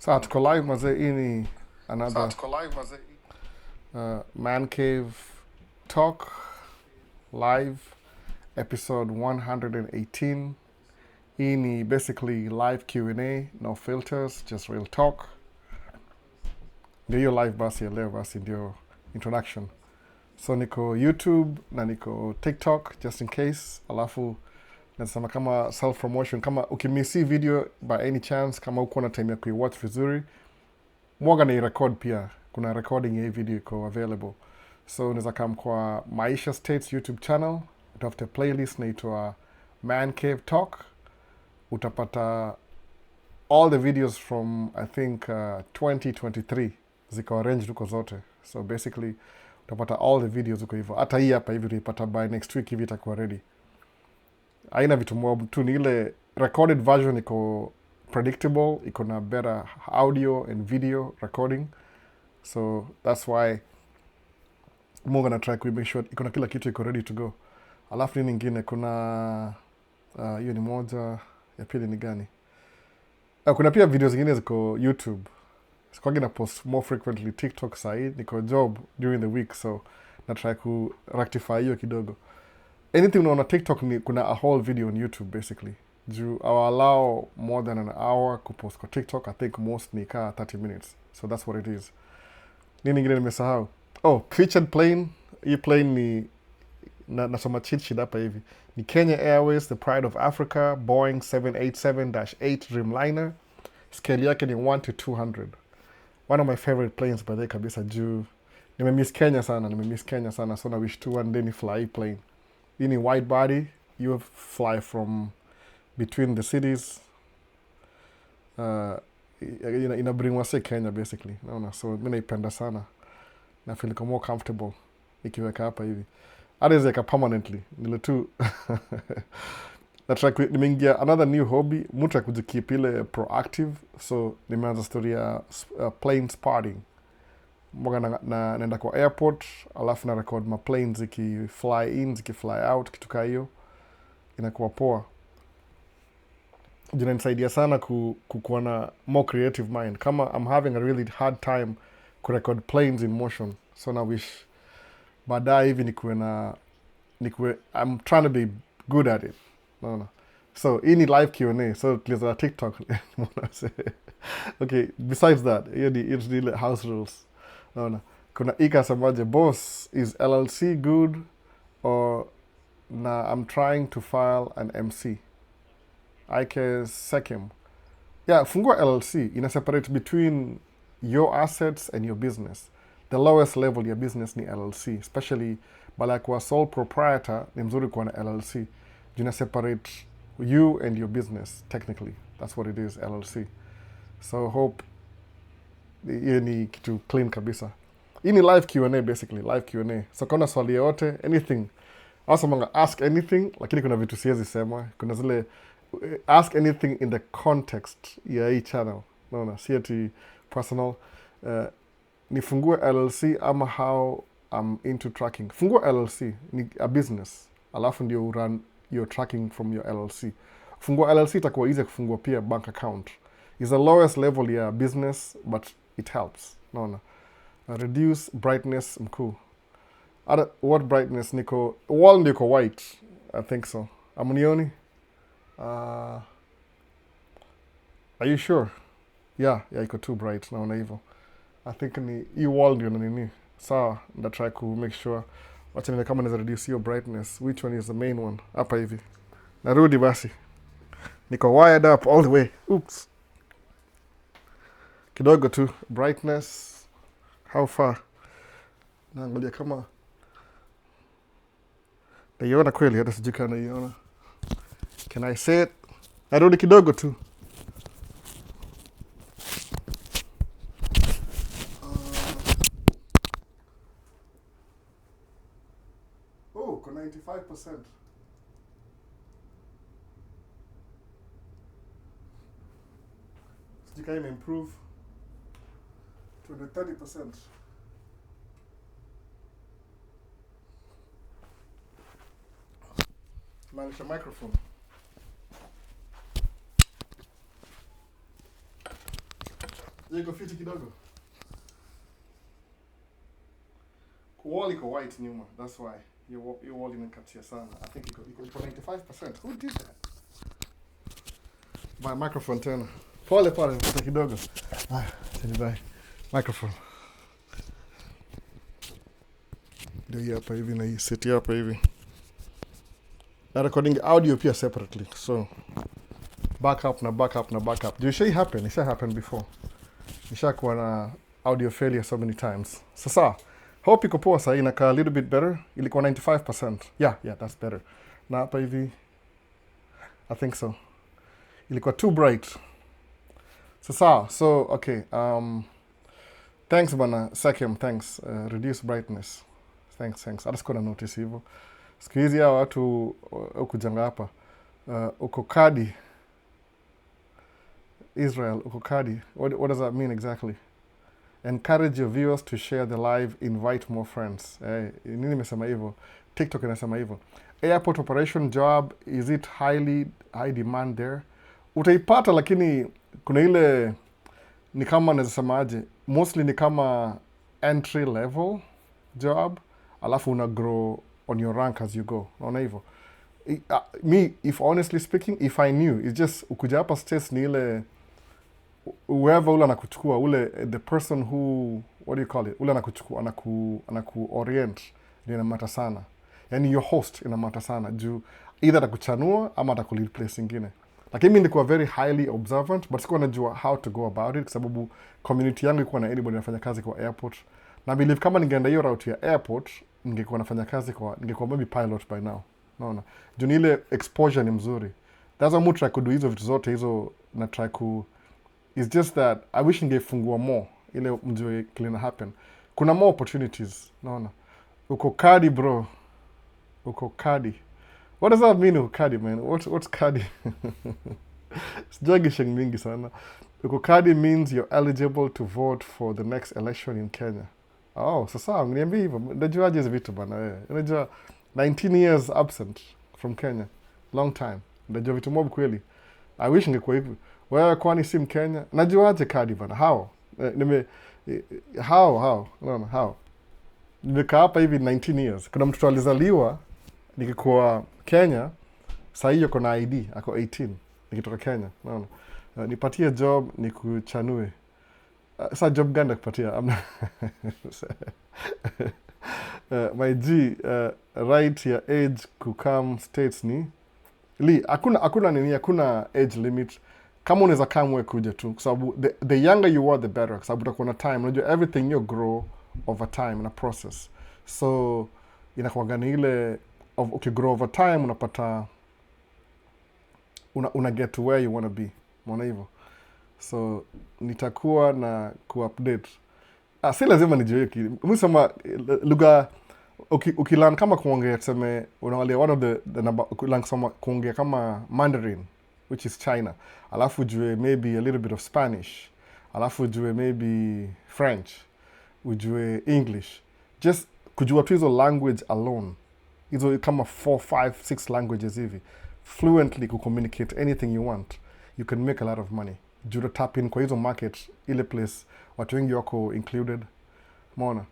Saa tuko live mazee, hii ni another Man Cave Talk live episode 118. Hii ni basically live Q&A, no filters, just real talk. Ndio hiyo live basi ya leo, basi ndio introduction. So niko YouTube na niko TikTok just in case, alafu nasema kama self promotion, kama ukimisi video by any chance, kama uko na time ya kuiwatch vizuri, mwaga na record pia. Kuna recording ya hii video iko available. So unaweza come kwa Maisha States YouTube channel, utafute playlist inaitwa Man Cave Talk. Utapata all the videos from I think 2023 ziko arranged huko zote. So basically utapata all the videos huko hivyo. Hata hii hapa hivi utaipata by next week hivi itakuwa ready. Haina vitu mob tu, ni ile recorded version iko predictable, iko na better audio and video recording. So that's why I'm gonna try to make sure iko na kila kitu iko ready to go. Alafu nini nyingine, kuna hiyo ni moja, ya pili ni gani? Kuna pia videos zingine ziko YouTube. Sikuwagi na post more frequently TikTok sahi, niko job during the week, so na try ku rectify hiyo kidogo. Anything unaona TikTok ni kuna a whole video on YouTube basically. Juu I allow more than an hour kupost kwa TikTok. I think most ni kaa 30 minutes. So that's what it is. Nini ingine nimesahau? Oh, featured plane. Hii plane ni nasoma cheat sheet hapa hivi. Ni Kenya Airways, the pride of Africa, Boeing 787-8 Dreamliner. Scale yake ni 1 to 200. One of my favorite planes by the kabisa juu. Nimemiss Kenya sana. So na wish to one day ni fly plane. Hii ni wide body, you fly from between the cities. Inabring wase Kenya basically. Naona, so mimi naipenda sana. Na feel more comfortable ikiweka hapa hivi. Hata iweka permanently. Nile tu nimeingia another new hobby, mtu kujikeep ile proactive. So nimeanza story ya plane spotting. Mwaga naenda kwa airport, alafu na record ma planes zikifly in, zikifly out, kitu kaa hiyo. Inakuwa poa. Jina nisaidia sana kukuwa na more creative mind. Kama I'm having a really hard time kurecord planes in motion. So na wish baadaye hivi I'm trying to be good at it. No. So hii ni live Q&A. So tuliza TikTok. Okay, besides that, hiyo ni house rules. No. Kuna ika samaje, boss, is LLC good or na I'm trying to file an MC? Ike second. Yeah, fungua LLC. Ina separate between your assets and your business. The lowest level ya business ni LLC. Especially bala kwa sole proprietor ni mzuri kwa na LLC. Jina separate you and your business, technically. That's what it is, LLC. So hope hiyo ni kitu clean kabisa. Hii ni live Q&A basically, live Q&A. So kuna swali yote, anything. Also manga ask anything, lakini kuna vitu siwezi sema. Kuna zile ask anything in the context ya hii channel. Naona, si ati personal. Nifungue LLC ama how I'm into tracking. Fungua LLC, ni a business. Alafu ndio run your tracking from your LLC. Fungua LLC itakuwa easy kufungua pia bank account. Is the lowest level ya business, but it helps. Naona. Reduce brightness mkuu. What brightness niko? Wall niko white. I think so. Amunioni? Are you sure? Yeah, iko too bright. Naona hivyo. I think ni hii wall ndio nini. Sawa, nda try to make sure. Wacha nione kama naweza reduce your brightness. Which one is the main one? Hapa hivi. Narudi basi. Niko wired up all the way. Oops. Kidogo tu. Brightness. How far? Naangalia kama naiona kweli, hata sijui kama naiona. Can I say it? Narudi kidogo tu. Oh, kuna 95%. Sijui kama improve to the 30%. Maisha microphone. Iko fiti kidogo. Wall iko white nyuma. That's why. Your wall imekatia sana. I think iko 95%. Who did that? My microphone tena. Pole kidogo. Bye. Microphone. Ndio hii hapa hivi na hii set hapa hivi. Na recording audio pia separately. So backup. Do you see it happen? It happened before. Nishakuwa na audio failure so many times. Sasa, hope iko poa sasa, inakaa a little bit better. Ilikuwa 95%. Yeah, that's better. Na hapa hivi, I think so. Ilikuwa too bright. Sasa, so, okay. Thanks bana, Sakim, thanks. Reduce brightness. Thanks. Hata sikuwa na notice hivyo. Siku hizi hao watu ukujanga hapa. Uko kadi. Israel, uko kadi. What does that mean exactly? Encourage your viewers to share the live, invite more friends. Nini imesema hivyo? TikTok inasema hivyo. Airport operation job, is it high demand there? Utaipata, lakini kuna ile ni kama nazisema aje, mostly ni kama entry level job, alafu una grow on your rank as you go. Unaona hivyo? Me, if honestly speaking, if I knew, it's just ukuja hapa States ni ile whoever ule anakuchukua, ule the person who, what do you call it, ule anakuchukua, anaku orient, ndio inamata sana. Yani your host inamata sana juu either atakuchanua ama atakulead place ingine. Lakini mimi nilikuwa very highly observant, but sikuwa najua how to go about it kwa sababu community yangu ilikuwa na anybody anafanya kazi kwa airport. Na believe kama ningeenda hiyo route ya airport, ningekuwa nafanya kazi kwa, ningekuwa maybe pilot by now. Naona. Juu ni ile exposure ni mzuri. That's why try kudu hizo vitu zote hizo na try ku. It's just that I wish ningefungua more ile mjue kile happen. Kuna more opportunities. Naona. Uko kadi bro. Uko kadi. What does that mean, uko kadi, man? What's kadi? Sijuagi mingi sana. Uko kadi means you're eligible to vote for the next election in Kenya. Oh, sasa ngeniambia hivyo. Ndajuaje hizo vitu bana wewe? Unajua 19 years absent from Kenya. Long time. Ndajua vitu mob kweli. I wish ningekuwa hivyo. Wewe kwani si Mkenya? Najuaje kadi bana? How? How? No, how? Nimekaa hapa hivi 19 years. Kuna mtoto alizaliwa nikikuwa Kenya, saa hiyo kuna ID, ako 18, nikitoka Kenya. Naona. Nipatie job, nikuchanue. Sa job gani nakupatia? My G, right ya age kukam States ni hakuna nini, hakuna age limit. Kama unaweza kamwe kuja tu kwa sababu the younger you are the better, kwa sababu utakuwa na time. Unajua everything you grow over time na process. So inakuwa ni ile grow over time, unapata una get to where you want to be. Unaona hivyo? So nitakuwa na kuupdate. Si lazima nijue hiki. Msema lugha ukilearn kama kuongea, tuseme unaangalia one of the number, ukilearn kuongea kama Mandarin, which is China, alafu ujue maybe a little bit of Spanish, alafu ujue maybe French, ujue English. Just kujua tu hizo language alone, hizo kama 4, 5, 6 languages hivi, fluently communicate anything you want, you can make a lot of money. Jura tap in kwa hizo market, ile place watu wengi wako included. Mona,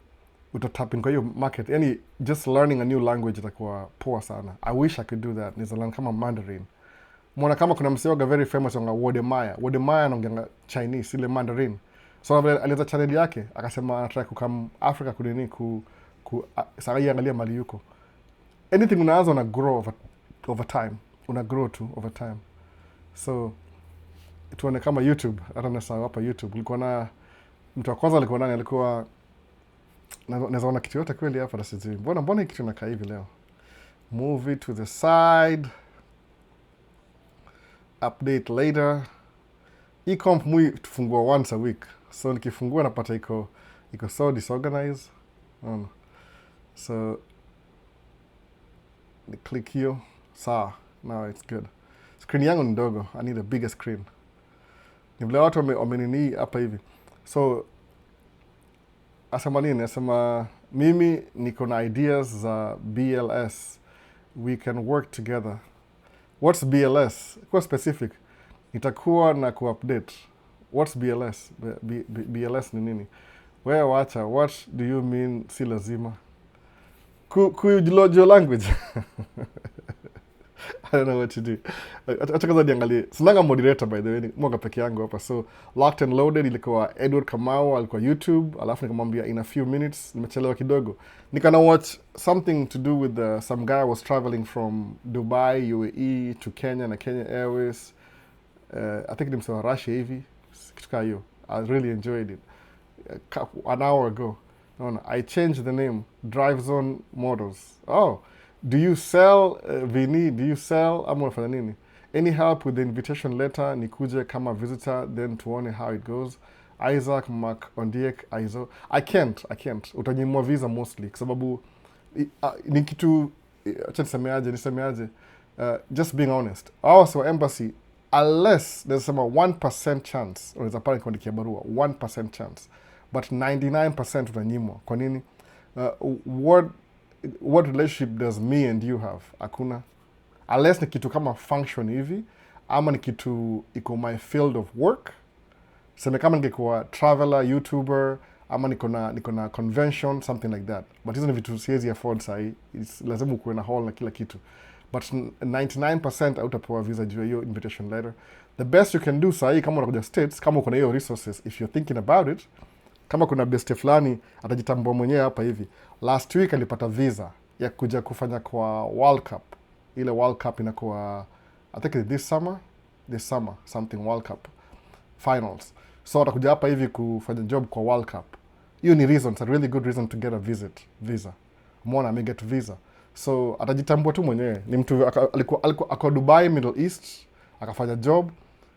utatap in kwa hiyo market. Yani just learning a new language itakuwa poa sana. I wish I could do that. Niza learn kama Mandarin. Mona, kama kuna mseoga very famous wanga Wodemaya anaongeanga Chinese, ile Mandarin. So alianza channel yake, akasema anataka kukam Africa kunini sasa angalia mali yuko. Anything unaanza una grow over time. Una grow tu over time. So tuone kama YouTube, hata nasahau hapa YouTube. Ulikuwa na mtu wa kwanza alikuwa nani? Alikuwa naweza ona kitu yote kweli hapa na sijui. Mbona hiki kitu nakaa hivi leo? Move it to the side. Update later. E-comp tufungua once a week. So nikifungua napata iko so disorganized. So click hiyo. Sawa. Now it's good. Screen yangu ni ndogo. I need a bigger screen. Ni vile watu wamenini hapa hivi. So asema nini? Asema mimi niko na ideas za BLS. We can work together. What's BLS? Kwa specific. Nitakuwa na kuupdate. What's BLS? BLS ni nini? Wewe wacha, what do you mean si lazima? Kujua your language. I don't know what to do. Acha kwanza niangalie. Sinanga moderator by the way, mwanga peke yangu hapa. So, Locked and Loaded ilikuwa Edward Kamau, alikuwa YouTube, alafu nikamwambia in a few minutes, nimechelewa kidogo. Nikana watch something to do with some guy was traveling from Dubai, UAE to Kenya na Kenya Airways. I think nimesema Russia hivi. Kitu kaa hiyo. I really enjoyed it. An hour ago. No, I changed the name. Drive Zone Models. Oh, do you sell Vini? Do you sell? Ama unafanya nini? Any help with the invitation letter? Nikuje kama visitor, then tuone how it goes. Isaac Ondiek Aizo. I can't. Utanyimwa visa mostly. Kwa sababu ni kitu acha nisemeaje. Just being honest. Also embassy, unless there's some 1% chance, unaweza pale kuandikia barua 1% chance, but 99% utanyimwa. Kwa nini? What relationship does me and you have? Hakuna. Unless ni kitu kama function hivi, ama ni kitu iko my field of work. Seme kama ningekuwa traveler, YouTuber, ama niko na convention, something like that. But hizo ni vitu siwezi afford sahi. Lazima ukuwe na hall na kila kitu. But 99% hautapewa visa juu ya hiyo invitation letter. The best you can do sahi kama unakuja States, kama uko na hiyo resources, if you're thinking about it, kama kuna beste fulani atajitambua mwenyewe hapa hivi. Last week alipata visa ya kuja kufanya kwa World Cup. Ile World Cup inakuwa, I think this summer, something World Cup finals. So atakuja hapa hivi kufanya job kwa World Cup. Hiyo ni reason, it's a really good reason to get a visa. Mwana ameget visa. So atajitambua tu mwenyewe. Ni mtu alikuwa Dubai, Middle East, akafanya job.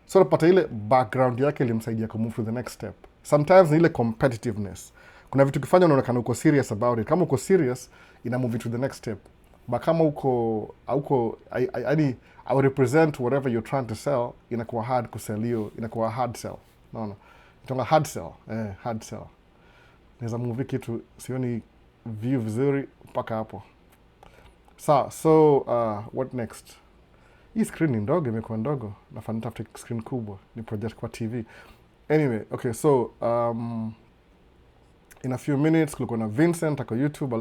So napata ile background yake ilimsaidia kumove to the next step. Sometimes ni ile competitiveness. Kuna vitu kifanya unaonekana uko serious about it. Kama uko serious, ina move to the next step. But kama uko I will represent whatever you're trying to sell, inakuwa hard kusell hiyo, inakuwa hard sell. No. Itonga hard sell. Hard sell. Naweza move kitu sioni view vizuri mpaka hapo. So what next? Hii screen ni ndogo, imekuwa ndogo. Nafaa nitafute screen kubwa, ni project kwa TV. Anyway, okay, so in a few minutes kulikuwa na Vincent ako YouTube.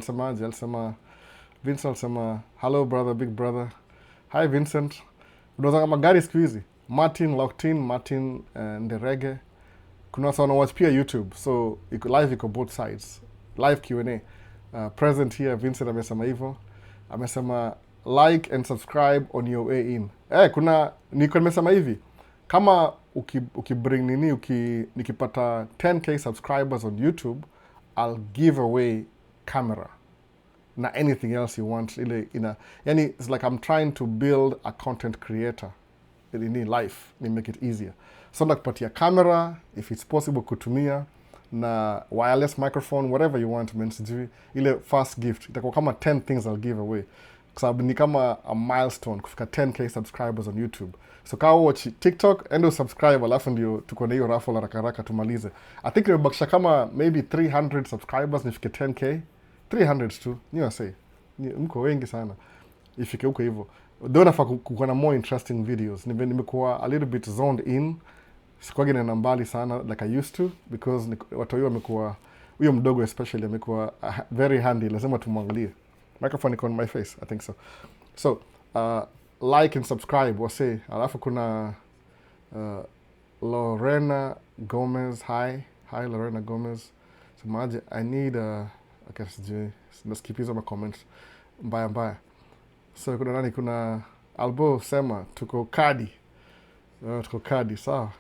Vincent alisema hello brother, big brother. Hi Vincent. Unaweza kama gari siku hizi. Martin Nderege. Kuna wasa watch pia YouTube, so live iko both sides. Live Q&A. Present here Vincent amesema hivyo. Amesema like and subscribe on your way in. Niko nimesema hivi. Kama ukibring nikipata 10k subscribers on YouTube, I'll give away camera. Na anything else you want. Yani, it's like I'm trying to build a content creator in life. Make it easier. So nakupatia camera, if it's possible kutumia, na wireless microphone, whatever you want, sijui. Ile first gift. Itakuwa kama 10 things I'll give away. Kwa sababu ni kama a milestone kufika 10k subscribers on YouTube. So kama watch TikTok, endo subscribe, alafu ndio tuko na hiyo raffle haraka tumalize. I think nimebakisha kama maybe 300 subscribers nifike 10k. 300 tu, mko wengi sana. Ifike huko hivyo. Though nafaa kukuwa na more interesting videos. Nimekuwa a little bit zoned in. Sikuwagi na mbali sana like I used to, because watu hiyo wamekuwa, huyo mdogo especially amekuwa very handy. Lazima tumwangalie. Microphone iko on my face, I think so. So, like and subscribe, wase. Alafu kuna Lorena Gomez. Hi Lorena Gomez. Semaje, I need okay, sijui. Naskip hizo comments mbaya. So kuna nani, kuna Albo sema tuko kadi. Tuko kadi, sawa.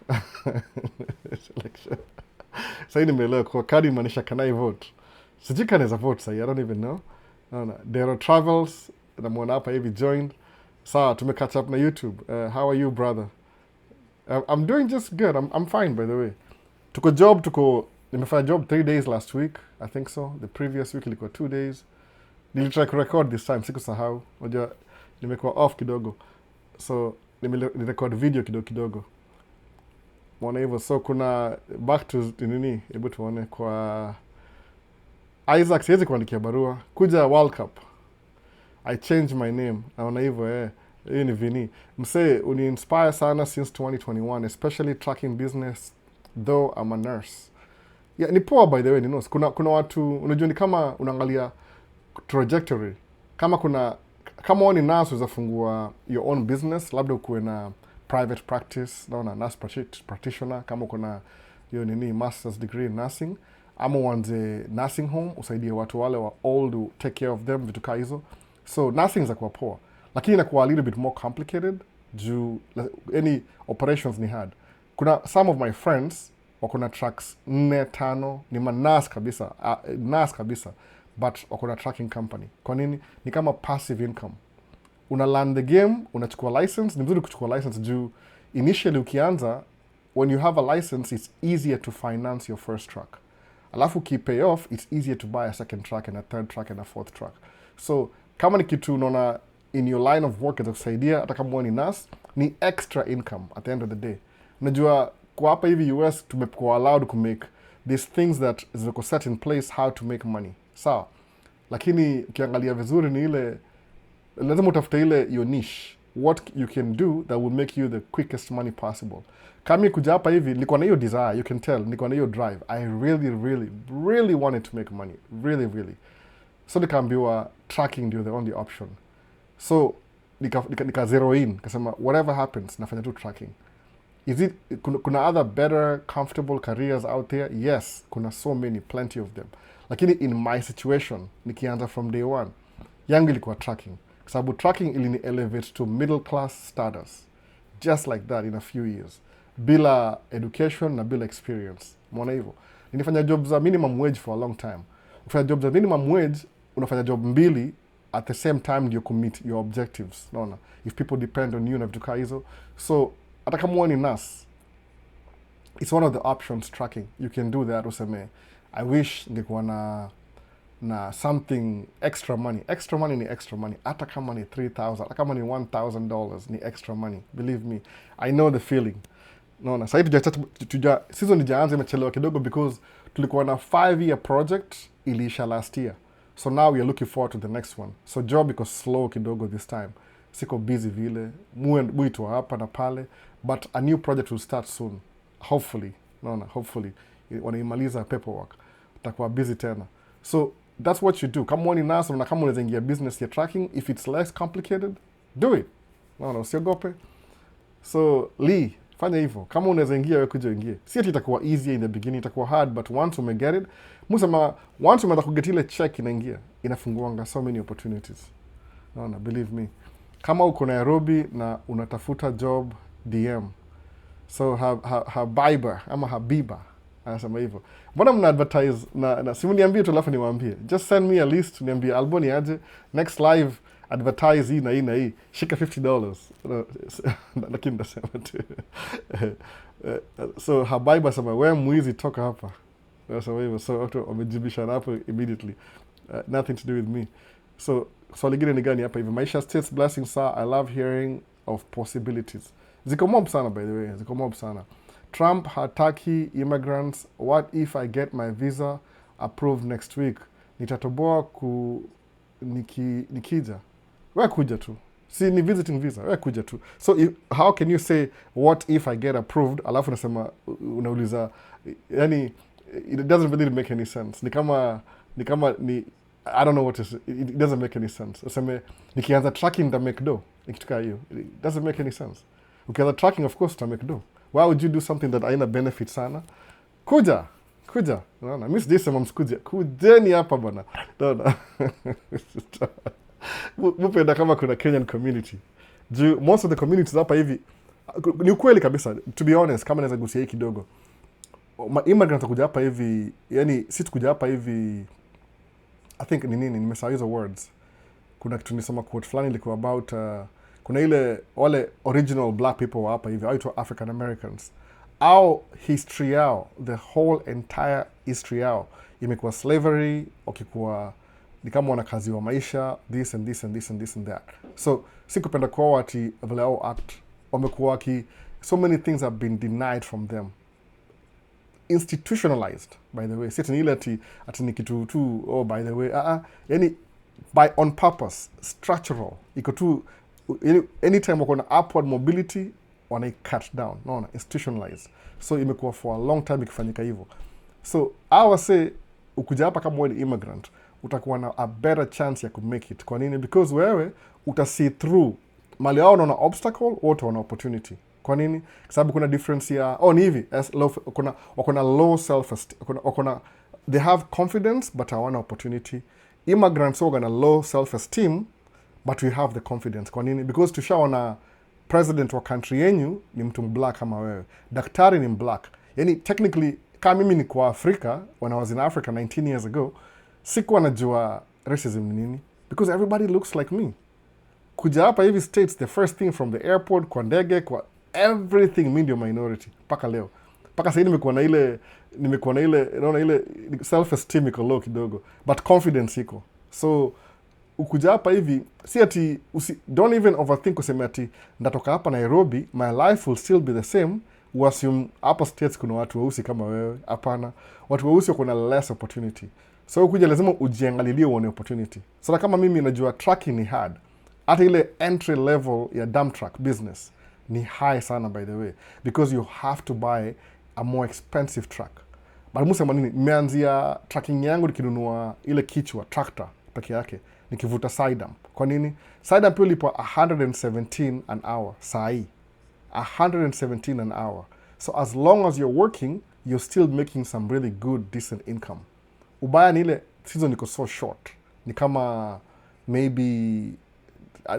Sasa nimeelewa kwa kadi maanisha can I vote? Sijui kana za vote sasa, I don't even know. Dero Travels namuona hapa hivi joined. Sawa, tumecatch up na YouTube. How are you brother? I'm doing just good. I'm fine by the way. Nimefanya job 3 days last week, I think so. The previous week ilikuwa 2 days. Nilitry kurecord this time, sikusahau. Unajua nimekuwa off kidogo. So nimerecord video kidogo. Mwona hivyo. So kuna back to nini, hebu tuone kwa Isaac, siwezi kuandikia barua. Kuja World Cup. I changed my name. Naona hivyo Hii ni Vini. Msee, uni-inspire sana since 2021, especially tracking business though I'm a nurse. Yeah, ni poa by the way, kuna watu unajua ni kama unaangalia trajectory. Kama wewe ni nurse unaweza fungua your own business, labda ukuwe na private practice, naona nurse practitioner, kama uko na hiyo master's degree in nursing, ama uanze nursing home usaidie watu wale wa old, take care of them, vitu kama hizo. So nursing za kuwa poa, lakini inakuwa a little bit more complicated juu any operations ni hard. Kuna some of my friends wako na trucks 4-5, ni manas kabisa, nas kabisa, but wako na trucking company. Kwa nini? Ni kama passive income. Una learn the game, unachukua license. Ni mzuri kuchukua license juu initially ukianza, when you have a license, it's easier to finance your first truck. Alafu pay off, it's easier to buy a second truck and a third truck and a fourth truck. So kama ni kitu unaona in your line of work itakusaidia, hata kama ni nurse, ni extra income at the end of the day. Unajua kwa hapa hivi US tumekuwa allowed to make these things that ziko set in place how to make money. Sawa. Lakini ukiangalia vizuri ni ile lazima utafute ile your niche. What you can do that will make you the quickest money possible. Kama kuja hapa hivi nilikuwa na hiyo desire, you can tell, nilikuwa na hiyo drive. I really wanted to make money. Really. So nikaambiwa tracking ndio the only option. So nika zero in, kasema whatever happens nafanya tu tracking. Kuna other better comfortable careers out there? Yes, kuna so many, plenty of them. Lakini in my situation, nikianza from day one, yangu ilikuwa tracking. Kwa sababu tracking ilini elevate to middle class status. Just like that in a few years. Bila education na bila experience. Mwona hivyo. Nilifanya job za minimum wage for a long time. Ukifanya job za minimum wage, unafanya job mbili at the same time ndio commit your objectives. Naona? If people depend on you na vitu kama hizo. So, hata kama wewe ni nurse, it's one of the options tracking. You can do that useme, I wish ningekuwa na something extra money. Extra money ni extra money. Hata kama ni $3,000, hata kama ni $1,000 ni extra money. Believe me, I know the feeling. Naona, sasa season ijaanza imechelewa kidogo because tulikuwa na 5-year project iliisha last year. So now we are looking forward to the next one. So job iko slow kidogo this time. Siko busy vile. Mwito hapa na pale. But a new project will start soon. Hopefully. Hopefully. Wanaimaliza paperwork. Utakuwa busy tena. So that's what you do. Kama wewe ni nurse na kama unaweza ingia business ya tracking, if it's less complicated, do it. Usiogope. So Lee, fanya hivyo. Kama unaweza ingia wewe kuja ingie. Si ati itakuwa easy in the beginning, itakuwa hard, but once you get it, once umeanza kuget ile check inaingia, inafunguanga so many opportunities. Believe me. Kama uko Nairobi na unatafuta job, DM. So Habiba ama Habiba anasema hivyo. Mbona mna advertise na simu niambie tu alafu niwaambie. Just send me a list, niambie alboni aje, next live advertise hii na hii. Shika $50. Lakini nasema tu. So Habiba sema wewe mwizi toka hapa. Anasema hivyo. So watu wamejibisha hapo immediately. Nothing to do with me. So swali lingine ni gani hapa hivi? Maisha states blessings sir, I love hearing of possibilities. Ziko mob sana by the way, ziko mob sana. Trump hataki immigrants. What if I get my visa approved next week? Nitatoboa nikija. Wewe kuja tu. Si ni visiting visa, wewe kuja tu. So how can you say what if I get approved? Alafu unauliza yani it doesn't really make any sense. Ni kama I don't know what it doesn't make any sense. Useme nikianza tracking the make do. Ikituka hiyo. It doesn't make any sense. Ukianza tracking of course to make do. Why would you do something that haina benefit sana? Kuja. Unaona? Mimi sijasema msikuja. Kujeni hapa bwana. Unaona? Mpenda kama kuna Kenyan community. Most of the communities hapa hivi ni ukweli kabisa. To be honest, kama naweza gusia hii kidogo. Immigrants kuja hapa hivi, yani sisi tukuja hapa hivi I think nimesahau hizo words. Kuna kitu nisoma quote fulani ilikuwa about kuna ile wale original black people wa hapa hivi, waitwa African Americans. Our history yao, the whole entire history yao imekuwa slavery, okikuwa ni kama wanakazi wa maisha, this and that. So sikupenda kwa wati vile au act wamekuwa so many things have been denied from them. Institutionalized, by the way. Sisi ni ile ati ni kitu tu, oh by the way, yani on purpose, structural. Iko tu anytime wako na upward mobility, wanai cut down, naona, institutionalize. So imekuwa for a long time ikifanyika hivyo. So I would say ukuja hapa kama wewe ni immigrant, utakuwa na a better chance ya ku make it. Kwa nini? Because wewe see through mali wao wanaona obstacle, wote wana opportunity. Kwa nini? Kwa sababu kuna difference ya ni hivi, kuna low self esteem, kuna they have confidence but hawana opportunity. Immigrants who na low self esteem but we have the confidence. Kwa nini? Because tushaona president wa country yenyu ni mtu black kama wewe, daktari ni black. Yani technically kama mimi ni kwa Afrika, when I was in Africa 19 years ago, sikuwa najua racism ni nini, because everybody looks like me. Kuja hapa hivi States, the first thing from the airport, kwa ndege, kwa everything, mi ndio minority paka leo. Paka sasa nimekuwa na ile naona ile self esteem iko low kidogo, but confidence iko. So ukuja hapa hivi si ati don't even overthink kusema ati ndatoka hapa Nairobi my life will still be the same. Uassume hapa States kuna watu weusi kama wewe. Hapana, watu weusi wako na less opportunity. So ukuja lazima ujiangalilie uone opportunity. So kama mimi najua trucking ni hard, hata ile entry level ya dump truck business ni high sana, by the way, because you have to buy a more expensive truck. But musema nini, nimeanzia trucking yangu nikinunua ile kichwa tractor peke yake, nikivuta side dump. Kwa nini? Side dump ilipo 117 an hour saa 117 an hour. So as long as you're working, you're still making some really good, decent income. Ubaya ni ile season iko so short. Ni kama maybe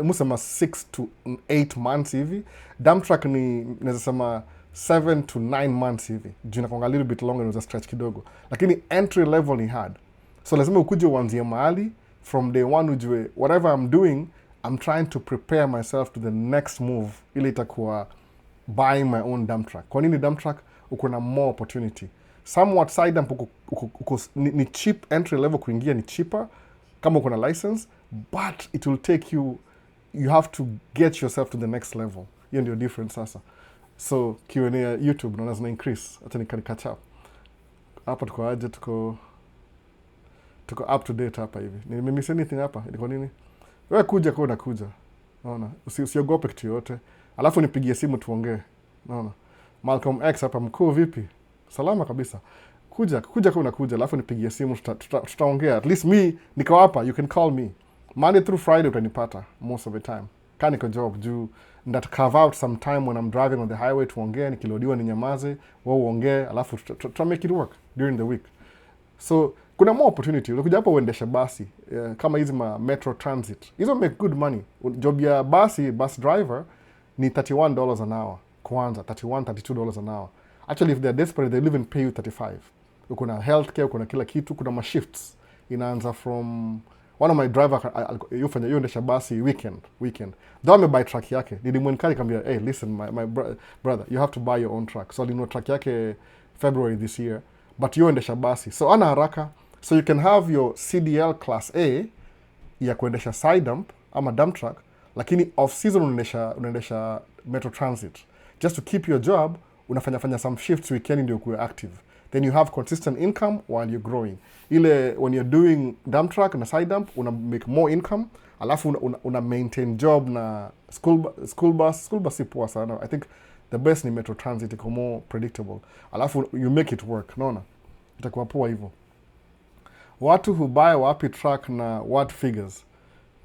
musema 6 to 8 months hivi. Dump truck ni naweza sema 7 to 9 months hivi. Juu inakuanga a little bit longer, inaweza stretch kidogo. Lakini entry level ni hard. So lazima ukuje uanzie mahali from day one, ujue whatever I'm doing, I'm trying to prepare myself to the next move, ili itakuwa buying my own dump truck. Kwa nini dump truck? Uko na more opportunity. Somewhat side dump ni cheap, entry level kuingia ni cheaper kama uko na license, but it will take you have to get yourself to the next level. Hiyo ndio difference sasa. So Q&A ya YouTube naona zina increase, hata nikani catch up. Hapa tuko aje, tuko up to date hapa hivi. Nimemiss anything hapa? Ilikuwa nini? Wewe kuja kwa unakuja. Naona. Usiogope kitu yote. Alafu nipigie simu tuongee. Naona. Malcolm X hapa, mkuu vipi? Salama kabisa. Kuja kwa unakuja, alafu nipigie simu tutaongea. At least me niko hapa, you can call me. Monday through Friday utanipata most of the time. Kani kwa job juu that carve out some time when I'm driving on the highway tuongee, nikilodiwa ni nyamaze, wewe uongee, alafu try make it work during the week. So kuna more opportunity. Unakuja hapa uendesha basi, kama hizi ma metro transit. Hizo make good money. Job ya bus driver ni $31 an hour. Kwanza $32 an hour. Actually if they're desperate they even pay you 35. Kuna healthcare, kuna kila kitu, kuna ma shifts. Inaanza from one of my driver yufanya yondesha basi weekend. Though amebuy truck yake. Nilimwenkari kambia, hey listen my brother, you have to buy your own truck. So alinunua truck yake February this year. But yondesha basi. So ana haraka. So you can have your CDL class A ya kuendesha side dump ama dump truck, lakini off season unaendesha metro transit. Just to keep your job, unafanya some shifts weekend ndio kuwe active. Then you have consistent income while you're growing. Ile when you're doing dump truck na side dump, una make more income, alafu una maintain job na school bus si poa sana. I think the best ni metro transit, iko more predictable. Alafu you make it work, naona? Itakuwa poa hivyo. Watu who buy wapi truck na what figures?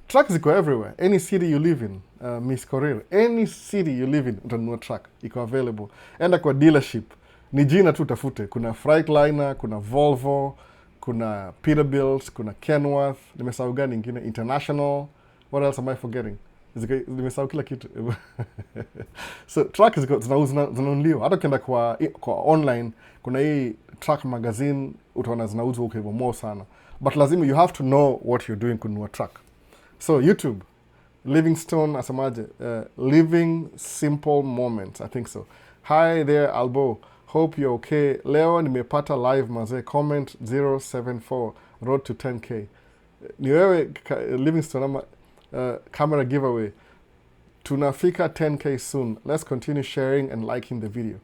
Truck ziko everywhere. Any city you live in, Miss Korir, any city you live in, utanunua truck. Iko available. Enda kwa dealership. Ni jina tu tafute. Kuna Freightliner, kuna Volvo, kuna Peterbilt, kuna Kenworth. Nimesahau gani ingine? International. What else am I forgetting? Nimesahau kila kitu. So truck ziko zinanunuliwa. Hata ukienda kwa online, kuna hii truck magazine, utaona zinauzwa huko hivyo more sana. But lazima you have to know what you're doing kununua truck. So YouTube, Livingstone asemaje? Living simple moments, I think so. Hi there Albo, hope you're okay. Leo nimepata live mazee, comment 074 road to 10k. Ni wewe Livingstone ama camera giveaway. Tunafika 10k soon. Let's continue sharing and liking the video.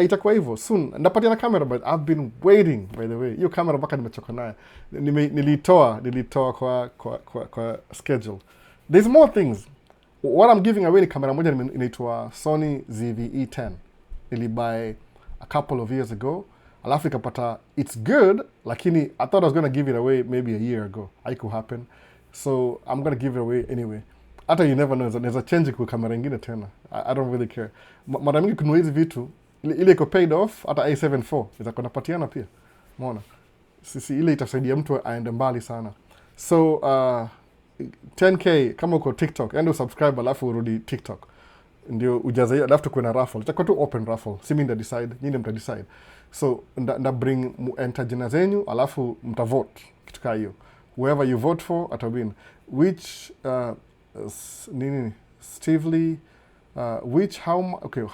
Itakuwa hivyo soon. Ndapatia na camera, but I've been waiting, by the way. Hiyo camera mpaka nimechoka nayo. Nilitoa kwa schedule. There's more things. what I'm giving away ni kamera moja inaitwa Sony ZV-E10. Nilibuy a couple of years ago. Alafu ikapata, it's good, lakini I thought I was going to give it away maybe a year ago. Haiku happen. So I'm going to give it away anyway. Hata you never know, there's a change kwa kamera ingine tena. I don't really care. Mara mingi kununua hizi vitu, ile iko paid off, hata A7 IV, iza kuna patiana pia. Umeona? Sisi ile itasaidia mtu aende mbali sana. So 10k kama uko TikTok, endo subscribe alafu urudi TikTok. Ndio ujaze hiyo, alafu tukuwe na raffle. Itakuwa tu open raffle. Si mimi ndio decide, nyinyi mta decide. So nda bring enter jina zenyu alafu mta vote kitu kama hiyo. Whoever you vote for ata win. Which nini Stevely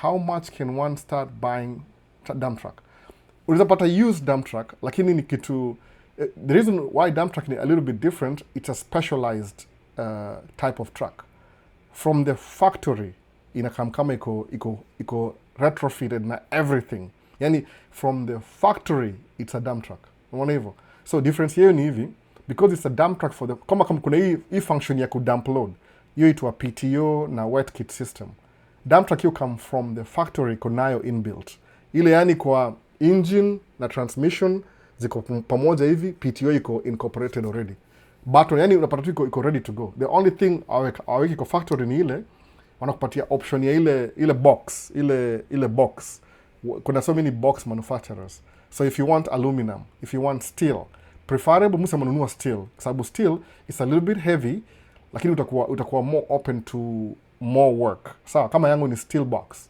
how much can one start buying dump truck? Unaweza pata used dump truck, lakini ni kitu the reason why dump truck ni a little bit different, it's a specialized type of truck. From the factory inakam kama iko retrofitted na everything. Yani from the factory it's a dump truck. Unaona hivyo? So difference hiyo ni hivi, because it's a dump truck for the kama kuna hii function ya ku dump load. Hiyo itwa PTO na wet kit system. Dump truck hiyo come from the factory kunayo inbuilt. Ile yani kwa engine na transmission ziko pamoja hivi, PTO iko incorporated already. Button yani unapata tu iko ready to go. The only thing aweki kwa factory ni ile wanakupatia option ya ile box, ile box. Kuna so many box manufacturers. So if you want aluminum, if you want steel, preferable muse manunua steel. Kwa sababu steel is a little bit heavy, lakini utakuwa more open to more work. Sawa, kama yangu ni steel box.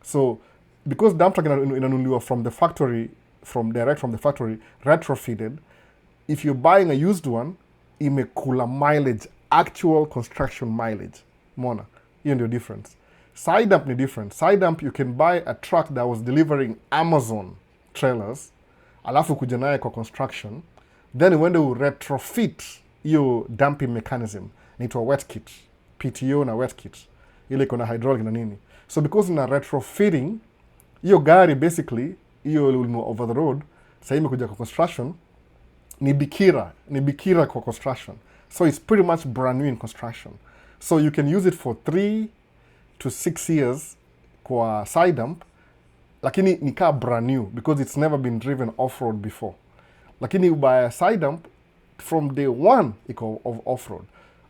So because dump truck inanunuliwa from the factory, direct from the factory, retrofitted, if you're buying a used one, imekula mileage, actual construction mileage. Mona, hiyo ndio difference. Side dump ni different. Side dump, you can buy a truck that was delivering Amazon trailers, alafu kuja naye kwa construction, then uende retrofit hiyo dumping mechanism, inaitwa wet kit, PTO na wet kit, ile iko na hydraulic na nini. So because na retrofitting, hiyo gari basically, hiyo over the road, sasa imekuja kwa construction, ni bikira kwa construction. So it's pretty much brand new in construction. So you can use it for 3 to 6 years kwa side dump, lakini ni kaa brand new because it's never been driven off-road before. Lakini ubuy a side dump from day one iko off-road.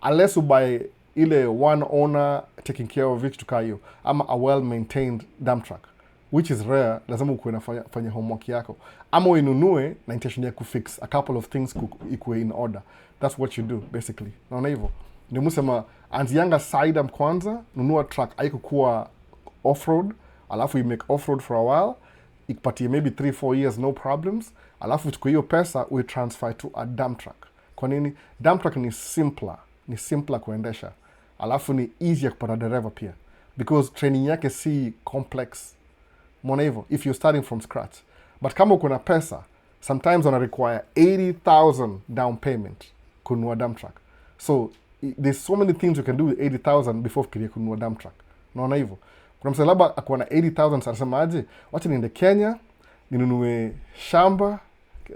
Unless ubuy ile one owner taking care of it tukayo, ama a well-maintained dump truck, which is rare, lazima ukuwe nafanya homework yako. Ama uinunue na intention ya kufix a couple of things ikuwe in order. That's what you do, basically. Naona hivyo. Ndio musema, anzianga side dump kwanza, nunua truck, haikukuwa off-road, alafu you make off-road for a while, ikupatie maybe 3-4 years, no problems, alafu chukua hiyo pesa, we transfer to a dump truck. Kwa nini? Dump truck ni simpler kuendesha. Alafu ni easier kupata dereva pia. Because training yake si complex. Mwana hivyo, if you're starting from scratch. But kama uko na pesa, sometimes wana require 80,000 down payment kununua dump truck. So there's so many things you can do with 80,000 before fikiria kununua dump truck. Unaona hivyo? Kuna msee labda akuwa na 80,000 anasema aje, wacha niende Kenya, ninunue shamba,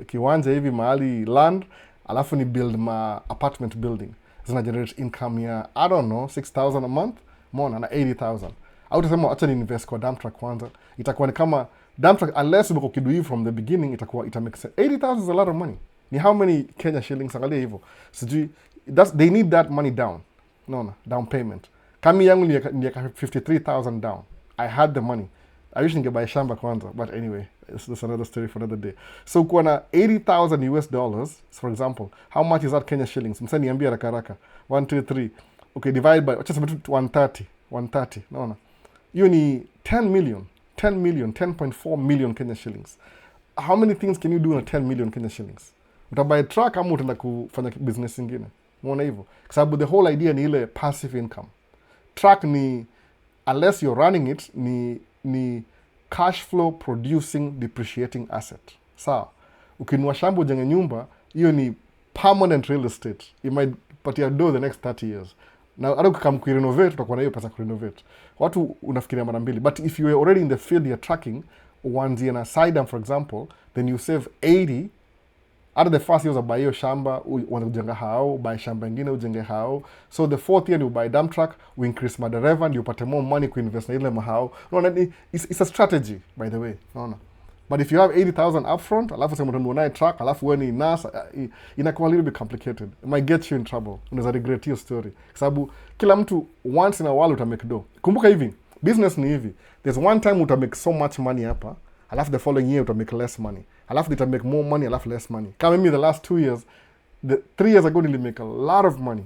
kiwanja hivi mahali land, alafu ni build ma apartment building. Zina generate income ya, I don't know, 6,000 a month, mona na 80,000. Au utasema wacha ni invest kwa dump truck kwanza. Itakuwa ni kama dump truck, unless umeko kidu hivi from the beginning, ita make sense. 80,000 is a lot of money. Ni how many Kenya shillings, angalia hivyo. Sijui, they need that money down. No, down payment. Kami yangu ni 53,000 down. I had the money. I wish ningebuy shamba kwanza, but anyway, that's another story for another day. So kuwa na 80,000 US dollars, for example, how much is that Kenya shillings? Msa niambia haraka. 1, 2, 3. Okay, divide by, wacha sema 130. Naona. Hiyo ni 10.4 million Kenya shillings. How many things can you do na 10 million Kenya shillings? Utabuy truck ama utaenda kufanya business ingine? Unaona hivyo? Kwa sababu the whole idea ni ile passive income. Truck ni, unless you're running it, ni cash flow producing depreciating asset. Sawa. Ukinunua shamba ujenge nyumba, hiyo ni permanent real estate. It might patia do the next 30 years. Na hata ukikam kurenovate utakuwa na hiyo pesa kurenovate. Watu unafikiria mara mbili. But if you are already in the field you're tracking, uanzie na side dump for example, then you save 80, Hata the first year uzabuy hiyo shamba, ujenga hao, buy shamba ingine ujenge hao. So the fourth year you buy dump truck, we increase madereva, ndio upate more money kuinvest na ile mahao. Unaona, it's a strategy by the way. Unaona. But if you have 80,000 upfront, alafu sema utanunua naye truck, alafu wewe ni nasa, inakuwa a little bit complicated. It might get you in trouble. Unaweza regret hiyo story. Kwa sababu kila mtu once in a while utamake do. Kumbuka hivi, business ni hivi. There's one time utamake so much money hapa, alafu the following year utamake less money. Alafu utamake more money, alafu less money. Kama mimi the last 2 years, 3 years ago nilimake a lot of money.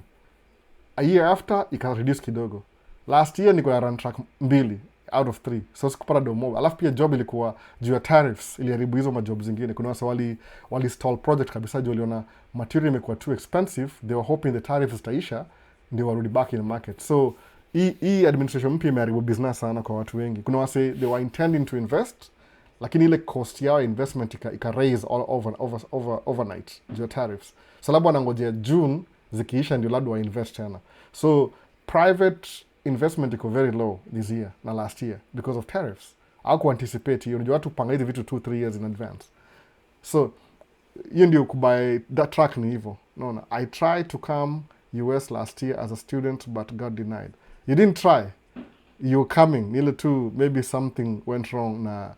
A year after, ika reduce kidogo. Last year niko na run track 2 out of 3. So sikupata do mob. Alafu pia job ilikuwa juu ya tariffs, iliharibu hizo majob zingine. Kuna wasa wali stall project kabisa juu waliona material imekuwa too expensive. They were hoping the tariffs zitaisha ndio warudi back in the market. So hii administration mpya imeharibu business sana kwa watu wengi. Kuna wase they were intending to invest, lakini ile cost yao investment ika raise all overnight juu ya tariffs. So labda wanangojea June zikiisha ndio labda wa invest tena. So private investment iko very low this year na last year because of tariffs. Au kuanticipate hiyo, unajua watu panga hizi vitu 2-3 years in advance. So hiyo ndio kubuy that track ni hivyo. Unaona, I tried to come US last year as a student but got denied. You didn't try. You're coming. Nearly too, maybe something went wrong na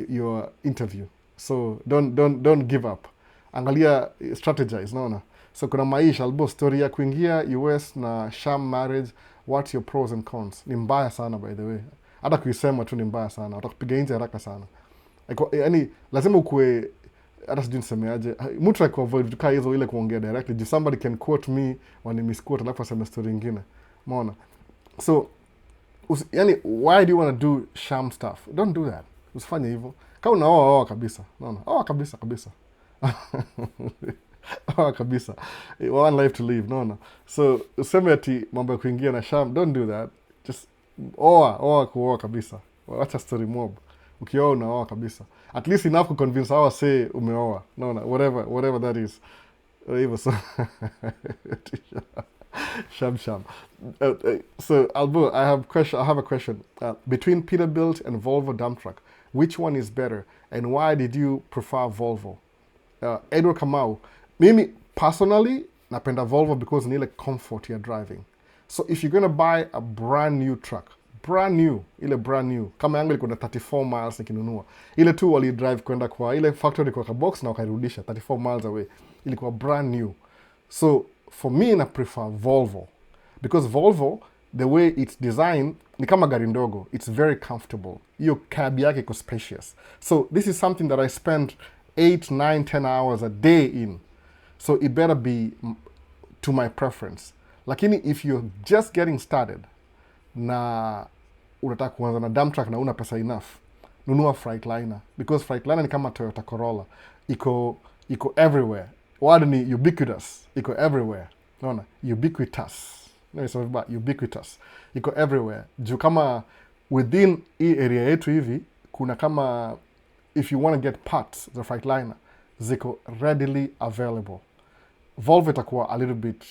your interview. So don't give up. Angalia, strategize, naona. So kuna Maisha albo story ya kuingia US na sham marriage, what's your pros and cons? Ni mbaya sana by the way. Hata kuisema tu ni mbaya sana. Watakupiga nje haraka sana. Yaani lazima ukue, hata sijui nisemeaje, mtu avoid vitu kaa hizo ile kuongea directly. Somebody can quote me when misquote alafu aseme story nyingine. Umeona? So yani, why do you want to do sham stuff? Don't do that. Usifanye hivyo. Kama unaoa kabisa. Unaona? Oa kabisa. Oa kabisa. One life to live. Unaona? So useme ati mambo ya kuingia na sham, don't do that. Just kuoa kabisa. Wacha story mob. Ukioa unaoa kabisa. At least enough to convince our say umeoa. Unaona? Whatever that is. Hivyo so. Sham. So Albo, I have a question. Between Peterbilt and Volvo dump truck, which one is better, and why did you prefer Volvo? Edward Kamau, mimi personally napenda Volvo because ni ile comfort you're driving. So if you're gonna buy a brand new truck, brand new, kama yangu ilikuwa na 34 miles nikinunua, ile tu wali drive kwenda kwa ile factory kwa box na wakairudisha 34 miles away, ilikuwa brand new. So for me, I prefer Volvo. Because Volvo, the way it's designed, ni kama gari ndogo. It's very comfortable. Hiyo cab yake iko spacious. So this is something that I spend 8, 9, 10 hours a day in. So it better be to my preference. Lakini if you're just getting started, na unataka kuanza na dump truck na una pesa enough, nunua Freightliner. Because Freightliner ni kama Toyota Corolla. Iko everywhere. Word ni ubiquitous. Iko everywhere. Unaona? Ubiquitous. Ubiquitous. Iko everywhere. Juu kama within hii area yetu hivi, kuna kama, if you want to get parts, the Freightliner, ziko readily available. Volvo itakuwa a little bit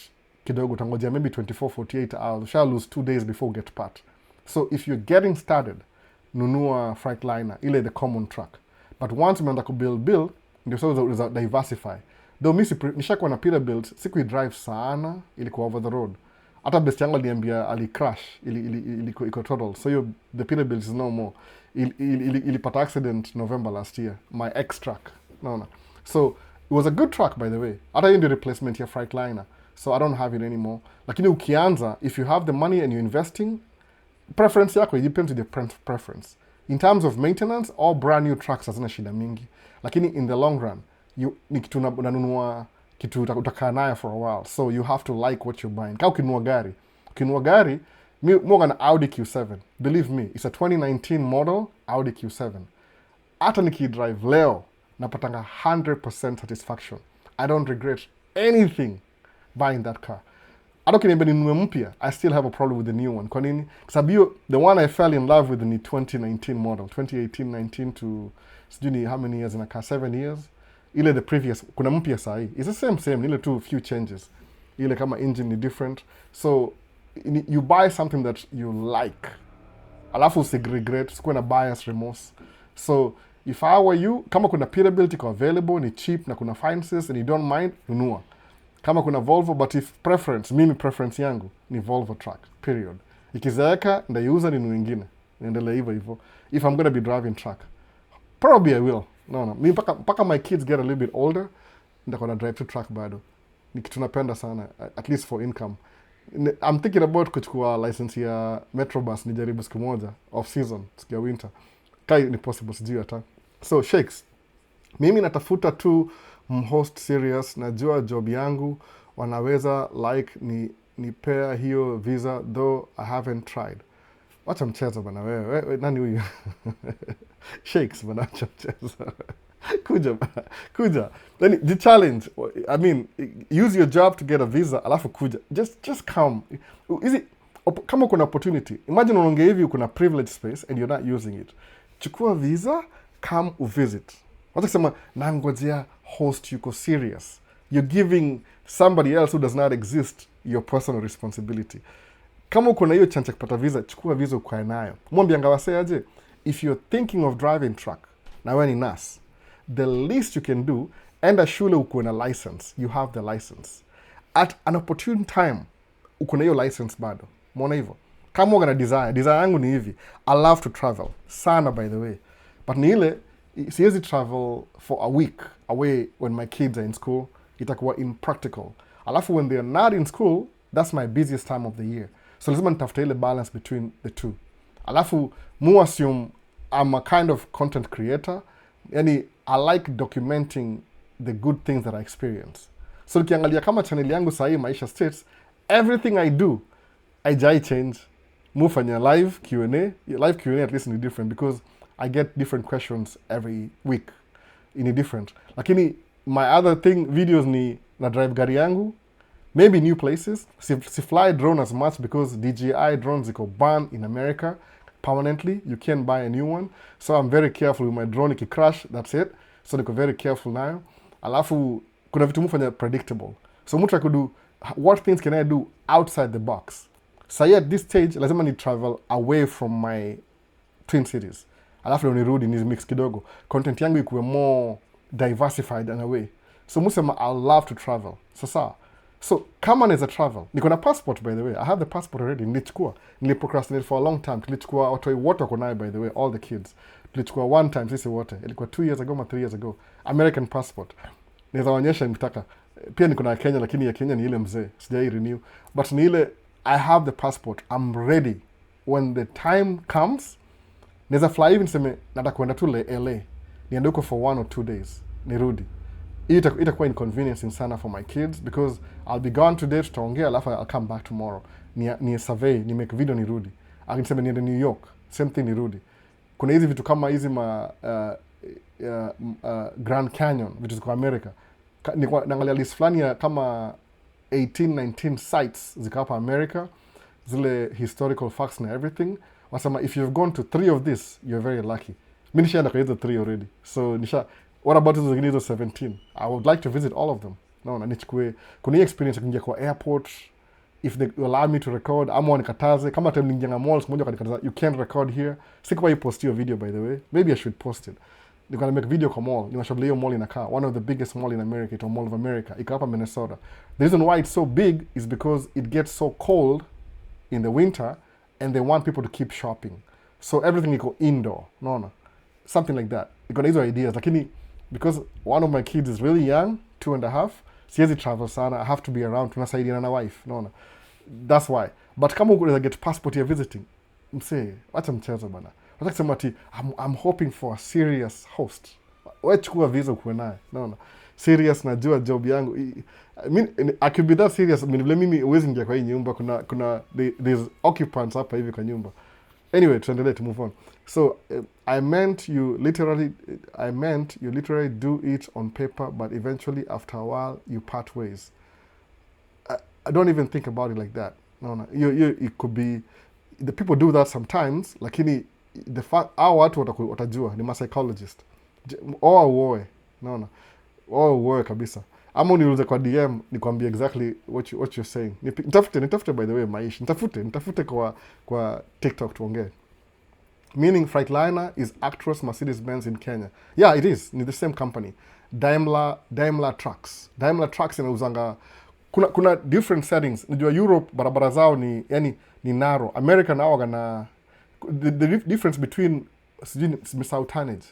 kidogo, utangojea maybe 24-48 hours. You shall lose 2 days before you get part. So if you're getting started, nunua Freightliner, ile the common truck. But once umeanza kubuild, ndio so diversify. Though nishakuwa na Peterbilt, siku drive sana, ilikuwa over the road. Hata best yangu aliniambia ali-crash, iko total. So the Peterbilt is no more. Ilipata accident November last year. My ex-truck. No. So it was a good truck, by the way. Hata hiyo ndio replacement ya Freightliner. So I don't have it anymore. Lakini ukianza, if you have the money and you're investing, preference yako, it depends on your preference. In terms of maintenance, all brand new trucks hazina shida mingi. Lakini in the long run, ni kitu unanunua kitu utakaa nayo for a while. So you have to like what you're buying. Kama ukinunua gari, mimi na Audi Q7. Believe me, it's a 2019 model Audi Q7. Hata nikidrive leo, napatanga 100% satisfaction. I don't regret anything buying that car. Hata ukiniambia ninunue mpya, I still have a problem with the new one. Kwa nini? Kwa sababu the one I fell in love with ni 2019 model, 2018-19 to sijui how many years in a car, 7 years. Ile the previous, kuna mpya sahi. It's the same, ile two few changes. Ile kama engine ni different. So you buy something that you like. Alafu regret, sikuwa na buyer's remorse. So If I were you, kama kuna Peterbilt iko available, ni cheap na kuna finances and you don't mind, nunua. Kama kuna Volvo, but if mimi preference yangu ni Volvo truck, period. Ikizeeka ndaiuza ninunue nyingine. Niendelee hivyo. If I'm gonna be driving truck, probably I will. No. Mimi mpaka my kids get a little bit older, nitakuwa na drive to truck bado. Ni kitu napenda sana, at least for income. I'm thinking about kuchukua license ya Metrobus nijaribu siku moja, off season, siku ya winter. Kai ni possible, sijui hata. So, Shakes, mimi natafuta tu mhost serious, najua job yangu, wanaweza like nipea hiyo visa, though I haven't tried. Wacha mchezo bana wewe, nani huyu? Shakes bana, wacha mchezo. Kuja. Then the challenge, I mean, use your job to get a visa, alafu kuja. Just come. Kama kuna opportunity, imagine unaongea hivi kuna privilege space and you're not using it. Chukua visa, come uvisit. Wacha kusema nangojea host yuko serious. You're giving somebody else who does not exist your personal responsibility. Kama uko na hiyo chance kupata visa, chukua visa ukae nayo. Mwambie ngawase aje, if you're thinking of driving truck, na wewe ni nurse, the least you can do, enda shule uko na license. You have the license. At an opportune time, uko na hiyo license bado. Mwona hivyo? Kama uko na desire yangu ni hivi. I love to travel. Sana, by the way. But ni ile, siwezi travel for a week away when my kids are in school. Itakuwa impractical. Alafu when they are not in school, that's my busiest time of the year. So lazima nitafute ile balance between the two. Alafu assume I'm a kind of content creator. Yani, I like documenting the good things that I experience. So ukiangalia kama channel yangu sahi Maisha States, everything I do, I change. Mufanya live Q&A. Live Q&A at least is different because I get different questions every week. In a different. Lakini my other thing, videos ni na drive gari yangu. Maybe new places. Si fly drone as much because DJI drones ziko banned in America permanently. You can't buy a new one. So I'm very careful with my drone. If it crash, that's it. So niko very careful now. Alafu kuna vitu mufanya predictable. So mtu akudu, what things can I do outside the box? So at this stage, lazima ni travel away from my twin cities. Alafu nirudi ni mix kidogo. Content yangu ikuwe more diversified in a way. So musema I love to travel. So kama neza travel. Niko na passport, by the way. I have the passport already. Nilichukua. Niliprocrastinate for a long time. Tulichukua watoi wote wako nayo, by the way, all the kids. Tulichukua one time sisi wote. Ilikuwa 2 years ago or 3 years ago. American passport. Neza waonyesha nikitaka. Pia niko na Kenya, lakini ya Kenya ni ile mzee. Sijai renew. But ni ile I have the passport. I'm ready. When the time comes, neza fly hivi niseme nataka kwenda tu LA. Niende huko for 1 or 2 days. Nirudi. Itakuwa inconveniencing sana for my kids because I'll be gone today, tutaongea, alafu I'll come back tomorrow. Ni survey, ni make video nirudi. Akinisema niende New York, same thing nirudi. Kuna hizi vitu kama hizi Grand Canyon, vitu ziko America. Naangalia list fulani ya kama 18-19 sites ziko hapa America, zile historical facts na everything. Wasema if you've gone to 3 of this, you're very lucky. Mimi nishaenda kwa hizo 3 already. So what about hizo zingine hizo 17? I would like to visit all of them. Na nichukue kuna experience kuingia kwa airport, if they allow me to record, ama wanikataze. Kama time ningia malls moja kanikataza, you can't record here. Sikuwa you post your video, by the way. Maybe I should post it. You're gonna make video kwa mall. Nimeshauri hiyo mall inakaa. One of the biggest mall in America, it's a Mall of America. Iko hapa Minnesota. The reason why it's so big is because it gets so cold in the winter and they want people to keep shopping. So everything iko indoor. No. Something like that. Iko na hizo ideas. Lakini because one of my kids is really young, 2.5, siwezi travel sana. I have to be around. Tunasaidiana na wife. No. That's why. But kama unaweza get passport ya visiting, msee, wacha mchezo bana. Wacha kusema ati I'm hoping for a serious host. Wewe chukua visa ukuwe naye. No. Serious, najua job yangu. I mean, I could be that serious. I mean, mimi uwezi ingia kwa hii nyumba. There's occupants hapa hivi kwa nyumba. Anyway, tuendelee to move on. So, I meant you literally do it on paper, but eventually after a while you part ways. I don't even think about it like that. No. It could be, the people do that sometimes, lakini the fact, hao watu watajua, ni ma psychologist. Uoe. No. Uoe kabisa. Ama uniulize kwa DM, nikwambie exactly what you're saying. Nitafute by the way Maisha. Nitafute kwa TikTok tuongee. Meaning Freightliner is Actros Mercedes-Benz in Kenya. Yeah, it is. Ni the same company. Daimler Trucks. Daimler Trucks inauzanga kuna different settings. Najua Europe barabara zao ni narrow. America nao gana the difference between sijui tonnage.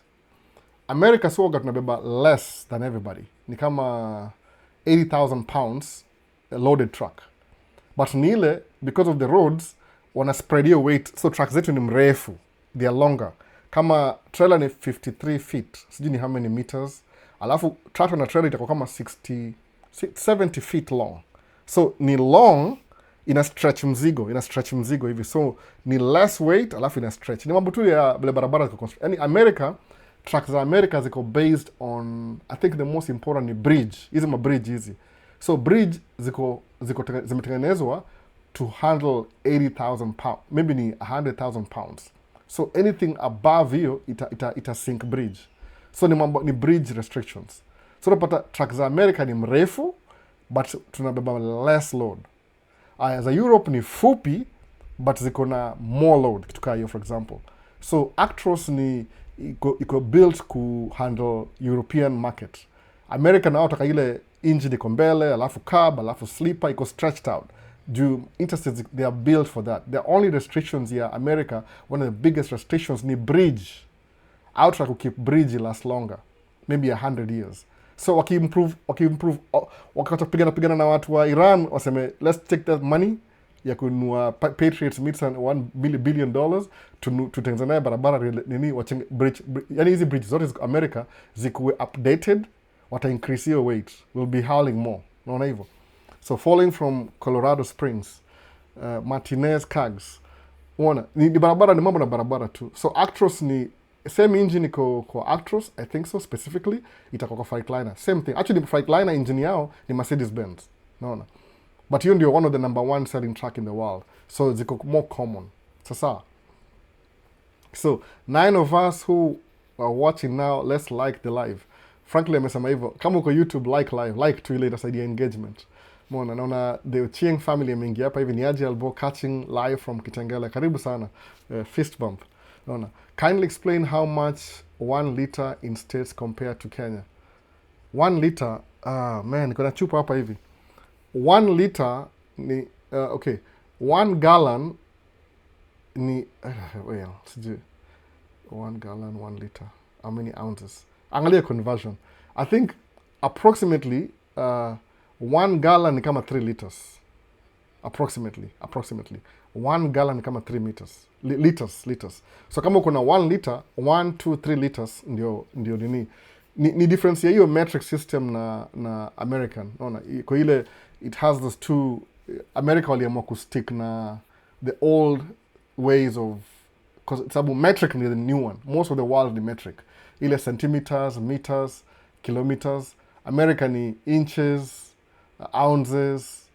America soga tunabeba less than everybody. Ni kama 80,000 pounds a loaded truck. But nile, because of the roads, wana spread your weight. So trucks zetu ni mrefu. They are longer. Kama trailer ni 53 feet. Sijui ni how many meters. Alafu tractor na trailer itakuwa kama 70 feet long. So ni long, ina stretch mzigo hivi. So ni less weight, alafu ina stretch. Ni mambo tu ya vile barabara ziko construct. Yani America, trucks za America ziko based on, I think the most important ni bridge. Hizi mabridge hizi. So bridge zimetengenezwa to handle 80,000 pounds, maybe ni 100,000 pounds. So anything above hiyo ita sink bridge. So ni bridge restrictions. So unapata trucks za America ni mrefu but tunabeba less load. Za Europe ni fupi but ziko na more load, kitu kaa hiyo for example. So Actros ni iko built ku handle European market. America nao taka ile engine iko mbele, alafu cab, alafu sleeper iko stretched out. Interstates, they are built for that. The only restrictions here, America, one of the biggest restrictions ni bridge. Outright to keep bridge last longer, maybe 100 years. So waki-improve, wakatapigana na watu wa Iran, waseme, let's take that money, ya kununua Patriots meets $1 billion, tutengeneza barabara nini, yani hizi bridges zote America, zikuwe updated, wata increase your weight, will be hauling more. Naona hivyo. So falling from Colorado Springs, Martinez, Cags, ni barabara, ni mambo na barabara tu. So Actros ni same engine kwa Actros, I think so specifically, itakuwa kwa Freightliner. Same thing. Actually, Freightliner engine yao ni Mercedes-Benz. Naona. But hiyo ndio one of the number one selling truck in the world. So ziko more common. Sasa. So 9 of us who are watching now, let's like the live. Frankly, amesema hivyo. Kama uko YouTube, like live. Like tu ile itasaidia engagement. Mona, naona the Ochieng family ameingia hapa hivi, ni Aji Albo catching live from Kitengela. Karibu sana. Fist bump. Naona. Kindly explain how much 1 liter in states compared to Kenya. 1 liter, man, niko na chupa hapa hivi. 1 liter ni, okay, 1 gallon ni, well, sijui. 1 gallon, 1 liter. How many ounces? Angalia conversion. I think approximately 1 gallon ni kama 3 liters. Approximately. 1 gallon ni kama 3 liters. So kama uko na 1 liter, 1, 2, 3 liters ndio ni difference ya hiyo metric system na American. Unaona, kwa ile it has those two. America waliamua kustick na the old ways of, sababu metric ni the new one. Most of the world ni metric. Ile centimeters, meters, kilometers. America ni inches, ounces,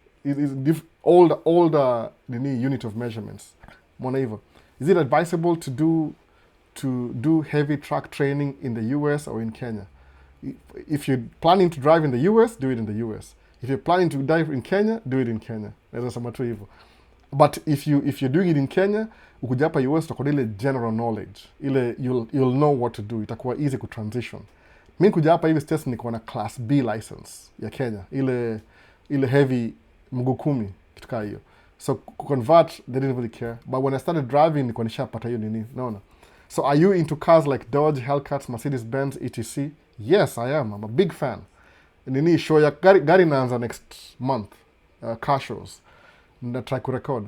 older unit of measurements. Mwana hivyo. Is it advisable to do heavy truck training in the US or in Kenya? If you're planning to drive in the US, do it in the US. If you're planning to drive in Kenya, do it in Kenya. Naweza sema tu hivyo. But if you're doing it in Kenya, ukuja hapa US utakuwa ile general knowledge. Ile you'll know what to do. Itakuwa easy ku transition. Mimi kuja hapa hivi states niko na class B license ya Kenya. Ile heavy mguu 10 kitu kama hiyo. So convert, they didn't really care. But when I started driving, niko nishapata hiyo nini. No. So are you into cars like Dodge, Hellcats, Mercedes-Benz, etc.? Yes, I am. I'm a big fan. Nini show ya gari naanza next month. Car shows. Na try kurecord.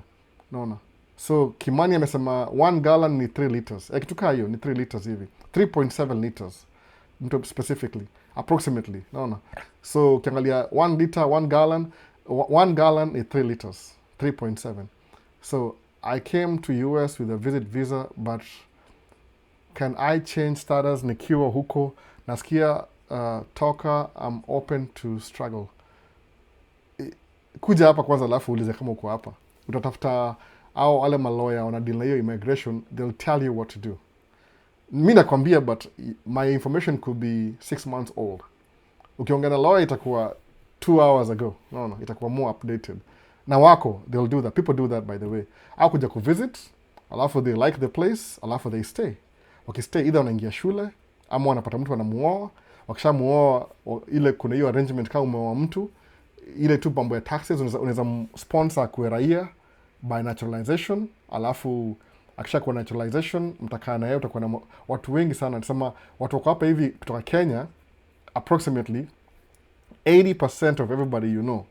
No. So Kimani amesema 1 gallon ni 3 liters. Kitu kaa hiyo ni 3 liters hivi. 3.7 liters. Specifically. Approximately. No. So ukiangalia 1 liter, 1 gallon is 3 liters. 3.7. So I came to US with a visit visa, but can I change status nikiwa huko? Nasikia toka, I'm open to struggle. Kuja hapa kwanza alafu ulize kama uko hapa. Utatafuta au wale malawyer wana deal na hiyo immigration, they'll tell you what to do. Mimi nakwambia, but my information could be 6 months old. Ukiongea na lawyer itakuwa 2 hours ago. No, itakuwa more updated. Na wako, they'll do that. People do that, by the way. Au kuja kuvisit, alafu they like the place, alafu they stay. Wakistay either wanaingia shule ama wanapata mtu anamuoa. Wakishamuoa ile kuna hiyo arrangement, kama umeoa mtu ile tu mambo ya taxes unaweza sponsor kwa raia by naturalization, alafu akishakuwa naturalization mtakaa na yeye, utakuwa na watu wengi sana. Nasema watu wako hapa hivi kutoka Kenya, approximately 80% of everybody you know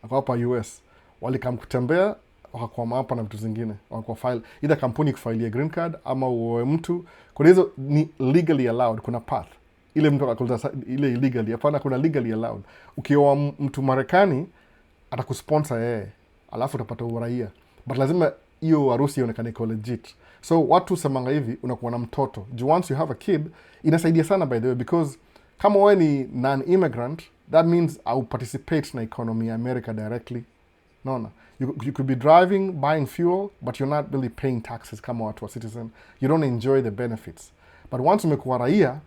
wako hapa US walikam kutembea, wakakwama hapa na vitu zingine, wakakuwa file either kampuni kufilia green card ama uoe mtu. Kuna hizo ni legally allowed, kuna path ile mtu akakuza ile illegally, hapana, kuna legally allowed. Ukioa mtu Marekani atakusponsor yeye, alafu utapata uraia, but lazima hiyo harusi ionekane iko legit. So watu semanga hivi, unakuwa na mtoto once you have a kid, inasaidia sana by the way, because kama wewe ni non-immigrant, that means au participate na economy ya America directly. No. You could be driving, buying fuel, but you're not really paying taxes kama watu wa citizen. You don't enjoy the benefits. But once umekuwa raia,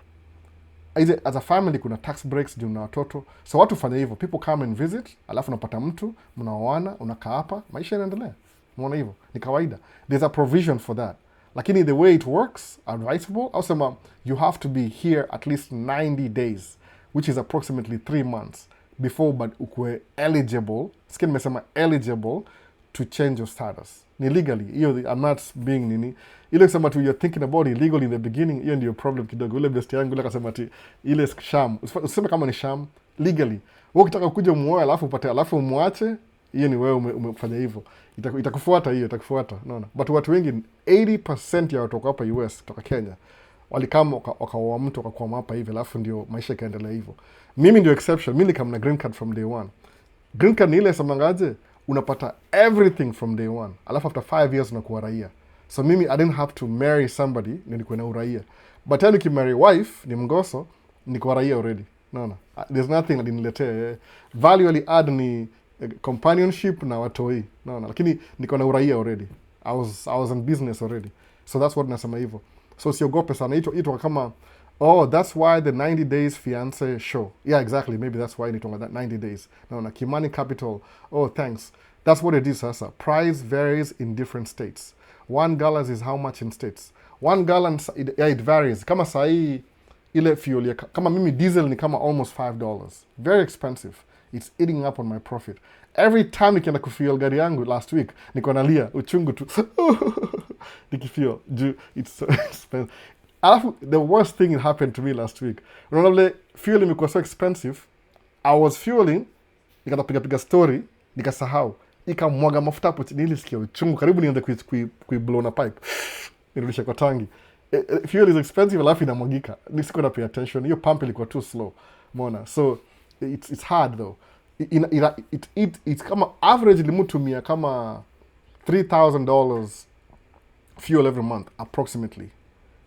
as a family kuna tax breaks juu na watoto. So watu fanya hivyo. People come and visit, alafu unapata mtu, mnaoana, unakaa hapa, maisha yanaendelea. Unaona hivyo? Ni kawaida. There's a provision for that. Lakini the way it works, advisable, au sema you have to be here at least 90 days, which is approximately 3 months before but ukwe eligible, sikia nimesema eligible to change your status. Ni legally. I'm not being nini. Ile kusema tu you're thinking about illegal in the beginning, hiyo ndio problem kidogo. Ile best yangu ile akasema ati ile sham. Useme kama ni sham legally. Wewe ukitaka kuja muoe alafu upate alafu umwache, hiyo ni wewe umefanya hivyo. Itakufuata hiyo, itakufuata. Unaona? But watu wengi 80% ya watu hapa US kutoka Kenya walikama wakaoa mtu wakakuwa hapa hivi, alafu ndio maisha yakaendelea hivyo. Mimi ndio exception. Mimi nikam na green card from day one. Green card ni ile semangaje, unapata everything from day one, alafu after 5 years unakuwa raia. So mimi I didn't have to marry somebody nilikuwa na uraia, but then ukimarry wife ni mgoso, niko raia already. No, there's nothing aliniletea value ali add ni companionship na watoi. No, lakini niko na uraia already. I was in business already, so that's what nasema hivyo. So siogope sana ito kama that's why the 90 days fiance show. Yeah, exactly. Maybe that's why it's that 90 days. No, Kimani Capital. Oh, thanks. That's what it is, sasa. Price varies in different states. $1 is how much in states? $1, it varies. Kama sahi ile fuel ya, kama mimi diesel ni kama almost $5. Very expensive. It's eating up on my profit. Every time nikienda kufuel gari yangu last week, niko nalia uchungu tu. Nikifuel. It's so expensive. Alafu, the worst thing that happened to me last week. Unaona vile fuel imekuwa so expensive, I was fueling, nikatapiga story, nikasahau. Ikamwaga mafuta hapo chini, nilisikia uchungu. Karibu nianze blow na pipe. Nirudisha kwa tangi. Fuel is expensive, alafu inamwagika. Nisiko na pay attention. Hiyo pump ilikuwa too slow. Umeona? So it's hard though. It's kama average limutumia kama $3,000 fuel every month approximately.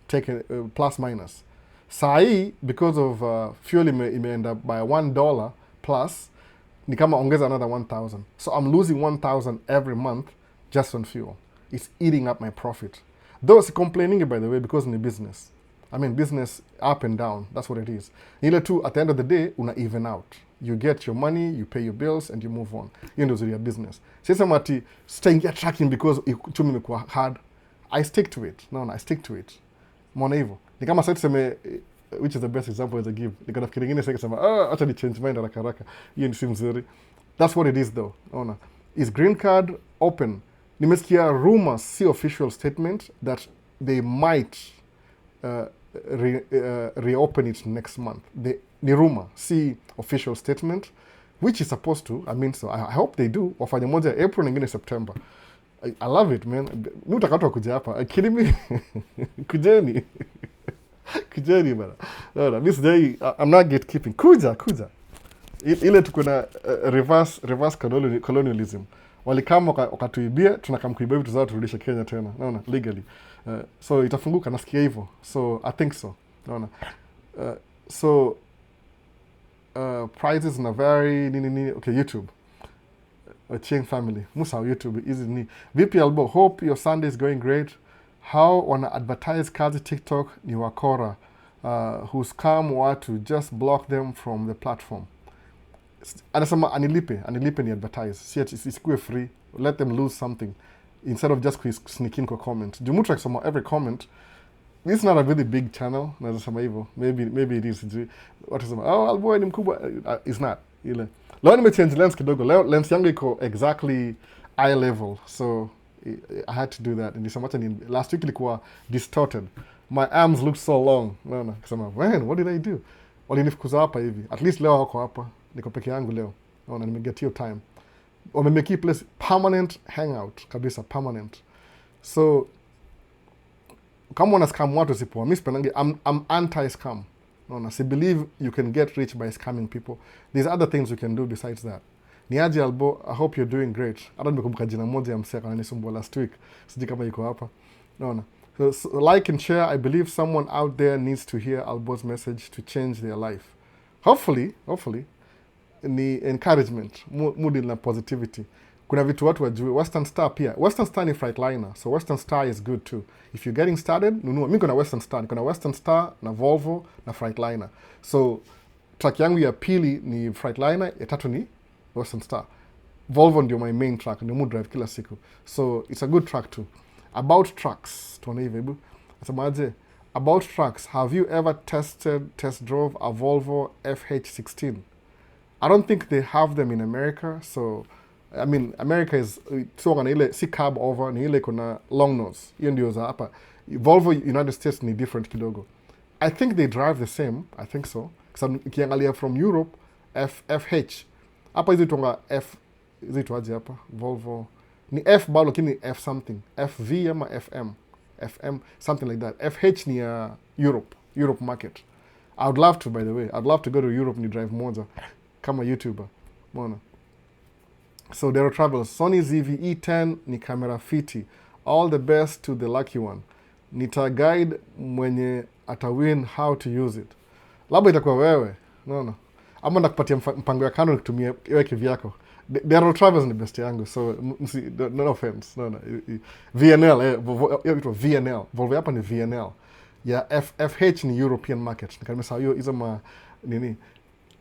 Take plus minus. Sahi, because of fuel imeenda by $1 plus, ni kama ongeza another 1,000. So I'm losing 1,000 every month just on fuel. It's eating up my profit. Though it's complaining, by the way, because in the business. I mean, business up and down. That's what it is. Ile tu, at the end of the day, una even out. You get your money, you pay your bills, and you move on. Hiyo ndio your business. Sasa mati staying tracking because uchumi imekuwa hard. I stick to it. No, I stick to it. Mwana hivyo. Ni kama sasa tuseme, which is the best example as I give. Niko nafikiri ingine sasa sema, acha ni change mind haraka. Hiyo ni si mzuri. That's what it is though. Ona. Is green card open? Nimesikia rumors, see official statement that they might reopen it next month. Ni rumor, see official statement, which is supposed to, I mean, so I hope they do. Wafanya moja April, nyingine September. I love it, man. Mi utakatwa kuja hapa. Are you kidding me? Kujeni. Kujeni, bana. No, this day, I'm not gatekeeping. Kuja. Ile tuko na reverse colonialism. Walikama wakatuibia, tunakamkuibia vitu zao turudishe Kenya tena. Naona, legally. So itafunguka, nasikia hivyo. So I think so. Naona. So prizes na very nini. Okay, YouTube. Ching family. Musa YouTube is ni. VP Albo, hope your Sunday is going great. How wanna advertise kazi TikTok ni wakora who scam watu, just block them from the platform. Anasema anilipe ni advertise. See, it's free. Let them lose something. instead of just sneak in kwa comment. Juu mtu akisoma every comment, this is not a really big channel, naweza sema hivyo. Maybe it is. Watu sema, oh, Alboy ni mkubwa. It's not. Ile. Leo nimechange lens kidogo. Leo lens yangu iko exactly eye level. So I had to do that. Last week ilikuwa distorted. My arms looked so long. Naona. Kasema, man, what did I do? Walinifukuza hapa hivi. At least leo wako hapa. Niko peke yangu leo. Naona nimeget hiyo time. Wamemeki place permanent hangout. Kabisa, permanent. So, kama wana scam watu sipoa. Mi sipendangi, I'm anti-scam. Naona, si believe you can get rich by scamming people. There's other things you can do besides that. Ni aje Albo, I hope you're doing great. Hata nimekumbuka jina moja ya msee akanisumbua last week. Sijui kama yuko hapa. Naona. So, like and share. I believe someone out there needs to hear Albo's message to change their life. Hopefully, ni encouragement, mood na positivity. Kuna vitu watu wajue. Western Star pia. Western Star ni Freightliner. So Western Star is good too. If you're getting started, nunua. Mimi kuna Western Star. Kuna Western Star na Volvo na Freightliner. So truck yangu ya pili ni Freightliner, ya tatu ni Western Star. Volvo ndio my main truck. Ndio mu drive kila siku. So it's a good truck too. About trucks. Tuone hivi hebu. Nasemaje? About trucks. Have you ever test drove a Volvo FH16? I don't think they have them in America. So I mean, America is so na ile si cab over, ni ile kuna long nose. Hiyo ndio za hapa. Volvo United States ni different kidogo. I think they drive the same. I think so. Because ukiangalia from Europe, FH. Hapa hizi tuanga F, hizi tuaje hapa? Volvo. Ni F bado lakini F something. FV ama FM. FM, something like that. FH ni Europe market. I would love to, by the way. I'd love to go to Europe ni drive moja. Kama YouTuber. Mbona? So there are travels. Sony ZV-E10 ni kamera fiti. All the best to the lucky one. Nita guide mwenye atawin how to use it. Labda itakuwa wewe. No. Ama nakupatia mpango ya kando nikitumia iwe kivyako. There are travels ni best yangu. So no offense. No. VNL. VNL. Volvo hapa ni VNL. Ya FH ni European market. Nikamesa hiyo hizo ma nini.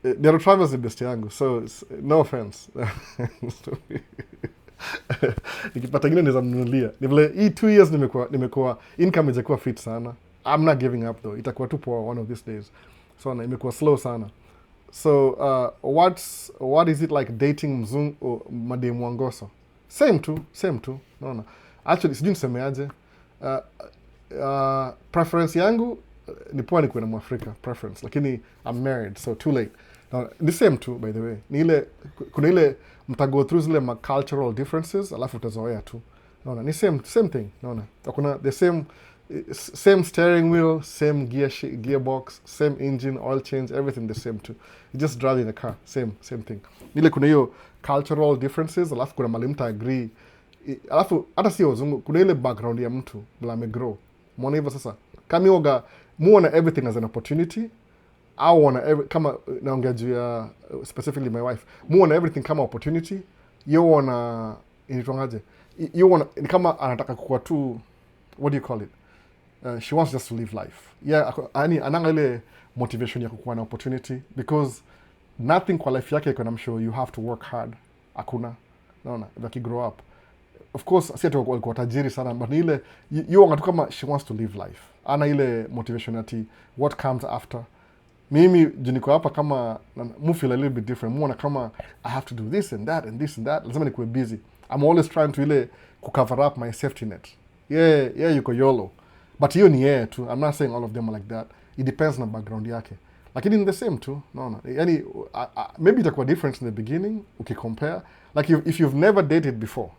There are travels ni best yangu. So no offense. Nikipata ingine niweza mnunulia. Ni vile hii 2 years nimekuwa income ijakuwa fit sana. I'm not giving up though. Itakuwa tu poa one of these days. So imekuwa slow sana. So what is it like dating mzungu mademu wangoso? Same tu. Naona. Actually sijui nisemeaje. Preference yangu ni poa nikuwe na Mwafrika preference, lakini I'm married so too late. The same too, by the way. Ni ile kuna ile mtago through zile cultural differences alafu utazoea tu. Naona ni same thing. Naona kuna the same steering wheel, same gearbox, same engine, oil change, everything the same too. You just driving a car, same thing. Ile kuna hiyo cultural differences alafu kuna mali mta agree. Alafu hata sio wazungu, kuna ile background ya mtu bila amegrow. Muone hivyo sasa. Kama yoga muone everything as an opportunity. I want kama naongea juu ya specifically my wife. Muone everything kama opportunity. You wanna initwangaje? You wanna kama anataka kukua tu, what do you call it? She wants just to live life. Yeah, ananga ile motivation ya kukuwa na opportunity because nothing kwa life yake I'm sure you have to work hard. Hakuna. Naona, if you grow up. Of course, si ati walikuwa tajiri sana, but ni ile you want tu kama she wants to live life. Ana ile motivation ati what comes after. Mimi juniko hapa kama feel a little bit different. Muona kama I have to do this and that and this and that. Lazima nikuwe busy. I'm always trying to ile cover up my safety net. Yeah, yuko YOLO. But hiyo ni too. I'm not saying all of them are like that. It depends on background yake. Lakini in the same too. No. Yani, maybe itakuwa different in the beginning, compare. Like if you've never dated before,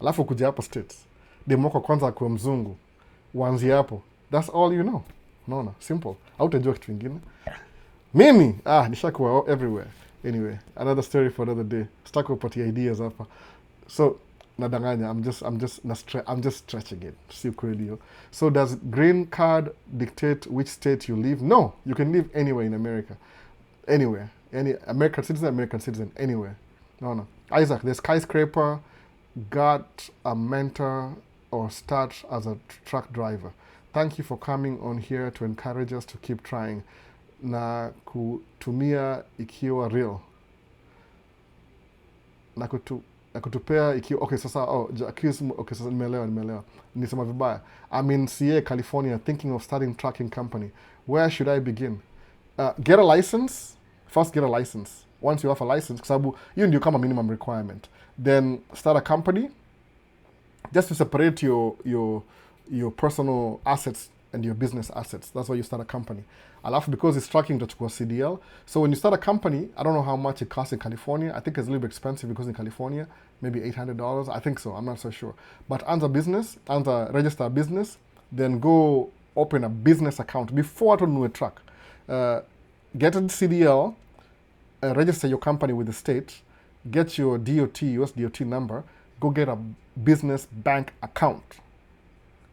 alafu kuja hapo States, demu wako kwanza akuwe mzungu, uanzie hapo. That's all you know. No, simple. Hautajua kitu kingine. Mimi, nishakuwa everywhere. Anyway, another story for another day. Sitaki kupatia ideas hapa. So, nadanganya, I'm just stretching it. Si kweli hiyo. So, does green card dictate which state you live? No, you can live anywhere in America. Anywhere. Any American citizen, anywhere. No. Isaac, the skyscraper got a mentor or start as a truck driver. Thank you for coming on here to encourage us to keep trying. Na kutumia ikiwa real. kutupea okay sasa okay sasa nimeelewa nisema vibaya. I'm in CA California thinking of starting trucking company. Where should I begin? Get a license. First get a license. Once you have a license, kwa sababu hiyo ndio kama minimum requirement. Then start a company just to separate your personal assets and your business assets. That's why you start a company. Alafu, because it's tracking utachukua CDL. So when you start a company, I don't know how much it costs in California. I think it's a little bit expensive because in California, maybe $800. I think so. I'm not so sure. But register a business, then go open a business account before to know a truck. Get a CDL, register your company with the state, get your DOT, US DOT number, go get a business bank account.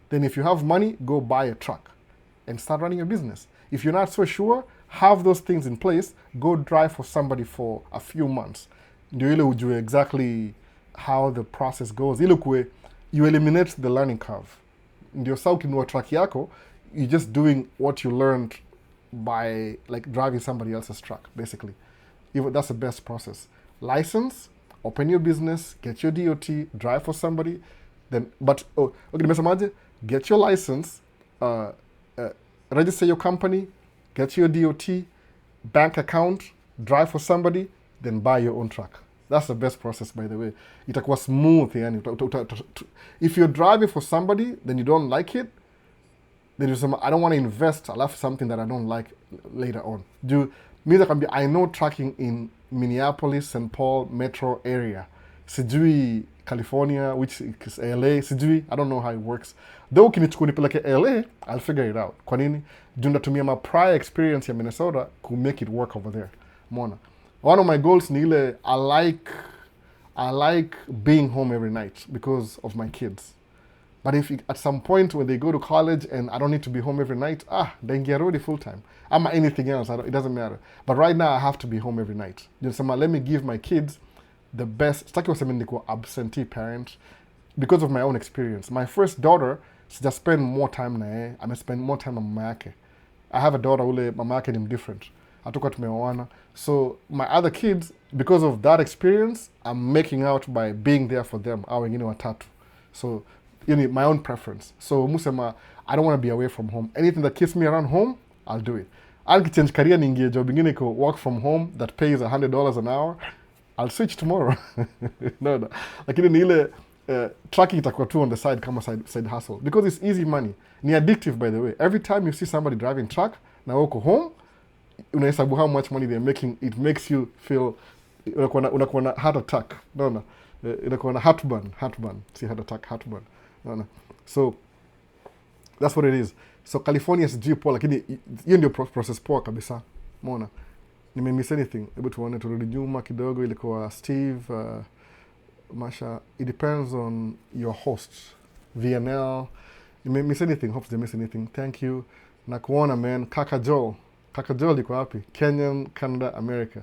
Then if you have money, go buy a truck and start running your business. If you're not so sure, have those things in place, go drive for somebody for a few months. Ndio ile ujue exactly how the process goes. Ile kwe, you eliminate the learning curve. Ndio saa ukinunua truck yako, you're just doing what you learned by like driving somebody else's truck, basically. That's the best process. License, open your business, get your DOT, drive for somebody, then, okay, nimesemaje? Get your license, register your company, get your DOT, bank account, drive for somebody, then buy your own truck. That's the best process, by the way. Itakuwa smooth, yani. If you're driving for somebody, then you don't like it, then you say, I don't want to invest, I love something that I don't like later on. I know trucking in Minneapolis, St. Paul metro area. Sijui California, which is LA, sijui, I don't know how it works. Though ukinichukua nipeleke LA, I'll figure it out. Kwa nini? Juu natumia my prior experience ya Minnesota to make it work over there. Mona. One of my goals ni ile, I like being home every night because of my kids. But if at some point when they go to college and I don't need to be home every night, then get already full time. I'm anything else, it doesn't matter. But right now I have to be home every night. Let me give my kids the best. Sitaki waseme niko absentee parent because of my own experience. My first daughter, sija spend more time na yeye, I spend more time na mama yake. I have a daughter ule mama yake ni different. Hatukuwa tumeoana. So my other kids, because of that experience, I'm making out by being there for them. Au wengine watatu. So my own preference. So musema, I don't want to be away from home. Anything that keeps me around home, I'll do it. I'll change career ningie job ingine ko work from home that pays $100 an hour. I'll switch tomorrow. No. Lakini ni ile trucking itakuwa tu on the side kama side hustle because it's easy money. Ni addictive, by the way. Every time you see somebody driving truck na uko home, unahesabu how much money they're making. It makes you feel unakuwa na heart attack. No. Unakuwa na heartburn. See heart attack, heartburn. No. So that's what it is. So California sijui poa, lakini hiyo ndio process poa kabisa. Umeona? Nimemiss anything? Hebu tuone, turudi nyuma kidogo. Ilikuwa Steve, Maisha. It depends on your host. VNL. Nimemiss anything? Hope they miss anything. Thank you. Nakuona, man. Kaka Joel iko wapi? Kenyan, Canada, America.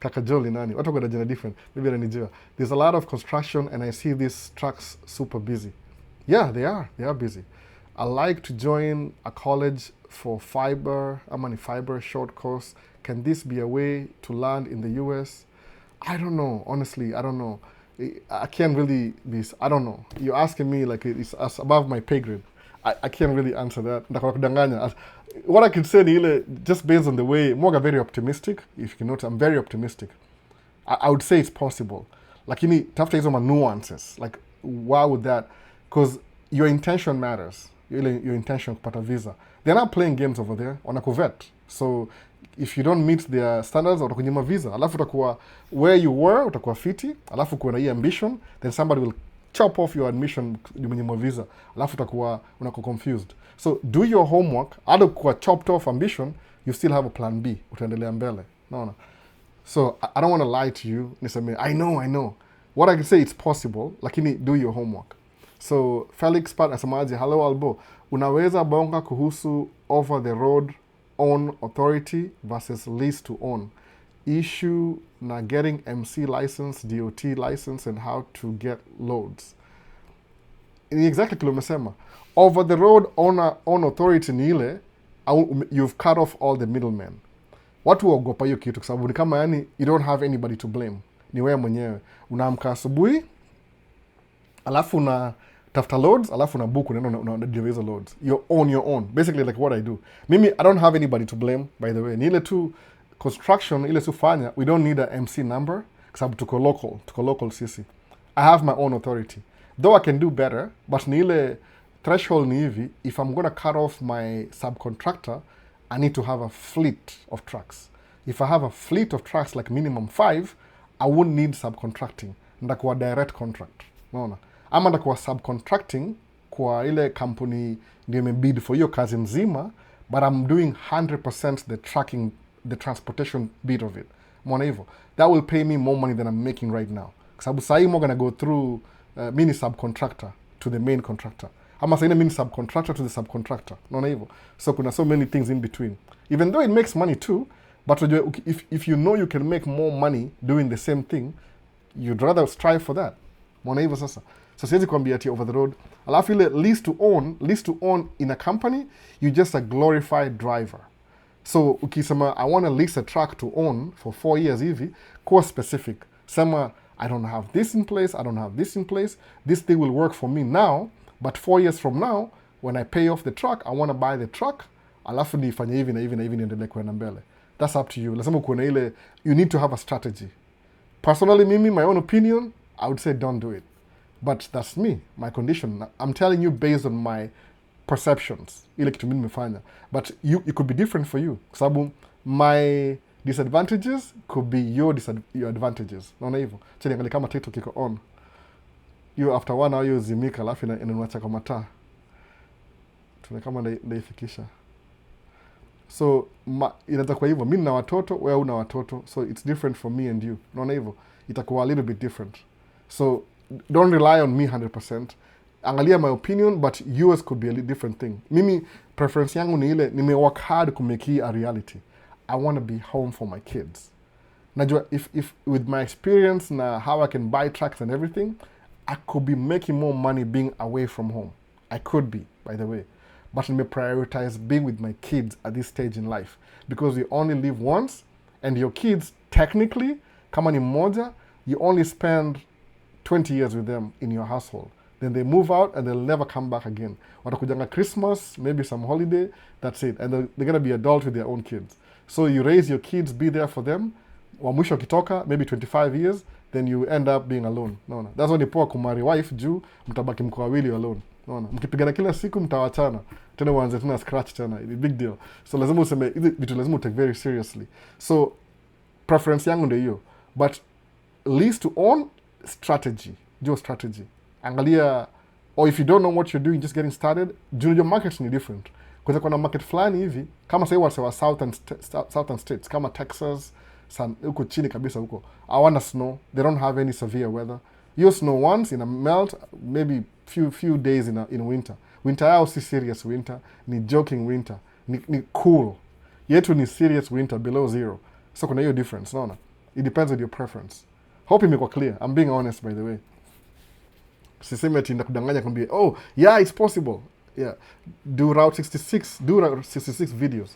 Kaka Joel ni nani? Watu kwa jina different. Maybe ananijua. There's a lot of construction and I see these trucks super busy. Yeah, they are busy. I like to join a college for fiber short course. Can this be a way to land in the US? I don't know. Honestly, I don't know. I can't really I don't know. You're asking me like it's above my pay grade. I can't really answer that. What I can say ni just based on the way, Moga very optimistic. If you can notice, I'm very optimistic. I would say it's possible. Lakini tafuta hizo nuances. Like, why would that? Because your intention matters. Your intention kupata visa. They're not playing games over there. Wanakuvet. So if you don't meet their standards, utakunyima visa. Alafu utakuwa where you were, utakuwa fiti. Alafu kuwa na hii ambition, then somebody will chop off your admission umenyima visa. Alafu utakuwa unakuwa confused. So do your homework. Hata kuwa chopped off ambition, you still have a plan B. Utaendelea mbele. No. So I don't want to lie to you. Niseme, I know. What I can say, it's possible. Lakini do your homework. So Felix Pat asemaje, hello Albo, unaweza bonga kuhusu over the road own authority versus lease to own, issue na getting MC license, DOT license, and how to get loads. Ni exactly kile umesema. Over the road own authority ni ile you've cut off all the middlemen. Watu waogopa hiyo kitu kwa sababu ni kama yani you don't have anybody to blame. Ni wewe mwenyewe. Unaamka asubuhi, alafu na tafuta loads, alafu na book unaenda una deliver hizo loads. You're on your own. Basically like what I do. Mimi, I don't have anybody to blame, by the way. Ni ile tu construction, ile sufanya, we don't need a MC number, kwa sababu tuko local sisi. I have my own authority. Though I can do better, but ni ile threshold ni hivi, if I'm gonna cut off my subcontractor, I need to have a fleet of trucks. If I have a fleet of trucks, like minimum 5, I wouldn't need subcontracting. Ndakuwa direct contract. Unaona? Ama ndakuwa subcontracting kwa ile company ndio imebid for hiyo kazi mzima, but I'm doing 100% the tracking, the transportation bit of it. Umeona hivyo? That will pay me more money than I'm making right now. Kwa sababu saa hii I'm gonna go through mini subcontractor to the main contractor. Ama saa hii mini subcontractor to the subcontractor. Unaona hivyo? So kuna so many things in between. Even though it makes money too, but if you know you can make more money doing the same thing, you'd rather strive for that. Umeona hivyo sasa? So siwezi kuambia ati over the road. Alafu ile lease to own in a company, you're just a glorified driver. So ukisema I want to lease a truck to own for 4 years hivi, kuwa specific. Sema I don't have this in place, I don't have this in place. This thing will work for me now, but 4 years from now, when I pay off the truck, I want to buy the truck. Alafu nifanye hivi na hivi na hivi niendelee kwenda mbele. That's up to you. Lazima kuwe na ile, you need to have a strategy. Personally, mimi, my own opinion, I would say don't do it. But that's me, my condition. I'm telling you based on my perceptions. Ile kitu mimi nimefanya. But it could be different for you. Kwa sababu my disadvantages could be your advantages. Naona hivyo. Chani angalia kama TikTok iko on. You after 1 hour you zimika alafu inanuacha kwa mataa. Tuna kama ndaifikisha. So inatakuwa hivyo. Mimi na watoto, wewe una watoto. So it's different for me and you. Naona hivyo. Itakuwa a little bit different. So don't rely on me 100%. Angalia my opinion, but yours could be a different thing. Mimi, preference yangu ni ile, nime work hard kumake hii a reality. I want to be home for my kids. Najua, if with my experience na how I can buy trucks and everything, I could be making more money being away from home. I could be, by the way. But nime prioritize being with my kids at this stage in life. Because you only live once, and your kids, technically, kama ni mmoja, you only spend 20 years with them in your household. Then they move out and they'll never come back again. Watakujanga Christmas, maybe some holiday, that's it. And they're going to be adults with their own kids. So you raise your kids, be there for them. Wa mwisho kitoka, maybe 25 years, then you end up being alone. No. That's why ni poa kumari wife juu, mtabaki mko wawili alone. No. Mkipigana kila siku mtawachana. Tena uanze tena scratch tena. It's a big deal. So lazima useme, vitu lazima take very seriously. So preference yangu ndio hiyo. But lease to own, strategy. Strategy. Angalia, or if you don't know what you're doing, just getting started, your markets ni different. Kwa kuna market fulani hivi, kama sasa wase wa southern states, kama Texas, huko chini kabisa huko. Hawana snow, they don't have any severe weather. You snow once in a melt, maybe few days in winter. Winter yao si serious winter, ni joking winter, ni cool. Yetu ni serious winter below 0. So kuna hiyo difference, naona? It depends on your preference. Hope imekuwa clear. I'm being honest, by the way. Siseme ati ndakudanganya kwambie, oh, yeah, it's possible. Yeah. Do Route 66 videos.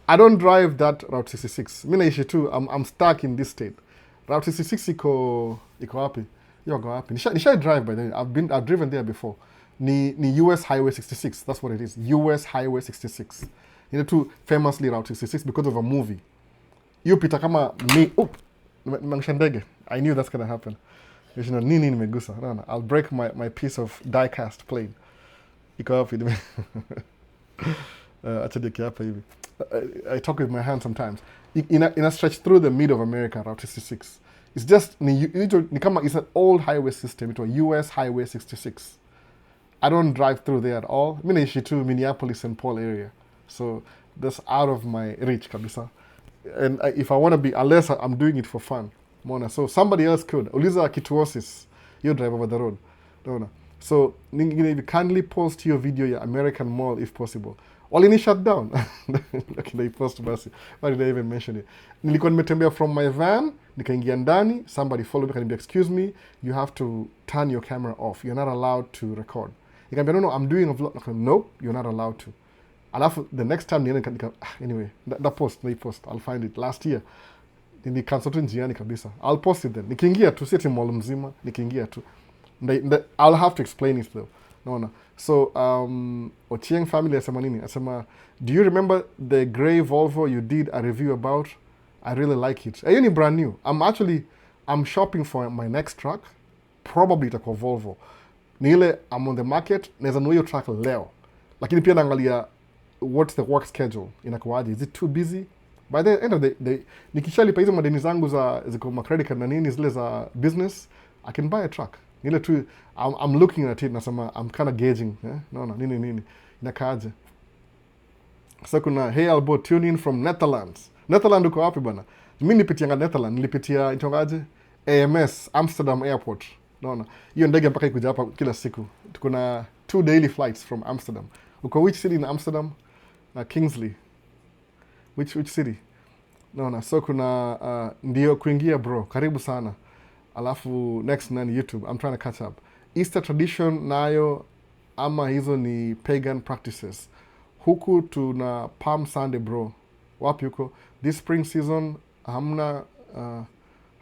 I don't drive that Route 66. Mimi naishi tu, I'm stuck in this state. Route 66 iko wapi? Go wapi? Nisha drive by the way. I've driven there before. Ni US Highway 66. That's what it is. US Highway 66. You know, too famously Route 66 because of a movie. You pita kama ndege. I knew that's gonna happen. Nini nimegusa. No. I'll break my piece of die-cast plane. Iko wapi? I talk with my hand sometimes. In a stretch through the middle of America, Route 66. It's just, it's an old highway system. It was US Highway 66. I don't drive through there at all. Mimi naishi tu Minneapolis, St. Paul area. So that's out of my reach kabisa. And if I want to be, unless I'm doing it for fun. Mona. So somebody else could. Uliza kituosis. You drive over the road. Don't. So kindly post your video ya American Mall if possible. Walini shut down. They post basi. Why did I even mention it? Nilikuwa nimetembea from my van, nikaingia ndani, somebody followed me, kaniambia, excuse me, you have to turn your camera off. You're not allowed to record. Nikamwambia, no, I'm doing a vlog. No, you're not allowed to. Alafu the next time anyway, that post, I'll find it. Last year, nikansel tu njiani kabisa. I'll post it then. Nikiingia tu, si ati mall mzima, nikiingia tu. I'll have to explain it though. No. So Ochieng family asema nini? Asema, do you remember the grey Volvo you did a review about? I really like it. Hiyo ni brand new. I'm shopping for my next truck. Probably itakuwa Volvo. Ni ile I'm on the market, naweza nunua hiyo truck leo. Lakini pia naangalia what's the work schedule, inakuwaje? Is it too busy? By the end of the day, nikishalipa hizo madeni zangu ziko ma credit card na nini zile za business, I can buy a truck. Nile tu I'm looking at it nasema I'm kind of gauging, naona nini inakaaje. So kuna hey Albo tune in from Netherlands. Netherlands uko wapi bwana? Mimi nilipitianga Netherlands, nilipitia itongaje? AMS Amsterdam Airport. Naona hiyo ndege mpaka ikuja hapa kila siku. Kuna 2 daily flights from Amsterdam. Uko which city in Amsterdam? Kingsley. Which city? Naona so kuna ndio kuingia bro. Karibu sana. Alafu next nani YouTube. I'm trying to catch up. Easter tradition nayo ama hizo ni pagan practices. Huku tuna Palm Sunday bro. Wapi huko? This spring season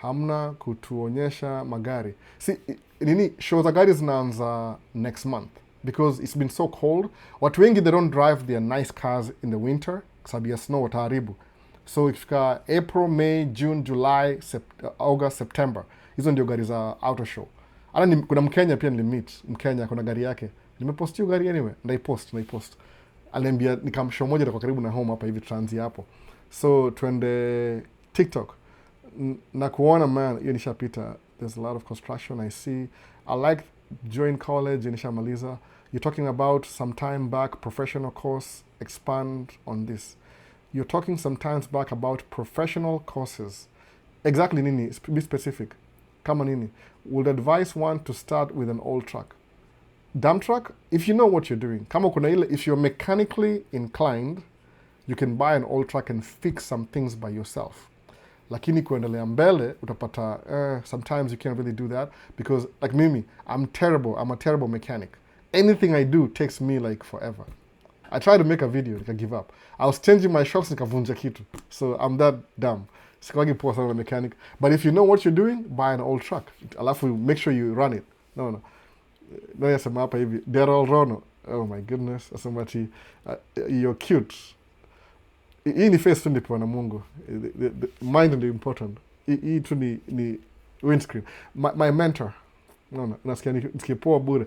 hamna kutuonyesha magari. See, nini show za gari zinaanza next month because it's been so cold. Watu wengi they don't drive their nice cars in the winter sababu ya snow wataharibu. So ikifika April, May, June, July, August, September, hizo ndio gari za auto show. Kuna Mkenya pia nilimit. Mkenya kuna gari yake. Nimepost hiyo gari anyway. Ndaipost. Aliniambia nikamshow moja kwa karibu na home hapa hivi transi hapo. So twende TikTok. Na kuona man, hiyo nishapita. There's a lot of construction I see. I like join college nishamaliza. You're talking about some time back professional course. Expand on this. You're talking sometimes back about professional courses. Exactly nini? Be specific. Kama nini? Would advise one to start with an old truck. Dump truck, if you know what you're doing. Kama kuna ile, if you're mechanically inclined, you can buy an old truck and fix some things by yourself. Lakini kuendelea mbele, utapata, sometimes you can't really do that because, like mimi, I'm a terrible mechanic. Anything I do takes me like forever. I try to make a video, I give up. I was changing my shocks, nikavunja kitu. So I'm that dumb. Sikwagi poa sana mechanic. But if you know what you're doing, buy an old truck. Alafu make sure you run it. No. No yasema hapa hivi. Daryl Rono. Oh my goodness. Asema ati, you're cute. Hii ni face tu ndipewa na Mungu. The mind is important. Hii tu ni windscreen. My mentor. No. Nasikia poa bure.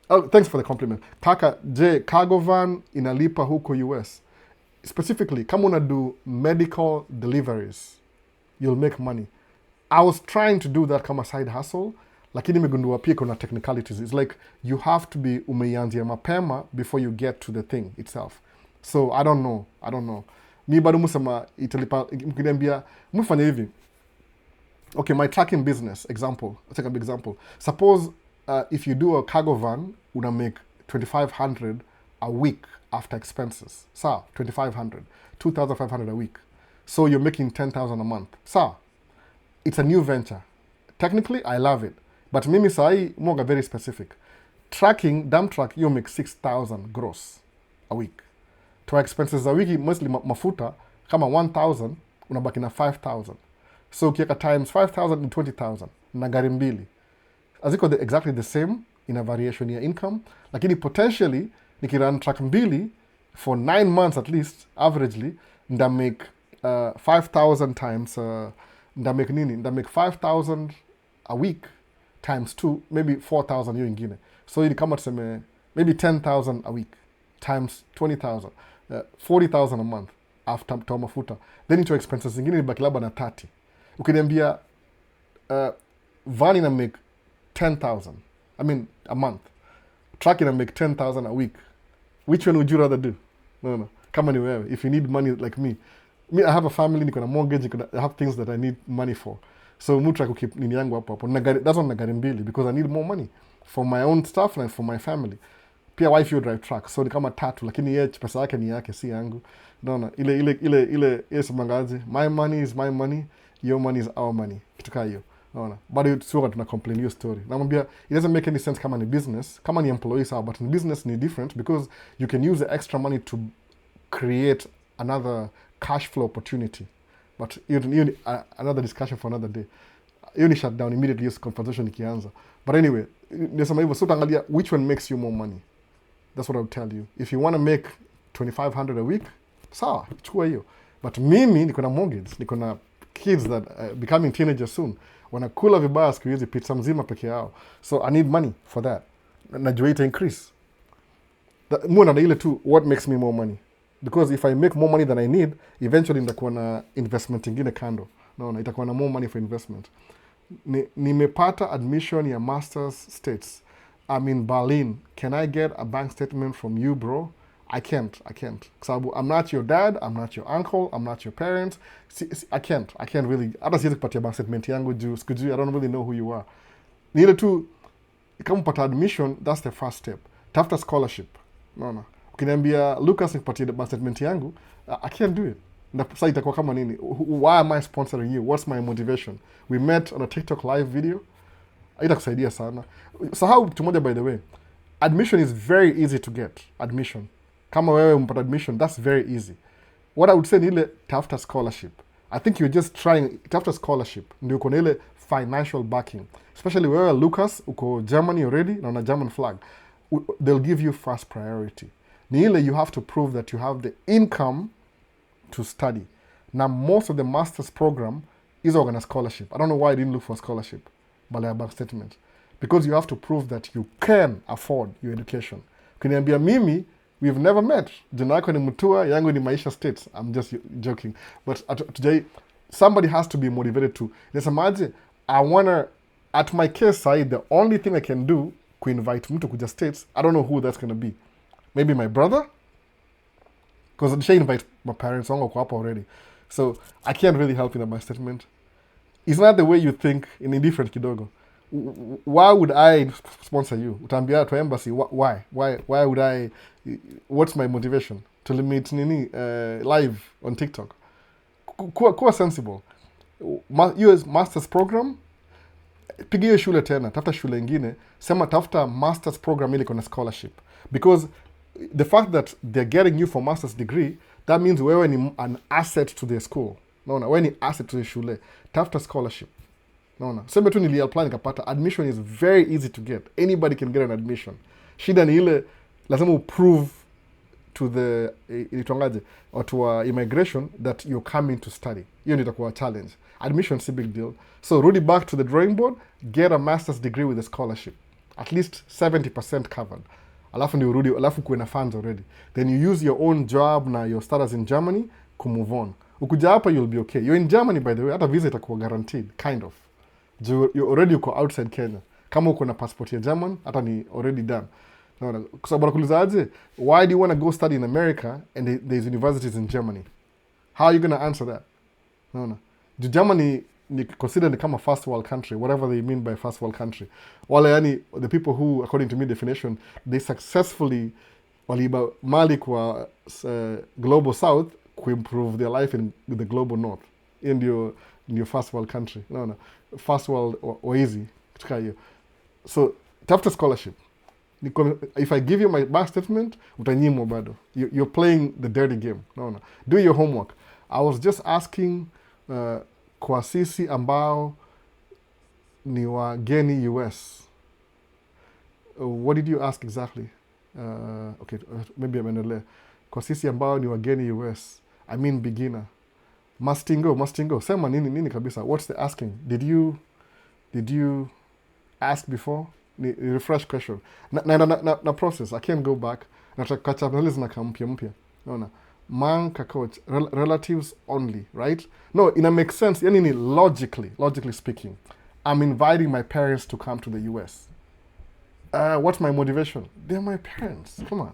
Oh, thanks for the compliment. Kaka, cargo van inalipa huko US. Specifically, kama una do medical deliveries, you'll make money. I was trying to do that kama side hustle, lakini nimegundua pia kuna technicalities. It's like you have to be umeianzia mapema before you get to the thing itself. So I don't know. Mi bado musema italipa, mkiniambia, mufanya hivi. Okay, my trucking business, example. I'll take a big example. Suppose if you do a cargo van, una make 2,500 a week after expenses. Sa, 2,500. 2,500 a week. So you're making 10,000 a month. Sa, it's a new venture. Technically, I love it. But mimi sai, moga very specific. Trucking, dump truck, you make 6,000 gross a week. To expenses a week, mostly mafuta, kama 1,000, unabaki na 5,000. So ukieka times 5,000 and 20,000. Na gari mbili. Aziko exactly the same in a variation ya income. Lakini potentially, nikirun truck mbili, for 9 months at least, averagely, nda make 5,000 times, nda make 5,000 a week times 2, maybe 4,000 hiyo ingine. So ili kama tuseme, maybe 10,000 a week times 20,000, 40,000 a month after toa mafuta. Then into expenses zingine nibaki labda na 30. Ukiniambia van ina make 10,000, I mean a month. Truck ina make 10,000 a week. Which one would you rather do? No. Kama ni wewe, if you need money like me, I have a family, niko na mortgage, I have things that I need money for. So mutra kukip nini yangu hapo. That's on nagari mbili because I need more money for my own stuff and for my family. Pia wife you drive truck. So ni kama tatu lakini yeye pesa yake ni yake si yangu. Naona ile yes mangazi. My money is my money, your money is our money. Kitu kama hiyo. Naona. Bado sio tuna complain your story. Namwambia it doesn't make any sense kama ni business, kama ni employee sawa, but in business ni different because you can use the extra money to create another cash flow opportunity. But you another discussion for another day. hiyo ni shutdown immediately, hiyo conversation ikianza. But anyway, nisema hivyo, so utaangalia which one makes you more money. That's what I would tell you. If you want to make 2500 a week, sawa, chukua hiyo. But mimi niko na mortgage, niko na kids that becoming teenagers soon, wanakula vibaya siku hizi, pizza mzima peke yao, so I need money for that. Najua ita increase more na ile tu, what makes me more money, because if I make more money than I need, eventually nitakuwa na investment ingine kando, naona itakuwa na more money for investment. Nimepata admission ya masters states, I'm in Berlin, can I get a bank statement from you bro? I can't. Sababu I'm not your dad, I'm not your uncle, I'm not your parents. I can't really. Hata siwezi kupatia bank statement yangu juu sikujui, I don't really know who you are. Ni ile tu, kama upata admission, that's the first step. Tafuta scholarship. Unaona? Ukiniambia Lucas nikupatie bank statement yangu, I can't do it. Na sasa itakuwa kama nini? Why am I sponsoring you? What's my motivation? We met on a TikTok live video. Haitakusaidia sana. Sahau kitu moja, by the way. Admission is very easy to get. Admission. Kama wewe umpata admission, that's very easy. What I would say ni ile tafuta scholarship. I think you're just trying, tafuta scholarship. Ndio uko na ile financial backing. Especially wewe Lucas, uko Germany already, na una German flag. They'll give you first priority. Ni ile you have to prove that you have the income to study. Now most of the master's program is organized scholarship. I don't know why I didn't look for scholarship, but I have bank statement. Because you have to prove that you can afford your education. Kuniambia mimi, we've never met. Jina yako ni Mutua, yangu ni Maisha States. I'm just joking. But today, somebody has to be motivated to. Nesamaje, I wanna, at my case side, the only thing I can do, invite mtu kuja States, I don't know who that's gonna be. Maybe my brother? Because I invite my parents, wangu kwa hapa already. So, I can't really help in my statement. It's not the way you think, in indifferent kidogo. Why would I sponsor you? Utaambia to embassy, why? Why would I? What's my motivation? To limit nini live on TikTok? Kuwa sensible. US master's program, piga hiyo shule tena, tafuta shule ingine, sema tafuta master's program ili kuna scholarship. Because the fact that they're getting you for master's degree, that means wewe ni an asset to their school. Naona, wewe ni asset to the shule. Tafuta scholarship. Naona, sema tu niliapply nikapata. Admission is very easy to get. Anybody can get an admission. Shida ni ile, lazima uprove to the ilitongaje, or to immigration that you're coming to study. Hiyo ndio itakuwa challenge. Admission is a big deal. So rudi back to the drawing board, get a master's degree with a scholarship. At least 70% covered. Alafu ndio urudi, alafu kuwe na funds already. Then you use your own job na your status in Germany kumove on. Ukuja hapa, you'll be okay. You're in Germany, by the way, hata visa itakuwa guaranteed, kind of. You already uko outside Kenya. Kama uko na passport ya German, hata ni already done. Naona, kwa sababu nakuuliza aje, why do you want to go study in America and there's universities in Germany? How are you going to answer that? Naona. Germany ni considered kama first world country, whatever they mean by first world country. Wale yani, the people who, according to me definition, they successfully waliba mali kwa global south improve their life in the global north. In your first world country. No. First world or easy. So, tafuta scholarship. If I give you my bank statement, utanyimwa bado. You're playing the dirty game. No. Do your homework. I was just asking kwa sisi ambao ni wageni US. What did you ask exactly? Okay, maybe amendelea. Kwa sisi ambao ni wageni US. I mean beginner. Mastingo. Sema nini kabisa. What's the asking? Did you ask before? Ni refresh question. Na process. I can't go back. Nataka catch up na mpya. Naona. Manka coach. Relatives only, right? No, it makes sense. Yani ni logically speaking. I'm inviting my parents to come to the US. What's my motivation? They're my parents. Come on.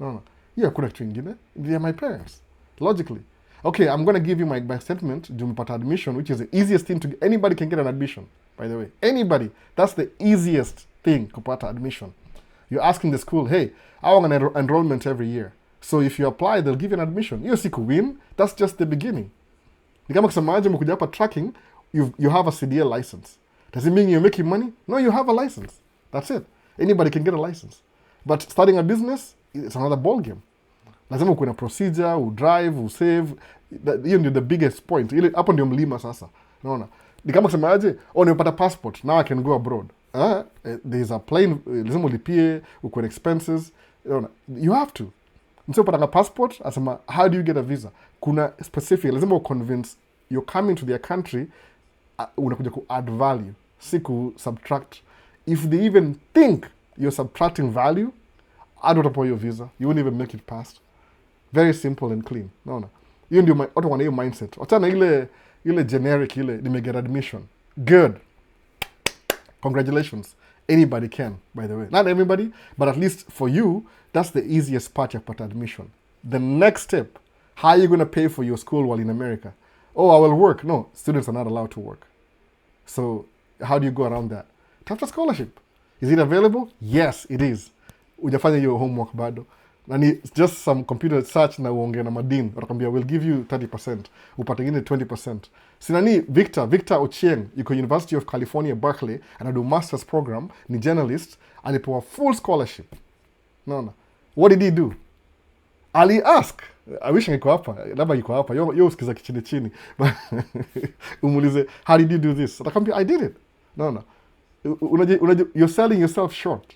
No. Yeah, kuna kitu ingine. They're my parents. Logically. Okay, I'm going to give you my bank statement, jumipata admission, which is the easiest thing to get. Anybody can get an admission, by the way. Anybody. That's the easiest thing, kupata admission. You're asking the school, hey, I want an enrollment every year. So if you apply, they'll give you an admission. You see win, that's just the beginning. Ni kama kusema aje mkuja hapa tracking, you have a CDL license. Does it mean you're making money? No, you have a license. That's it. Anybody can get a license. But starting a business, it's another ball game. Lazima kuna procedure, drive, save. Hiyo ndio the biggest point. Ile hapo ndio mlima sasa. Unaona? Ni kama kusema aje, nimepata passport, now I can go abroad. There's a plane, lazima ulipie, uko na expenses. Unaona? You have to. Msio patanga passport, asema, how do you get a visa? Kuna specific, lazima convince you're coming to their country, unakuja ku add value, si ku subtract. If they even think you're subtracting value, add utapewa your visa. You won't even make it past. Very simple and clean. Naona? Hiyo ndio watu wana hiyo mindset. Wachana ile generic ile nimeget admission. Good. Congratulations. Anybody can, by the way. Not everybody, but at least for you, that's the easiest part ya kupata admission. The next step, how are you going to pay for your school while in America? Oh, I will work. No, students are not allowed to work. So how do you go around that? Tafuta scholarship. Is it available? Yes, it is. Ujafanya your homework bado. Na ni just some computer search na uongea na madin. Watakwambia, we'll give you 30%. Upate ingine 20%. Sinani Victor Ochieng, yuko University of California, Berkeley, anadu master's program, ni journalist, alipewa full scholarship. No. What did he do? Ali ask. I wish angekuwa hapa. Labda yuko hapa. Yo usikiza kichini chini. Umulize, how did you do this? Atakwambia, I did it. No. You're selling yourself short.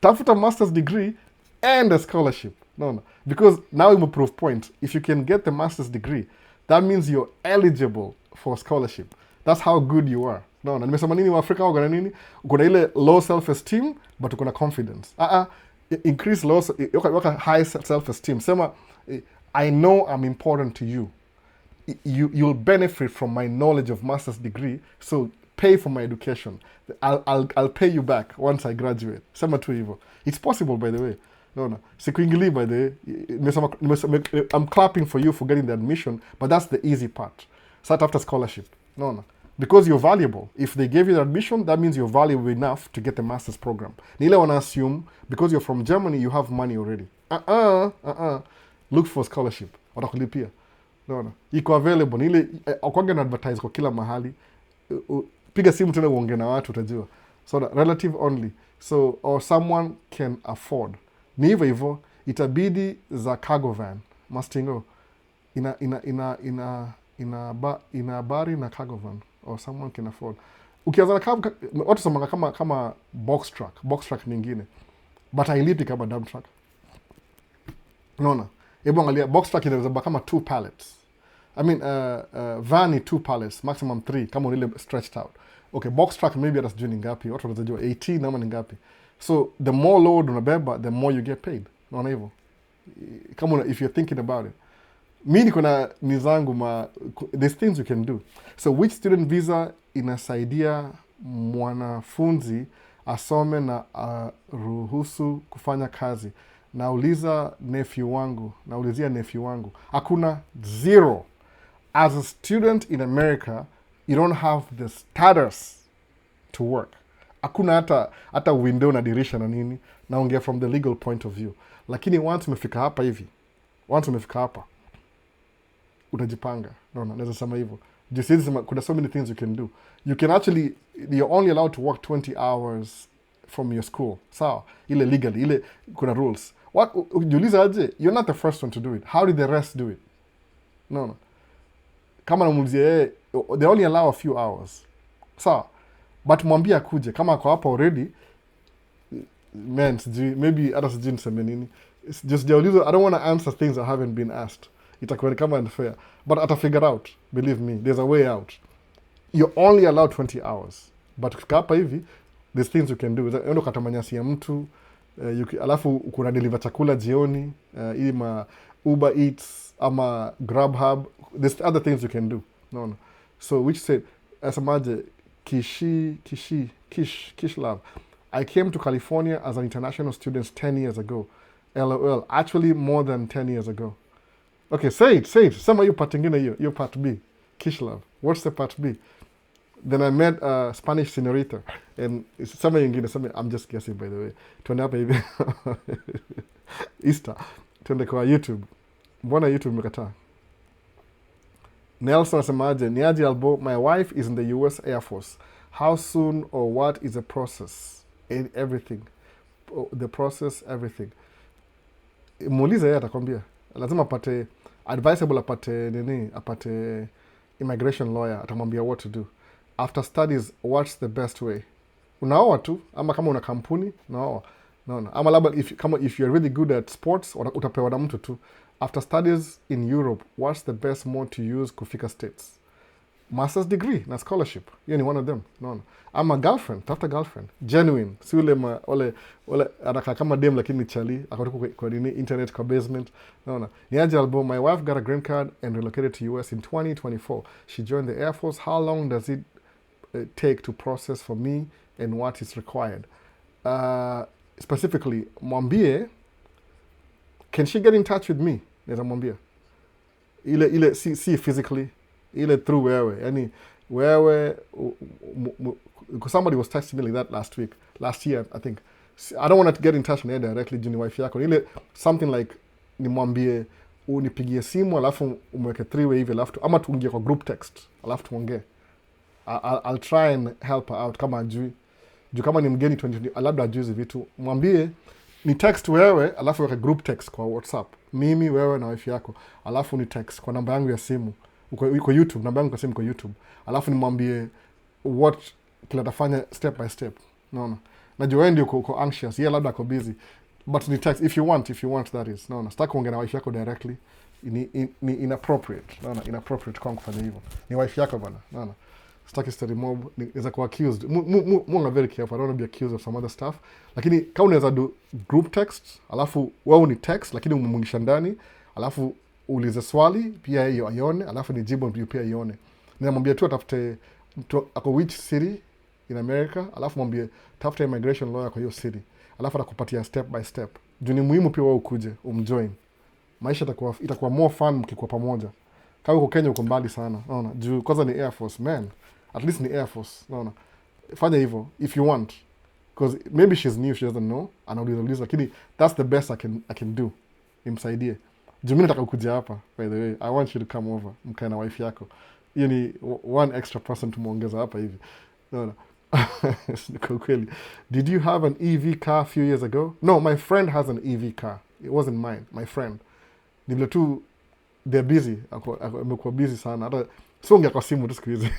Tafuta master's degree and a scholarship. No. Because now you prove point. If you can get the master's degree, that means you're eligible for a scholarship. That's how good you are. No. Nimesema nini wa Afrika uko na nini? Uko na ile low self-esteem, but uko na confidence. Increase low, high self-esteem. Sema, I know I'm important to you. You'll benefit from my knowledge of master's degree, so pay for my education. I'll pay you back once I graduate. Sema tu hivyo. It's possible, by the way. No. Sikuingili, by the way. I'm clapping for you for getting the admission, but that's the easy part. Start after scholarship. No. Because you're valuable. If they gave you the admission, that means you're valuable enough to get the master's program. Nile wana assume, because you're from Germany, you have money already. Look for scholarship. Watakulipia. No. Iko available. Nile, akwanga na advertise kwa kila mahali. Piga simu tena uongee na watu utajua. So relative only. So, or someone can afford. Ni hivyo itabidi za cargo van. Mastingo. Ina habari na cargo van. Or someone can afford. Ukianza na watu somanga kama box truck nyingine. But hailipi kama dump truck. Unaona? Hebu angalia box truck inaweza kama 2 pallets. I mean, van ni 2 pallets, maximum 3, kama unile stretched out. Okay, box truck maybe hata sijui ni ngapi, watu wanajua 18 ama ni ngapi. So, the more load unabeba, the more you get paid. Unaona hivyo? Kama if you're thinking about it. Mi niko na nizangu there's things you can do. So, which student visa inasaidia mwanafunzi asome na ruhusu kufanya kazi? Naulizia nephew wangu. Hakuna, zero. As a student in America, you don't have the status to work. Hakuna hata window na dirisha na nini. Naongea from the legal point of view. Lakini once umefika hapa, utajipanga. No, naweza sema hivyo. Kuna so many things you can do. You can actually, you're only allowed to work 20 hours from your school. Sawa? Ile legally, kuna rules. Ujiuliza aje, you're not the first one to do it. How did the rest do it? No. Kama namulizia they only allow a few hours. Sawa? But mwambie akuje. Kama ako hapa already, man, maybe hata sijui niseme nini. Just jauliza, I don't want to answer things that haven't been asked. Itakuwa kama unfair. But ata figure out. Believe me, there's a way out. You're only allowed 20 hours. But kapa hivi, there's things you can do. Endo katamanyasi ya mtu, alafu kuna deliver chakula jioni, ili Uber Eats, ama Grubhub. There's other things you can do. No. So, which said, asamaje, Kish love. I came to California as an international student 10 years ago. LOL. Actually, more than 10 years ago. Okay, say it. Sema you part ingine you part B. Kish love. What's the part B? Then I met a Spanish señorita. And sema ingine, I'm just guessing, by the way. Tuende hapa hivi. Easter. Tuende kwa YouTube. Mbona YouTube mekataa? Nelson asemaje, niaji albo, my wife is in the US Air Force. How soon or what is the process? Everything. The process, everything. Muulize yeye atakwambia. Lazima apate, advisable apate immigration lawyer atamwambia what to do. After studies, what's the best way? Unaoa tu, ama kama una kampuni unaoa, naona, ama labda if you're really good at sports utapewa na mtu tu. After studies in Europe, what's the best mode to use kufika States? Master's degree na scholarship, hiyo ni one of them, naona. Ama girlfriend, tafuta girlfriend genuine, si ule ole anakaa kama dem lakini chali akatoka kwa nini internet kwa basement, naona. Ni aje album, my wife got a green card and relocated to US in 2024. She joined the Air Force. How long does it take to process for me and what is required? Specifically, mwambie, can she get in touch with me? Naweza mwambia ile si physically, ile through wewe, yani wewe somebody was texting me like that last year I think. I don't want to get in touch with her directly juu ni wife yako, ile something like nimwambie unipigie simu alafu umweke 3-way hivi alafu ama tuingie kwa group text alafu tuongee. I'll try and help her out kama ajui juu kama ni mgeni 20, labda ajui hizi vitu. Mwambie ni text wewe alafu weka group text kwa WhatsApp, mimi wewe na wife yako, alafu ni text kwa namba yangu ya simu, uko YouTube, namba yangu kwa simu kwa YouTube, alafu nimwambie what kila tafanya step by step, naona. Najua wewe ndio uko anxious, yeye labda ako busy, but ni text if you want that is, naona. Sitaki kuongea na wife yako directly, ni inappropriate, naona, inappropriate kwa kufanya hivyo. Ni wife yako bana, naona. Sitaki story mob, niweza kuwa accused. Munga very careful, I don't want to be accused of some other stuff. Lakini kama unaweza do group text, alafu wewe ni text lakini umemungisha ndani, alafu ulize swali pia hiyo aione, alafu ni jibu ndio pia ione. Ninamwambia tu atafute ako which city in America, alafu mwambie tafuta immigration lawyer kwa hiyo city. Alafu atakupatia step by step. Juu ni muhimu pia wewe ukuje, umjoin. Maisha itakuwa more fun mkikuwa pamoja. Kama uko Kenya uko mbali sana, naona. Juu kwanza ni Air Force, man. At least ni Air Force, naona. Fanya hivyo if you want, because maybe she's new, she doesn't know, anauliza, lakini that's the best I can do. Nimsaidie. Juu mimi nataka kuja hapa, by the way. I want you to come over, mkae na wife yako. Hiyo ni one extra person tumuongeza hapa hivi. Naona. Kwa kweli. Did you have an EV car a few years ago? No, my friend has an EV car. It wasn't mine, my friend. Ni vile tu they're busy. Amekuwa busy sana. Hata siongea kwa simu tu siku hizi.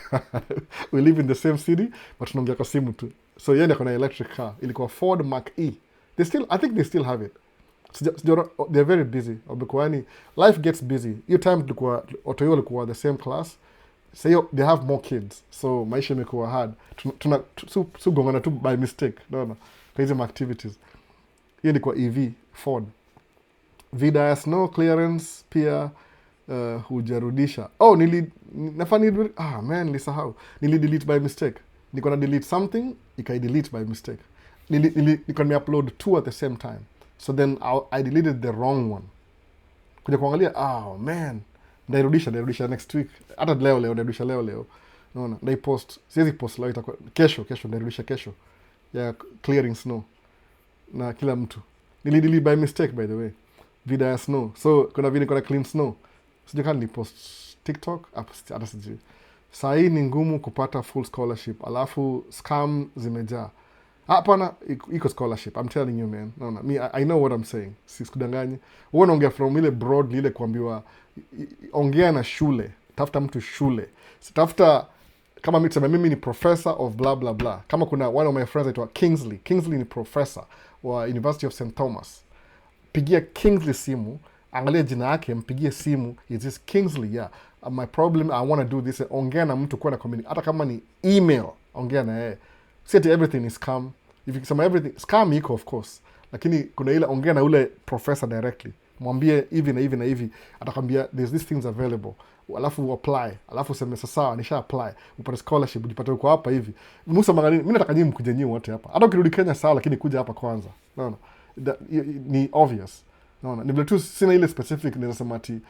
We live in the same city, but tunaongea kwa simu tu. So yeye ako na electric car. Ilikuwa Ford Mach E. I think they still have it. They're very busy. Life gets busy. Hiyo time tulikuwa Otoyo walikuwa the same class. So they have more kids. So maisha imekuwa hard. Gongana tu by mistake. Naona. Kwa hizo activities. Hiyo ilikuwa EV Ford. Vida ya snow clearance pia hujarudisha. Nilisahau. Nilidelete by mistake. Niko na delete something, delete by mistake. Niko na upload 2 at the same time. So then I deleted the wrong one. Kuja kuangalia, ndairudisha next week. Hata ndairudisha leo. Unaona, siwezi post leo, itakuwa kesho ndairudisha kesho. Ya clearing snow. Na kila mtu. Nilidelete by mistake by the way. Vida ya snow. So kuna clean snow. Sijui kama nilipost TikTok, hata sijui. Saa hii ni ngumu kupata full scholarship, alafu scam zimejaa. Hapana, iko scholarship. I'm telling you, man. No. I know what I'm saying. Sikudanganyi. Wewe unaongea from ile broad ile kuambiwa ongea na shule. Tafuta mtu shule. Tafuta kama mimi ni professor of blah blah blah. Kama kuna one of my friends aitwa Kingsley. Kingsley ni professor wa University of St. Thomas. Pigia Kingsley simu, angalia jina yake, mpigie simu. Is this Kingsley? Yeah. My problem, I want to do this. Ongea na mtu kwa na community. Hata kama ni email, ongea na yeye. Say everything is scam. If you say everything, scam iko of course. Lakini kuna ile ongea na ule professor directly. Mwambie hivi na hivi na hivi. Atakwambia there's these things available. Alafu apply. Alafu sema sawa, nisha apply. Upate scholarship, ujipate uko hapa hivi. Musa Maganini, mimi nataka nyinyi mkuje nyinyi wote hapa. Hata ukirudi Kenya sawa, lakini kuja hapa kwanza. Unaona? Ni obvious. Unaona? Ni vile tu sina ile specific ninasema ati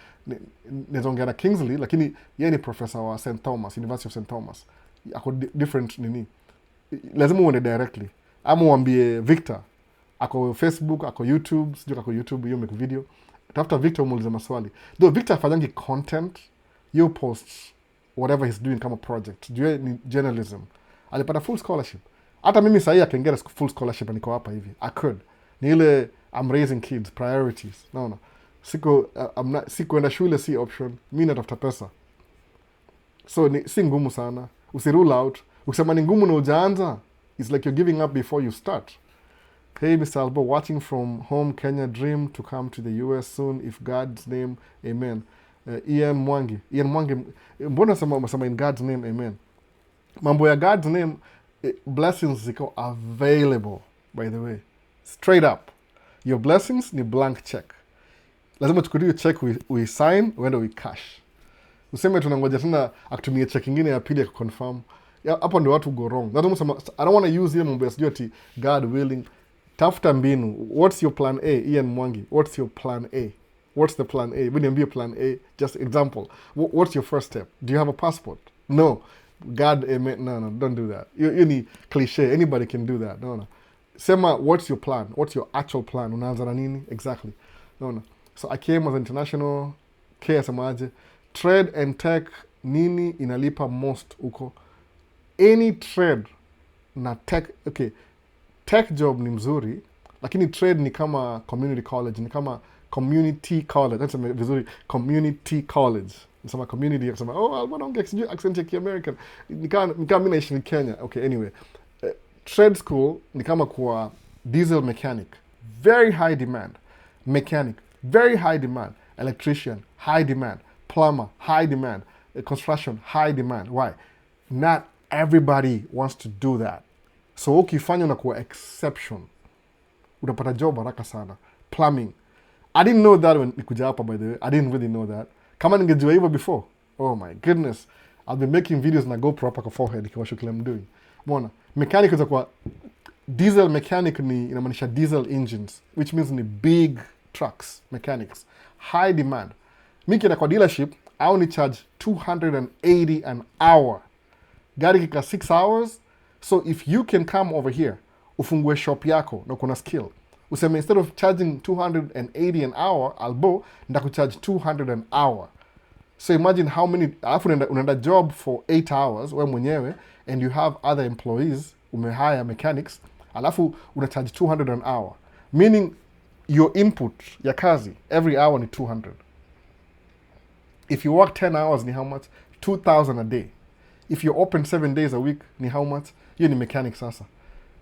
ninaongea na Kingsley, lakini yeye ni professor wa St. Thomas, University of St. Thomas. Ako different nini? Lazima uende directly. Ama uambie Victor, ako Facebook, ako YouTube, sijui ako YouTube, hiyo make video. Tafuta Victor umuulize maswali. Though Victor afanyangi content, you post whatever he's doing kama project. Juu ni journalism. Alipata full scholarship. Hata mimi sahii akengera full scholarship niko hapa hivi. I could. Ni ile I'm raising kids, priorities. Naona. Sikuenda shule si option. Mimi natafuta pesa. So si ngumu sana, usirule out. Ukisema ni ngumu na ujaanza, it's like you're giving up before you start. Hey, Mr. Albo, watching from home, Kenya, dream to come to the US soon, if God's name, amen. Ian Mwangi, mbona sema in God's name, amen. Mambo ya God's name, blessings ziko available, by the way. Straight up. Your blessings ni blank check. Lazima tukurie check we sign, uende we cash. Useme tunangoja tena akutumie check ingine ya pili ya kuconfirm. Hapo ndio watu go wrong. I don't want to use ile mambo ya sijui ati God willing. Tafuta mbinu. What's your plan A? Ian Mwangi. What's your plan A? What's the plan A? When you be a plan A, just example. What's your first step? Do you have a passport? No. God, amen. No, don't do that. You need cliche. Anybody can do that. No. Sema, what's your plan? What's your actual plan? Unaanza na nini? Exactly. No. So I came as an international care samaje. Trade and tech, nini inalipa most uko? Any trade na tech, okay. Tech job ni mzuri, lakini trade ni kama community college, ni kama community college. Nasema vizuri, community college. Nasema community, nasema, Alba naongea sijui accent ya Kiamerican. Ni kama mimi naishi ni Kenya. Okay, anyway. Trade school ni kama kwa diesel mechanic. Very high demand. Mechanic, very high demand. Electrician, high demand. Plumber, high demand. Construction, high demand. Why? Not everybody wants to do that. So ukifanya na kuwa exception, utapata job haraka sana. Plumbing. I didn't know that when nikuja hapa, by the way. I didn't really know that. Kama ningejua hivyo before, oh my goodness. I'll be making videos na GoPro hapa kwa forehead ikiwasho kile I'm doing. Mbona? Mechanic utakuwa, diesel mechanic ni inamaanisha diesel engines, which means ni big trucks, mechanics. High demand. Mimi kienda kwa dealership, I only charge 280 an hour. Gari kika 6 hours. So if you can come over here, ufungue shop yako na kuna skill. Useme instead of charging 280 an hour, Albo, ndakucharge 200 an hour. So imagine how many, alafu unaenda job for 8 hours, we mwenyewe, and you have other employees, umehire mechanics, alafu unacharge 200 an hour. Meaning your input, ya kazi, every hour ni 200. If you work 10 hours, ni how much? 2,000 a day. If you're open 7 days a week, ni how much? Hiyo ni mechanic sasa.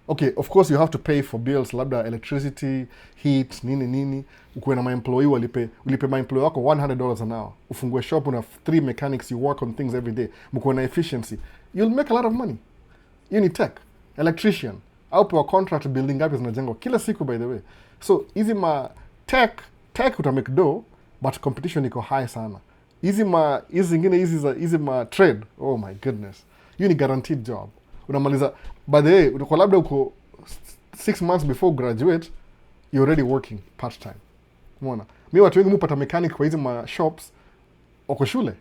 Okay, of course you have to pay for bills, labda electricity, heat, nini. Ukuwe na ma-employee, ulipe ma-employee wako $100 an hour. Ufungue shop, una 3 mechanics, you work on things every day. Mkuwe na efficiency. You'll make a lot of money. Hiyo ni tech. Electrician. Au pewa contract building ngapi zinajengwa kila siku, by the way. So, hizi ma tech uta make dough, but competition iko high sana. Hizi ma trade, oh my goodness. Hiyo ni guaranteed job. Unamaliza, by the way, uko labda uko 6 months before graduate, you're already working part time. Umeona? Mimi watu wengi mpata mechanic kwa hizi ma shops wako shule.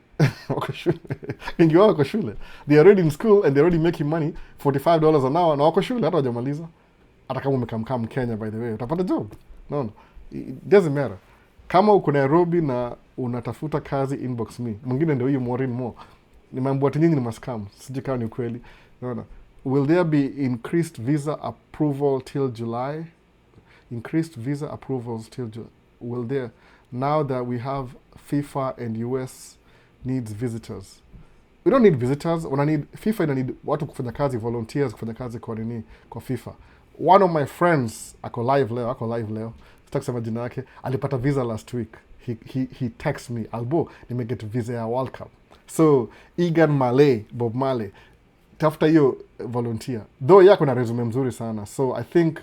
Wengi wao wako shule. They are already in school and they're already making money, $45 an hour, na wako shule hata hawajamaliza. Hata kama umekamkam Kenya, by the way, utapata job. No. It doesn't matter. Kama uko Nairobi na unatafuta kazi, inbox me. Mwingine ndio huyu Maureen Mo. Ni mambo ati nyinyi ni mascam. Sijui kama ni ukweli. No. Will there be increased visa approval till July? Increased visa approvals till July. Will there? Now that we have FIFA and US needs visitors. We don't need visitors. FIFA ina need watu kufanya kazi, volunteers kufanya kazi kwa FIFA. One of my friends ako live leo. Sitaki kusema jina yake. Alipata visa last week. He texted me, Albo, nimeget visa ya World Cup. So, Bob Marley, tafuta hiyo volunteer. Though yako na resume mzuri sana. So I think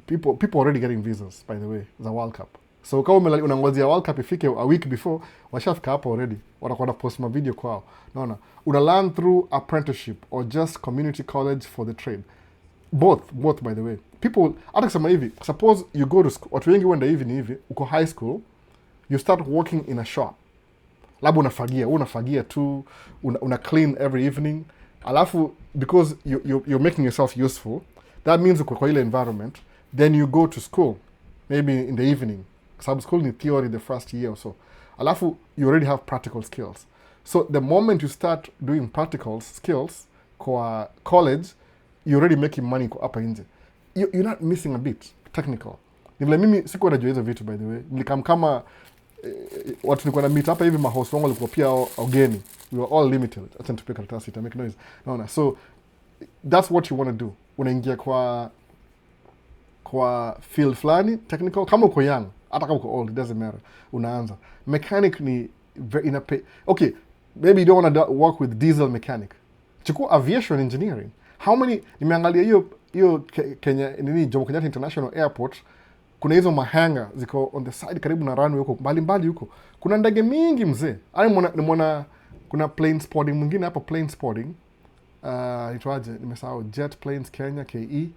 people already getting visas, by the way, the World Cup. So kama unangojea World Cup ifike a week before, washafika hapo already. Watakuwa na post ma video kwao. Naona. Una learn through apprenticeship or just community college for the trade. Both by the way. People, hata kusema hivi, suppose you go to school, watu wengi wenda hivi, uko high school, you start working in a shop. Labda unafagia tu, una clean every evening. Alafu, because you're making yourself useful, that means uko kwa ile environment, then you go to school, maybe in the evening. Sababu school ni theory the first year or so. Alafu, you already have practical skills. So, the moment you start doing practical skills kwa college, you're already making money kwa hapa nje. You're not missing a bit, technical. Ni vile mimi sikuwa najua hizo vitu, by the way. Nilikam kama watu nilikuwa na meet hapa hivi, mahost wangu walikuwa pia wageni, we were all limited. Acha nitupe karatasi ita make noise, naona. So that's what you want to do. Unaingia kwa field fulani technical, kama uko young, hata kama uko old, it doesn't matter. Unaanza mechanic ni okay, maybe you don't want to work with diesel mechanic, chukua aviation engineering. How many, nimeangalia hiyo Kenya nini, Jomo Kenyatta International Airport, kuna hizo mahanga ziko on the side karibu na runway huko mbali huko, kuna ndege mingi mzee. Nimeona kuna plane spotting mwingine hapa, plane spotting itwaje, nimesahau, Jet Planes Kenya KE,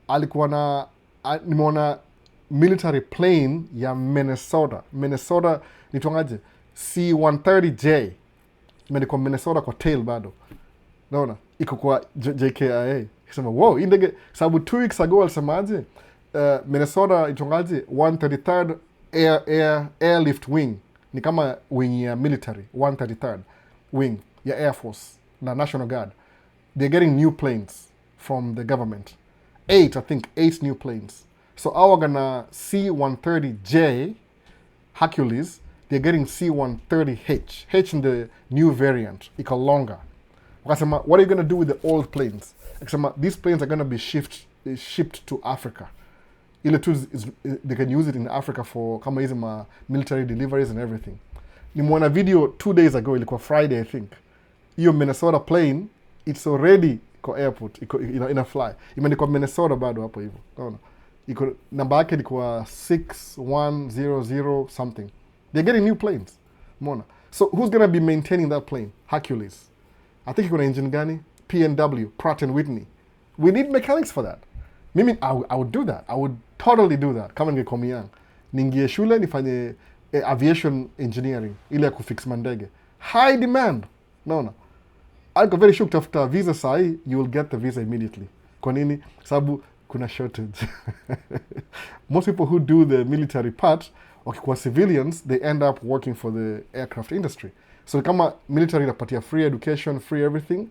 alikuwa na nimeona military plane ya Minnesota nitwangaje, C-130J imeandikwa Minnesota kwa tail bado, naona iko kwa JKIA. Kisema wow, hii ndege, sababu 2 weeks ago alisemaje, Minnesota itongaje 133rd airlift wing, ni kama wing ya military, 133rd wing ya Air Force na National Guard. They're getting new planes from the government. 8 new planes. So our gonna C-130J Hercules, they're getting C-130H. H in the new variant, iko longer. Wakasema, what are you gonna do with the old planes? Wakasema, these planes are gonna be shipped to Africa. Ile tu they can use it in Africa for kama hizi military deliveries and everything. Nimeona video 2 days ago, ilikuwa Friday I think. Hiyo Minnesota plane, it's already kwa airport, ina fly. Imeandikwa Minnesota bado hapo hivyo. Unaona? Iko namba yake ilikuwa 6100 something. They're getting new planes. Umeona? So who's gonna be maintaining that plane? Hercules. I think iko na engine gani? P&W, Pratt and Whitney. We need mechanics for that. Mimi, I would do that. I would totally do that. Kama ningekuwa young, ningie shule nifanye aviation engineering, ile ya kufix mandege. High demand. Naona. I'll very sure kutafuta visa sahi, you will get the visa immediately. Kwa nini? Sababu kuna shortage. Most people who do the military part, wakikuwa civilians, they end up working for the aircraft industry. So kama military inapatia free education, free everything,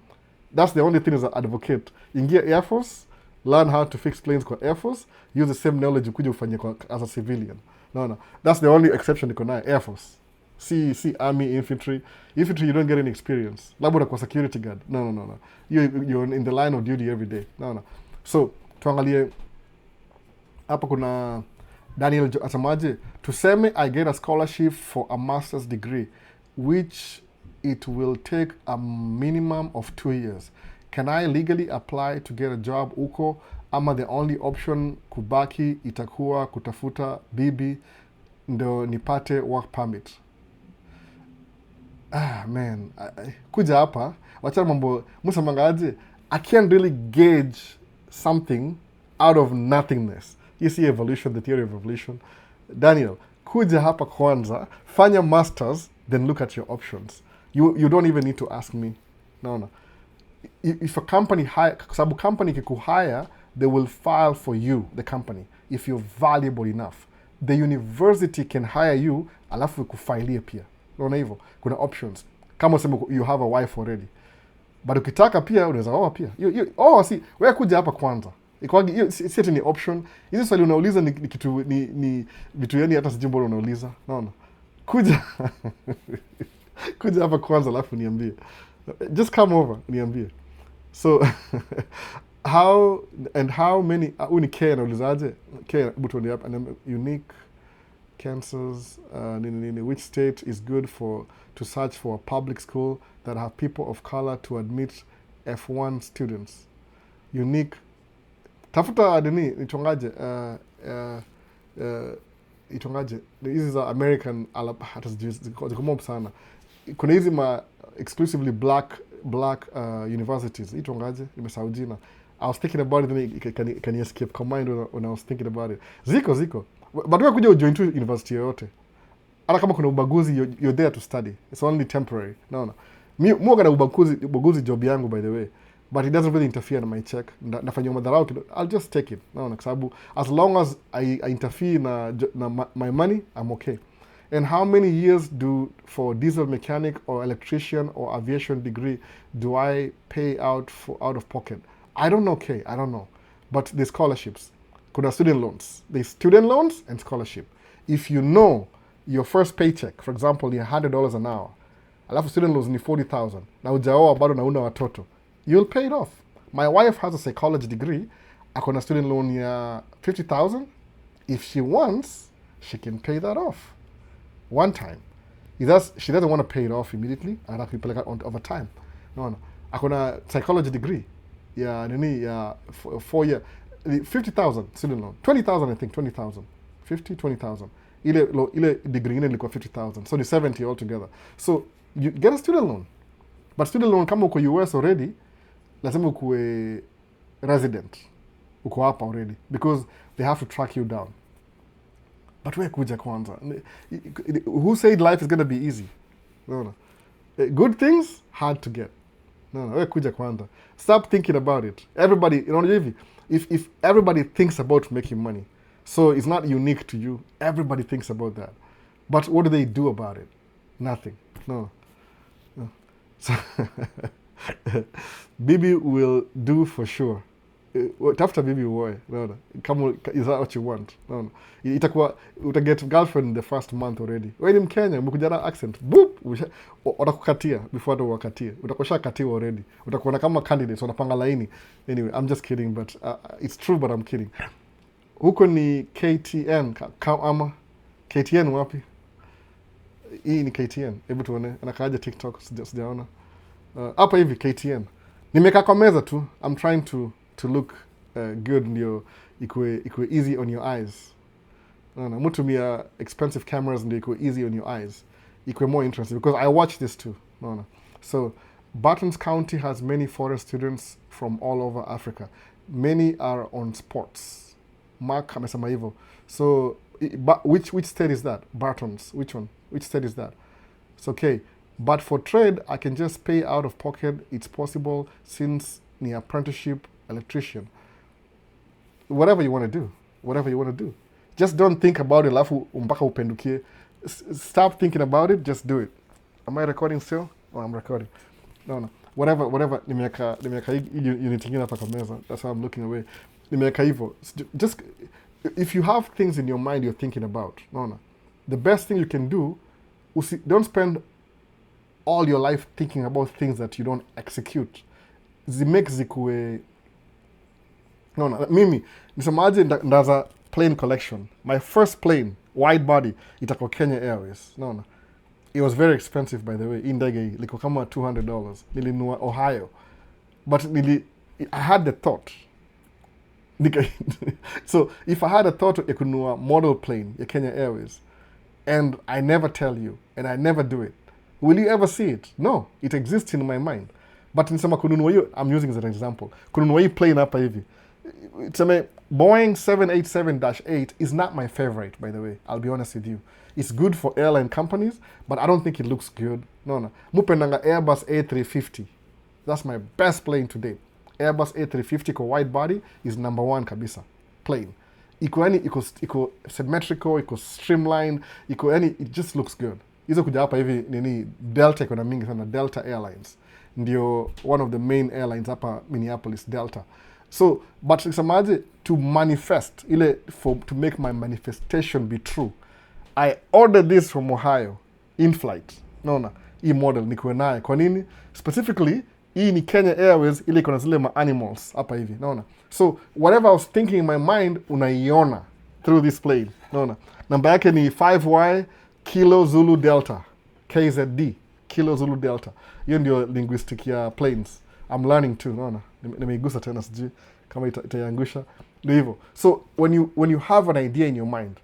that's the only thing as an advocate. Ingia Air Force, learn how to fix planes kwa Air Force, use the same knowledge ukuje ufanye as a civilian. No. That's the only exception iko nayo, Air Force. See Army, Infantry. Infantry, you don't get any experience. Labda kwa security guard. No. You're in the line of duty every day. No. So, tuangalie, hapa kuna Daniel asemaje, tuseme I get a scholarship for a master's degree, which it will take a minimum of 2 years. Can I legally apply to get a job uko, ama the only option kubaki itakuwa kutafuta bibi ndo nipate work permit? Man, kuja hapa, wachana mambo, musamangaje, I can't really gauge something out of nothingness. You see evolution, the theory of evolution. Daniel, kuja hapa kwanza, fanya masters, then look at your options. You don't even need to ask me. No. If a company hire, sababu company kikuhire, they will file for you, the company, if you're valuable enough. The university can hire you, alafu ikufailie pia. Unaona hivyo? Kuna options. Kama useme you have a wife already. But ukitaka pia unaweza oa pia. Si wewe kuja hapa kwanza. Ikwagi si ati ni option. Hizo swali unauliza ni kitu ni vitu yani hata sijui mbona unauliza. Naona. Kuja kuja hapa kwanza alafu niambie. Just come over niambie. So how many uni care anaulizaje? Care button up and unique cancers, which state is good to search for a public school that have people of color to admit F1 students? Unique. Tafuta itongaje? Itongaje? Hizi za American, hata ziko mob sana. Kuna hizi exclusively black universities. Itongaje? Nimesahau jina. I was thinking about it, can you escape command when I was thinking about it. Ziko. But wewe kuja ujoin tu university yoyote. Hata kama kuna ubaguzi, you're there to study. It's only temporary. No. Mimi na ubaguzi job yangu, by the way. But it doesn't really interfere na my check. Nafanya madharau, I'll just take it. No, kwa sababu as long as I interfere na my money, I'm okay. And how many years for diesel mechanic or electrician or aviation degree do I pay out of pocket? I don't know, okay. I don't know. But the scholarships. Kuna student loans. There's student loans and scholarship. If you know your first paycheck for example ni $100 an hour, alafu student loans ni 40,000 na ujaoa bado na una watoto, you'll pay it off. My wife has a psychology degree, akona student loan ya 50,000. If she wants, she can pay that off one time. She doesn't want to pay it off immediately, anataka kuipeleka over time. No. Akona psychology degree ya nini ya 4 year 50,000 student loan. 20,000 I think, 20,000. 20,000. Ile degree ingine ilikuwa 50,000. So ni 70 altogether. So you get a student loan. But student loan kama uko US already, lazima ukuwe resident. Uko hapa already because they have to track you down. But we kuja kwanza. Who said life is going to be easy? No. Good things hard to get. No, we kuja kwanza. Stop thinking about it. Everybody, if everybody thinks about making money, so it's not unique to you. Everybody thinks about that. But what do they do about it? Nothing. No. So Bibi will do for sure. Tafuta bibi uoe, naona kama is that what you want, naona itakuwa utaget girlfriend the first month already. Wewe ni Mkenya, umekuja na accent boop, watakukatia before hata wakatie, utakosha katiwa already, utakuwa kama candidates wanapanga laini. Anyway, I'm just kidding, but it's true, but I'm kidding. Huko ni KTN ama KTN wapi? Hii ni KTN, hebu tuone anakaaje TikTok, sijaona hapa hivi KTN. Nimekaa kwa meza tu, I'm trying to look good ndio ikue easy on your eyes. No, mutumia expensive cameras ndio ikue easy on your eyes. Ikue more interesting because I watch this too. No. So Bartons County has many foreign students from all over Africa. Many are on sports. Mark amesema hivyo. So which state is that? Bartons. Which one? Which state is that? It's okay. But for trade, I can just pay out of pocket. It's possible since the apprenticeship electrician. Whatever you want to do. Just don't think about it, alafu mpaka upendukie. Stop thinking about it, just do it. Am I recording still? Oh, I'm recording. No. Whatever, nimeweka unit ingine hapa kwa meza. That's why I'm looking away. Nimeweka hivyo. Just, if you have things in your mind you're thinking about, the best thing you can do, don't spend all your life thinking about things that you don't execute. Zimake zikuwe. Mimi nisemaje ndaza plane collection. My first plane, wide body, itakuwa Kenya Airways. It was very expensive, by the way. Indege liko kama $200. Nilinunua Ohio. But I had the thought. So if I had a thought ya kununua model plane ya Kenya Airways, and I never tell you, and I never do it, will you ever see it? No, it exists in my mind. But nisema kununua hiyo, I'm using as an example. Kununua hii plane hapa hivi. Boeing 787-8 is not my favorite, by the way. I'll be honest with you. It's good for airline companies, but I don't think it looks good. No. Mupendanga Airbus A350. That's my best plane to date. Airbus A350 ko wide body is number one kabisa. Plane. Iko symmetrical, iko streamlined, it just looks good. Hizo kuja hapa hivi nini Delta iko na mingi sana, Delta Airlines. Ndio one of the main airlines hapa Minneapolis, Delta. So, but nisemaje, to manifest, to make my manifestation be true, I ordered this from Ohio, in flight. Hii model nikuwe naye. Kwa nini? Specifically, hii ni Kenya Airways, ile iko na zile ma-animals hapa hivi. So, whatever I was thinking in my mind, unaiona through this plane. Namba yake ni 5Y Kilo Zulu Delta. KZD. Kilo Zulu Delta. Hiyo ndio linguistic ya planes. I'm learning too, nimeigusa tena sijui kama itayangusha. Ndio hivyo. So when you have an idea in your mind,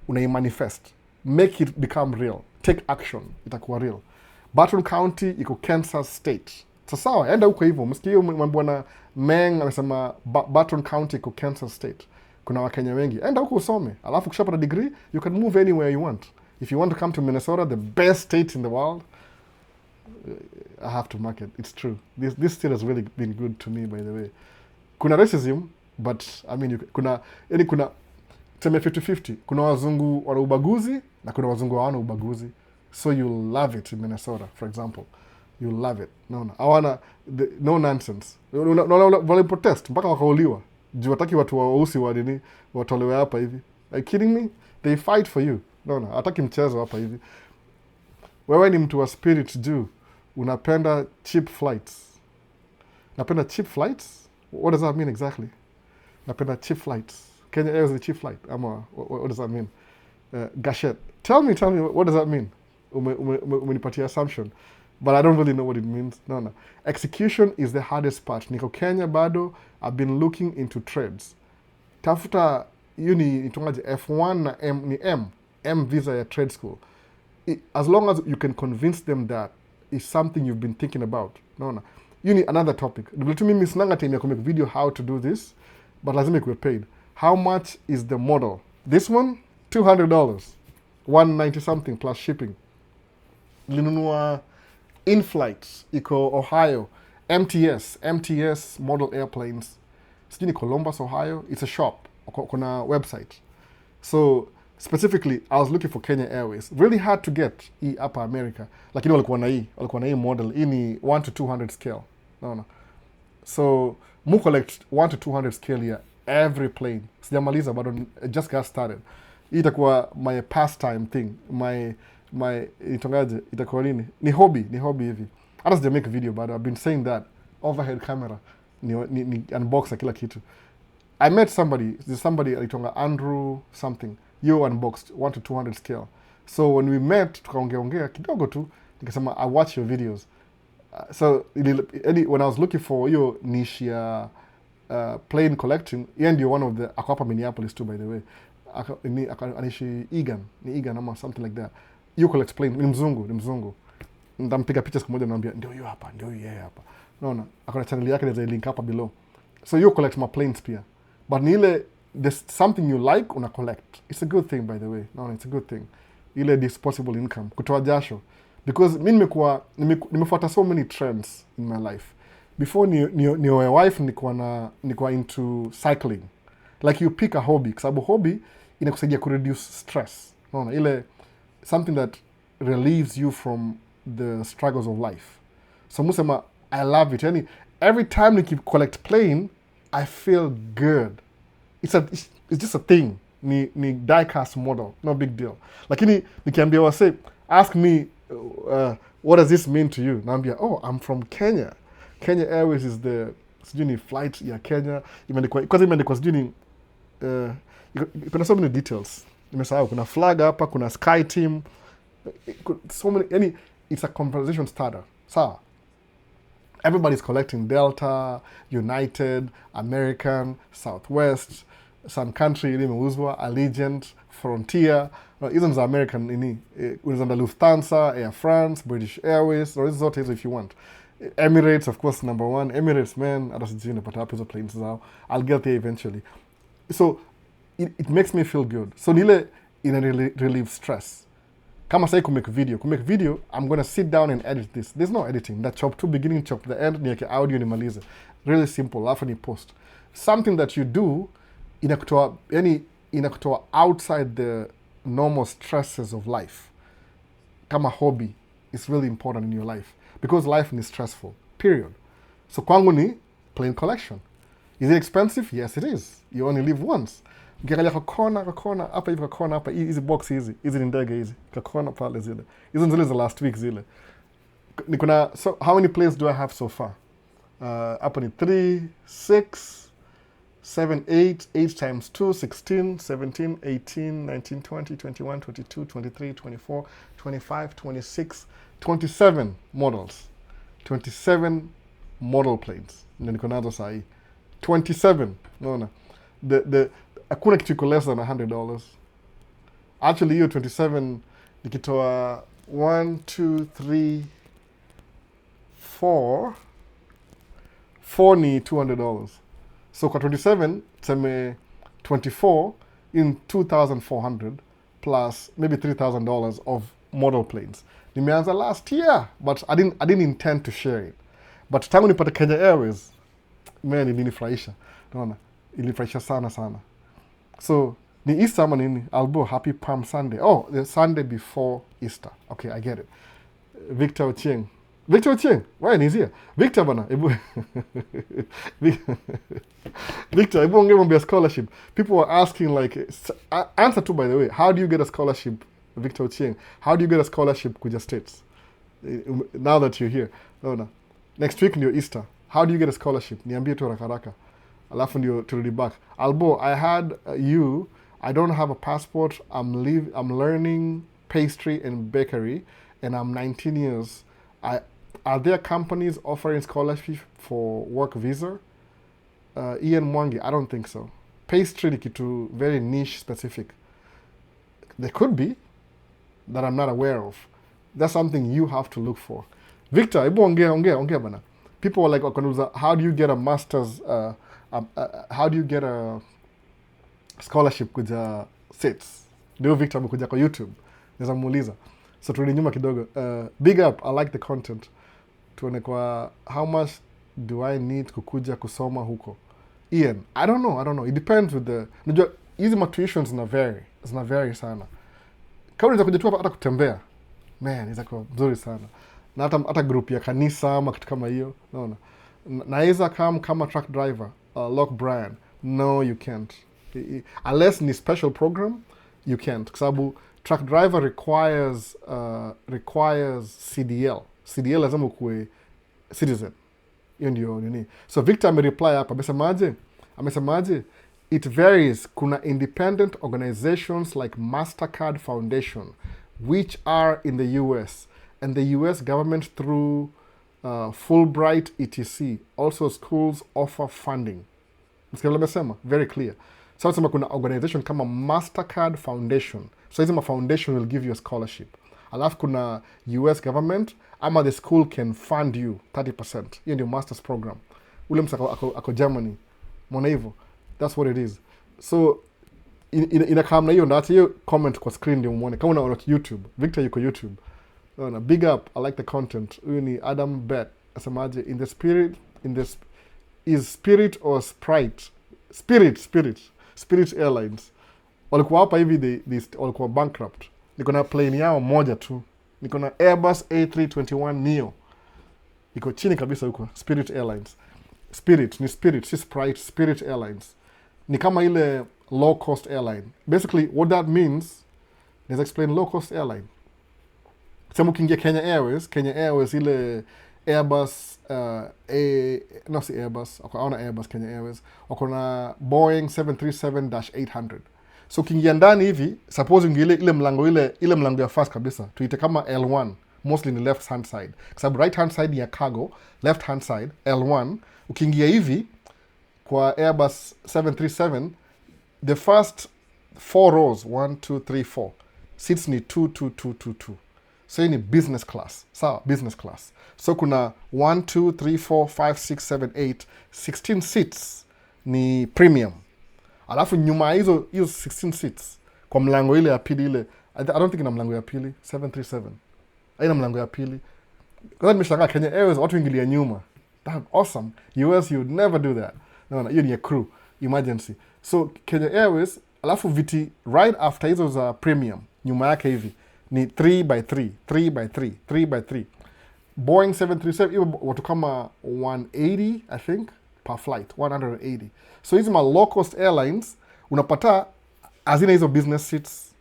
unaimanifest, make it become real, take action, itakuwa real. Barton County iko Kansas State. Sawa, enda huko hivyo. Msikie mbwana Meng amesema Barton County iko Kansas State. Kuna Wakenya wengi. Enda huko usome. Alafu ukishapata degree, you can move anywhere you want. If you want to come to Minnesota, the best state in the world, I have to mark it. It's true. This state has really been good to me, by the way. Kuna racism, but I mean, kuna teme 50-50. Kuna wazungu wana ubaguzi na kuna wazungu hawana ubaguzi. So you'll love it in Minnesota, for example. You'll love it. No nonsense. Wale protest mpaka wakauliwa. Juu wataki watu wausi wa nini watolewe hapa hivi. Are you kidding me? They fight for you. Naona hataki mchezo hapa hivi. Wewe ni mtu wa spirit juu, unapenda cheap flights. Napenda cheap flights? What does that mean exactly? Napenda cheap flights. Kenya Airways is a cheap flight. Ama what does that mean? Gashet. Tell me, what does that mean? Umenipatia assumption. But I don't really know what it means. No. Execution is the hardest part. Niko Kenya bado, I've been looking into trades. Tafuta, itungaje, F1 na M visa ya trade school. As long as you can convince them that it's something you've been thinking about. No. Another topic. Mimi sinanga time ya kumake video how to do this, but lazima ikuwe paid. How much is the model? This one, $200. 190 something plus shipping. Linunua in-flight, iko Ohio. MTS model airplanes. Sijui ni Columbus, Ohio. It's a shop. Kuna website. So, specifically, I was looking for Kenya Airways. Really hard to get hapa America. Lakini walikuwa na hii model. Hii ni 1 to 200 scale. No. So, mu collect 1 to 200 scale here. Every plane. Sijamaliza, but I just got started. Hii itakuwa my pastime thing. My itongaje, itakuwa nini? Ni hobby hivi. Hata sija make video, but I've been saying that. Overhead camera. Ni unbox kila kitu. I met somebody alitonga Andrew something. You unboxed 1 to 200 scale. So when we met, tukaongea kidogo tu, nikasema I watch your videos. So when I was looking for hiyo niche ya plane collecting, yeye ndio one of the, ako hapa Minneapolis too by the way. Anishi Egan ama something like that. You collect plane, ni mzungu. Ndampiga picha siku moja naambia ndio hiyo hapa, ndio yeye hapa. Naona akona channel yake there's a link hapa below. So you collect my planes pia. But ni ile there's something you like una collect. It's a good thing by the way. No, it's a good thing. Ile disposable income, kutoa jasho. Because mimi nimefuata so many trends in my life. Before niwe wife nilikuwa into cycling. Like you pick a hobby, kwa sababu hobby inakusaidia kureduce stress. Unaona ile something that relieves you from the struggles of life. So musema I love it. Yani every time you keep collect plane, I feel good. It's just a thing. Ni die-cast model, no big deal. Lakini nikiambia wase, ask me what does this mean to you? Naambia, oh, I'm from Kenya. Kenya Airways is the sijui ni flight ya Kenya. Imeandikwa sijui ni kuna so many details. Nimesahau kuna flag hapa, kuna sky team. So many, yani it's a conversation starter. Sawa. Everybody's collecting Delta, United, American, Southwest, Sun Country ile imeuzwa, Allegiant, Frontier. Hizo ni za American nini. Unaweza Lufthansa, Air France, British Airways, or hizo zote hizo if you want. Emirates, of course, number one. Emirates, man, hata sijui napata hapo hizo planes zao. I'll get there eventually. So, it makes me feel good. So, nile ina relieve stress. Kama sai kumake video, I'm going to sit down and edit this. There's no editing. That chop to beginning, chop to the end, niweke audio nimalize. Really simple, alafu ni post. Something that you do, inakutoa outside the normal stresses of life. Kama hobby, is really important in your life. Because life is stressful, period. So kwangu ni plane collection. Is it expensive? Yes, it is. You only live once. Ukiangalia kakona, hapa hivi kakona, hapa hizi box hizi ni ndege hizi. Kakona pale zile. Hizo zile za last week zile. So how many planes do I have so far? Hapa ni 3, 6, 7, 8 times 2, 16, 17, 18, 19, 20, 21, 22, 23, 24, 25, 26, 27 models. 27 model planes. Ndio niko nazo saa hii. 27. Unaona? Hakuna kitu iko less than $100. Actually, hiyo 27 nikitoa 1, 2, 3, 4. 4 ni $200. So kwa 27, tuseme 24 in 2,400 plus maybe $3,000 of model planes. Nimeanza last year, but I didn't intend to share it. But tangu nipate Kenya Airways, man, ilinifurahisha. Unaona? Ilinifurahisha sana. So, ni Easter ama nini? Albo, happy Palm Sunday. Oh, the Sunday before Easter. Okay, I get it. Victor Ochieng. Why is here? Victor bana. Victor, I won't give him a scholarship. People were asking like, answer to by the way, how do you get a scholarship Victor Ochieng, how do you get a scholarship kuja States? Now that you're here. No. Next week ndio Easter. How do you get a scholarship? Niambie tu haraka haraka. Alafu ndio turudi back. Albo, I had you. I don't have a passport. I'm learning pastry and bakery, and I'm 19 years. Are there companies offering scholarship for work visa? Ian Mwangi, I don't think so. Pastry ni kitu very niche specific. There could be that I'm not aware of. That's something you have to look for. Victor, hebu ongea bana. People are like, how do you get a master's, how do you get a scholarship kuja States? Ndio Victor amekuja kwa YouTube. Naweza muuliza. So turudi nyuma kidogo. Big up, I like the content. Tuone kwa how much do I need kukuja kusoma huko? Ian, I don't know. It depends with the... Najua, hizi matuitions zina vary sana. Kama unaweza kuja tu hata kutembea, man, itakuwa mzuri sana. Na hata group ya kanisa ama kitu kama hiyo, naona. Naweza kama truck driver, Lock Brian. No, you can't. Unless ni special program, you can't. Kwa sababu truck driver requires CDL. CDL lazima ukuwe citizen. Hiyo ndio nini. So Victor amereply hapa, amesemaje? It varies. Kuna independent organizations like Mastercard Foundation, which are in the US, and the US government through Fulbright, etc. Also schools offer funding. Msikiliza, very clear. So nasema kuna organization kama Mastercard Foundation. So hizo foundation will give you a scholarship. Alafu kuna US government, ama the school can fund you 30%. Hiyo ndio master's program. Ule msa ako Germany. Mwana hivyo. That's what it is. So inakamna hiyo ndio hata hiyo comment kwa screen ndio muone. Kama unaona YouTube, Victor yuko YouTube. Big up, I like the content. Huyu ni Adam Bet. Asemaje, is Spirit or Sprite? Spirit Airlines. Walikuwa hapa hivi walikuwa bankrupt. Niko na plane yao moja tu. Niko na Airbus A321 Neo. Iko chini kabisa huko, Spirit Airlines. Spirit, si Sprite, Spirit Airlines. Ni kama ile low cost airline. Basically, what that means, let's explain low cost airline. Sema ukiingia Kenya Airways ile Airbus, si Airbus, hawana Airbus Kenya Airways. Wako na Boeing 737-800. So ukiingia ndani hivi, suppose ungeile ile mlango ya first kabisa, tuite kama L1, mostly ni left hand side. Kwa sababu right hand side ni ya cargo, left hand side L1, ukiingia hivi kwa Airbus 737, the first 4 rows, 1 2 3 4 seats ni 2. So hii ni business class. Sawa, business class. So kuna 1 2 3 4 5 6 7 8 16 seats ni premium. Alafu nyuma hizo 16 seats kwa mlango ile ya pili ile, I don't think ina mlango ya pili 737. Haina mlango ya pili. Kwa nimeshangaa Kenya Airways watu ingilia nyuma. That's awesome. US you would never do that. No, hiyo ni ya crew emergency. So Kenya Airways, alafu viti right after hizo za premium nyuma yake hivi ni 3x3. Boeing 737 hiyo watu kama 180 I think per flight, 180. So hizi ma low cost airlines unapata hazina hizo business seats,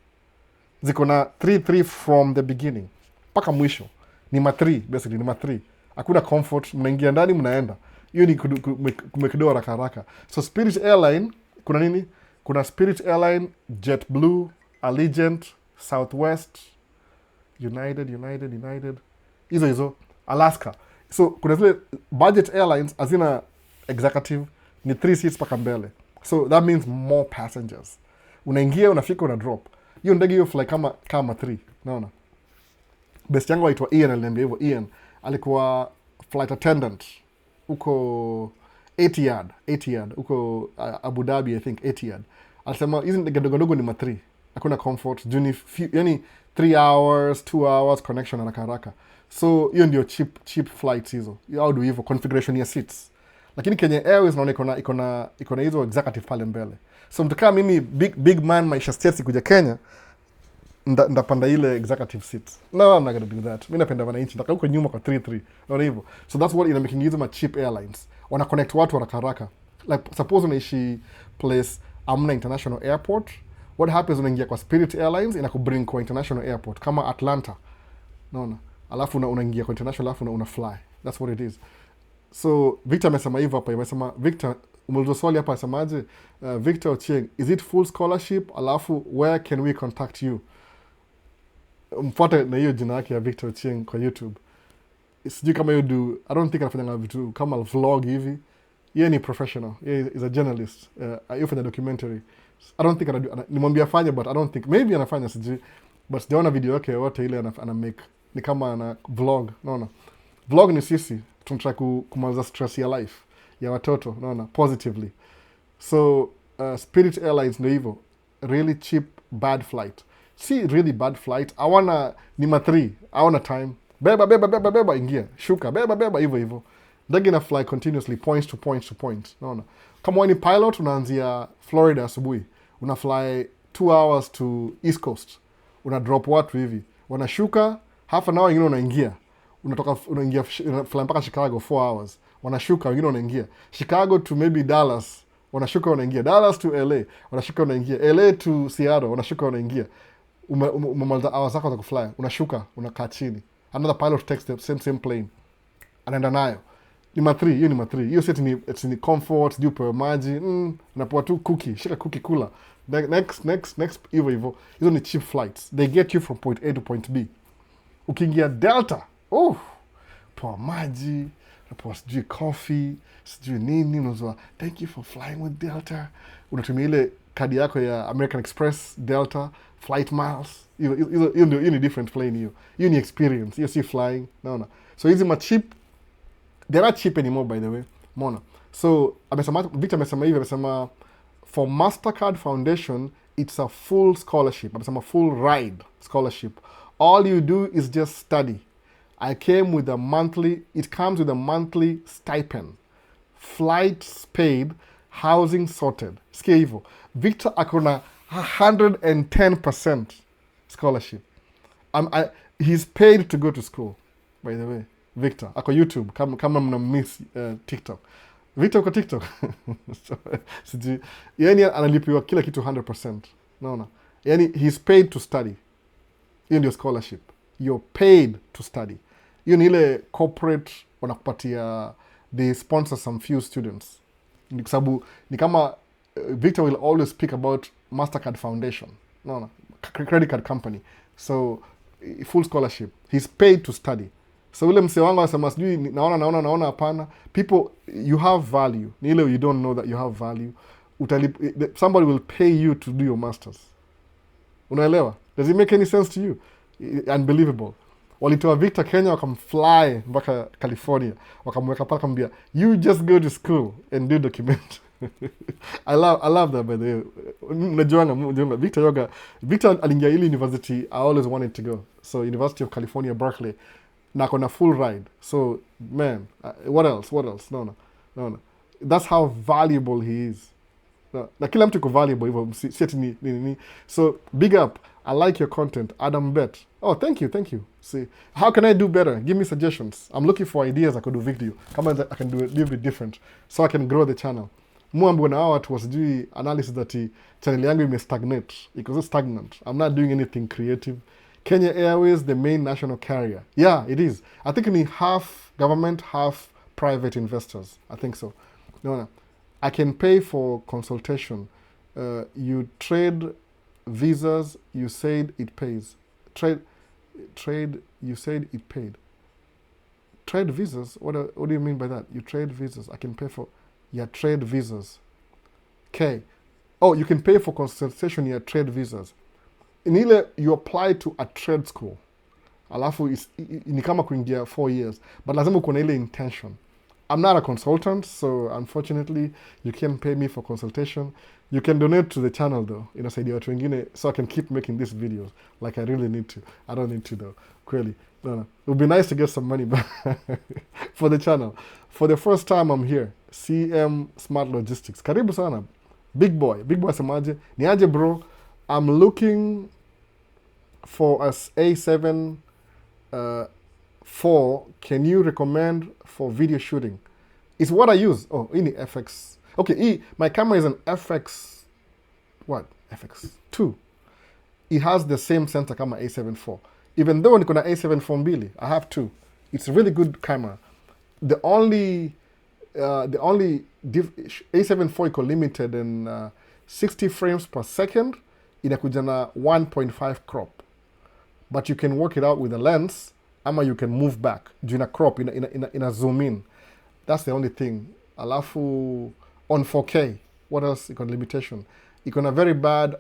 ziko na 3 from the beginning mpaka mwisho. Ni ma 3 basically, ni ma 3. Hakuna comfort, mnaingia ndani mnaenda. Hiyo ni kumekidoa haraka. So Spirit Airline kuna nini? Kuna Spirit Airline, JetBlue, Allegiant, Southwest, United. Hizo Alaska. So kuna zile budget airlines hazina executive, ni 3 seats paka mbele. So that means more passengers. Unaingia, unafika, una drop. Hiyo ndege hiyo fly kama 3. Unaona? Best yangu aitwa Ian, aliniambia hivyo. Ian alikuwa flight attendant uko Etihad uko Abu Dhabi, I think Etihad. Alisema hizi ndege ndogo ni ma 3. Hakuna comfort. Yani 3 hours, 2 hours connection haraka. So hiyo ndio cheap flights hizo. How do hivyo configuration ya seats. Lakini Kenya Airways naona iko na hizo executive pale mbele. So mtakaa mimi big man Maisha States kuja Kenya, ndapanda ile executive seats. No, I'm not going to do that. Mimi napenda wananchi, nataka huko nyuma kwa 3. Naona hivyo. So that's what making hizo ma cheap airlines. Wana connect watu haraka. Like suppose unaishi place amna international airport, What happens unaingia kwa Spirit Airlines inakubring kwa international airport kama Atlanta, naona, alafu unaingia kwa international, alafu una fly. That's what it is. So Victor amesema hivyo hapa, amesema Victor, umeuliza swali hapa, asemaje? Victor Ochieng, is it full scholarship? Alafu where can we contact you? Mfuate na hiyo jina yake ya Victor Ochieng kwa YouTube. Sijui kama you do, I don't think anafanya vitu kama vlog hivi. Yeye ni professional, yeye is a journalist. Yofanya documentary. I don't think nimwambia afanye, but I don't think, maybe anafanya, sijui, but sijaona video yake yote ile ana make, ni kama ana vlog, naona. Vlog ni sisi tunataka kumaliza stress ya life ya watoto, naona, positively. So Spirit Airlines ndio hivyo, really cheap bad flight. Si really bad flight, awana ni ma 3, awana time. Beba ingia, shuka, beba hivyo hivyo. Ndege na fly continuously point to point, naona. Kama wewe ni pilot unaanzia Florida asubuhi, una fly 2 hours to East Coast. Una drop watu hivi, wanashuka half an hour, wengine unaingia. Unaingia fly mpaka Chicago 4 hours. Wanashuka, wengine wanaingia. Chicago to maybe Dallas, wanashuka wanaingia. Dallas to LA, wanashuka wanaingia. LA to Seattle, wanashuka wanaingia. Umemaliza hours zako za kufly, unashuka, unakaa chini. Another pilot takes the same plane, anaenda nayo. Ni ma 3, hiyo ni ma 3. Hiyo seti ni comfort, sijui upewe maji, unapewa tu cookie, shika cookie kula. Next, hivyo. Hizo ni cheap flights. They get you from point A to point B. Ukiingia Delta, pewa maji, unapewa sijui coffee, sijui nini, unazua, thank you for flying with Delta. Unatumia ile kadi yako ya American Express, Delta, flight miles. Hiyo ni different plane hiyo. Hiyo ni experience, hiyo si flying, naona. So hizi ma cheap, they're not cheap anymore, by the way. Mona. So, Victor amesema hivi, amesema for Mastercard Foundation, it's a full scholarship. Amesema full ride scholarship. All you do is just study. It comes with a monthly stipend. Flights paid, housing sorted. Sikia hivyo. Victor akona 110% scholarship. He's paid to go to school, by the way. Victor ako YouTube, kama mna miss TikTok. Victor uko TikTok? Sijui. Yani analipiwa kila kitu 100%. Naona. Yani he's paid to study. Hiyo ndio scholarship. You're paid to study. Hiyo ni ile corporate wanakupatia, they sponsor some few students. Kwa sababu ni kama Victor will always speak about Mastercard Foundation. Naona. Credit card company. So full scholarship. He's paid to study. So ule mse wangu anasema sijui naona hapana. People, you have value. Ni ile you don't know that you have value. Somebody will pay you to do your masters. Unaelewa? Does it make any sense to you? Unbelievable. Walitoa Victor Kenya, wakamfly mpaka California. Wakamweka pale, akamwambia, you just go to school and do document. I love that, by the way. Najuanga Victor aliingia ile university I always wanted to go. So University of California, Berkeley. Na kona full ride. So, man, what else? No. That's how valuable he is. Na kila mtu iko valuable hivyo, si ati ni. So, big up. I like your content. Adam Bet. Oh, thank you. See, how can I do better? Give me suggestions. I'm looking for ideas I could do video. Come on, I can do a little bit different. So I can grow the channel. Muambu na hawa watu wasijui analysis that channel yangu ime-stagnate. Because stagnant. I'm not doing anything creative. Kenya Airways, the main national carrier. Yeah, it is. I think it's half government, half private investors. I think so. No. I can pay for consultation. You trade visas, you said it pays. Trade, you said it paid. Trade visas? What do you mean by that? You trade visas. I can pay for... Yeah, trade visas. Okay. Oh, you can pay for consultation, yeah, trade visas. In ile, you apply to a trade school. Alafu, ni kama kuingia 4 years. But lazima uko na ile intention. I'm not a consultant, so unfortunately, you can't pay me for consultation. You can donate to the channel though, inasaidia watu wengine, so I can keep making these videos like I really need to. I don't need to though, clearly. No. It would be nice to get some money back for the channel. For the first time I'm here, CM Smart Logistics. Karibu sana. Big boy asemaje? Ni aje bro? I'm looking for a A7 4. Can you recommend for video shooting? It's what I use. Oh, ini FX. Okay, my camera is an FX, what? FX2. It has the same sensor kama A7 IV. Even though niko na A7 IV mbili, I have two. It's a really good camera. The only A7 IV iko limited in 60 frames per second, inakuja na 1.5 crop. But you can work it out with a lens, ama you can move back. Juu ina crop, ina zoom in. That's the only thing. Alafu on 4K, what else iko limitation? Iko na very bad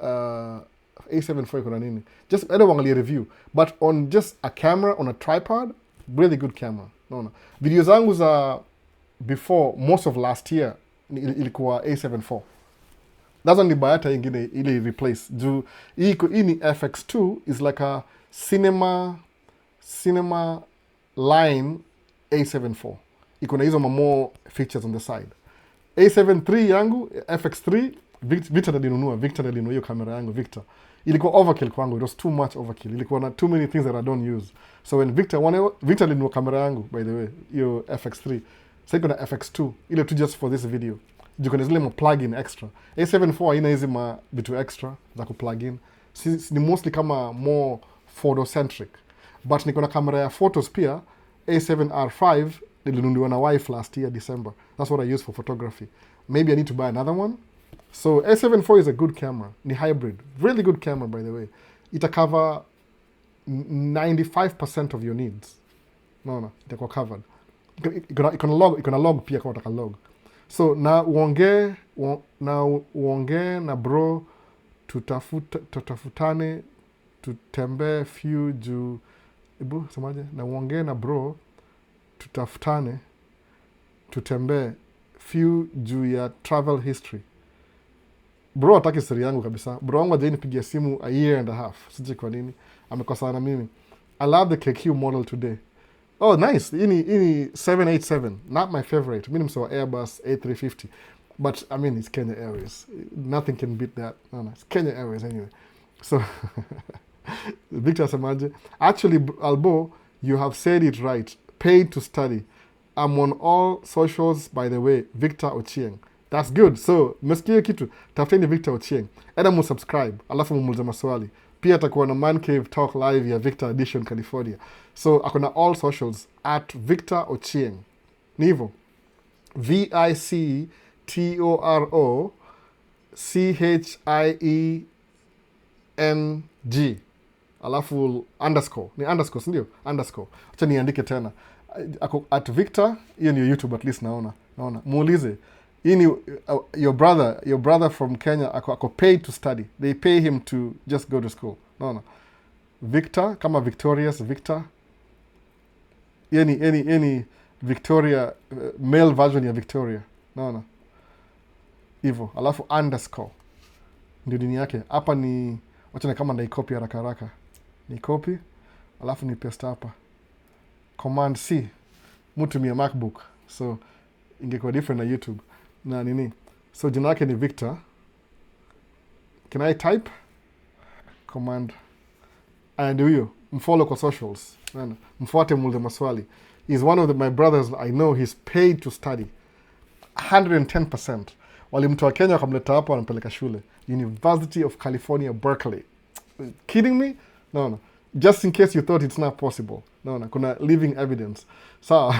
A7 IV iko na nini? Just I don't want to review, but on just a camera on a tripod, really good camera. No. Video zangu za before most of last year ilikuwa A7 IV. That's only bayata ingine ili replace. Juu hii ni FX2 is like a cinema line A7 IV. Iko na hizo more features on the side. A7 III yangu, FX3, Victor alinunua hiyo kamera yangu, Victor. Ilikuwa overkill kwangu, it was too much overkill. Ilikuwa na too many things that I don't use. So when Victor alinunua kamera yangu, by the way, hiyo FX3. Sasa iko na FX2, ile tu just for this video. Juu kuna zile plug-in extra. A7 IV haina hizi vitu extra za ku-plug in. Ni mostly kama more photocentric. But niko na kamera ya photos pia, A7R5, nilinunuliwa na wife last year, December. That's what I use for photography. Maybe I need to buy another one. So A7 IV is a good camera. Ni hybrid. Really good camera, by the way. Ita cover 95% of your needs. No, itakuwa covered. Ikona log pia kama utaka log. So na uongee na bro, tutafutane, tutembee few juu. Ibu, semaje? Na uongee na bro, tutafutane, tutembee few juu ya travel history. Bro hataki siri yangu kabisa. Bro wangu hajawahi nipigia simu a year and a half. Sijui kwa nini. Amekosana na mimi. I love the KQ model today. Oh, nice. Hii ni 787. Not my favorite. Mimi nimsewa Airbus A350. But, I mean, it's Kenya Airways. Nothing can beat that. No, it's Kenya Airways anyway. So, Victor Samaje. Actually, Albo, you have said it right. Paid to study. I'm on all socials, by the way. Victor Ochieng. That's good. So, mesikia kitu. Tafuteni Victor Ochieng. Eda musubscribe. Alafu mumuulize maswali. Pia atakuwa na Man Cave Talk Live ya Victor Edition California. So, akona all socials at Victor Ochieng. Ni hivo. VICTOROCHIENG. Alafu underscore. Ni underscore, sindio? Underscore. Acha niandike tena. Ako at Victor, hiyo ni YouTube at least naona. Muulize. Hii ni your brother from Kenya ako paid to study. They pay him to just go to school. No. Victor, kama Victorious Victor. Any Victoria, male version ya Victoria. No. Hivyo. Alafu underscore. Ndio dini yake. Hapa ni, wacha kama naikopi haraka. Ni copy. Alafu ni paste hapa. Command C. Mutumia MacBook. So, ingekuwa different na YouTube. Na nini. So, jina yake ni Victor. Can I type? Command. And huyo. Mfollow kwa socials. Mfuate muulize maswali. He's one of my brothers I know. He's paid to study. 110%. Walimtoa Kenya wakamleta hapa wanampeleka shule. University of California, Berkeley. Kidding me? No. Just in case you thought it's not possible. No. Kuna living evidence. So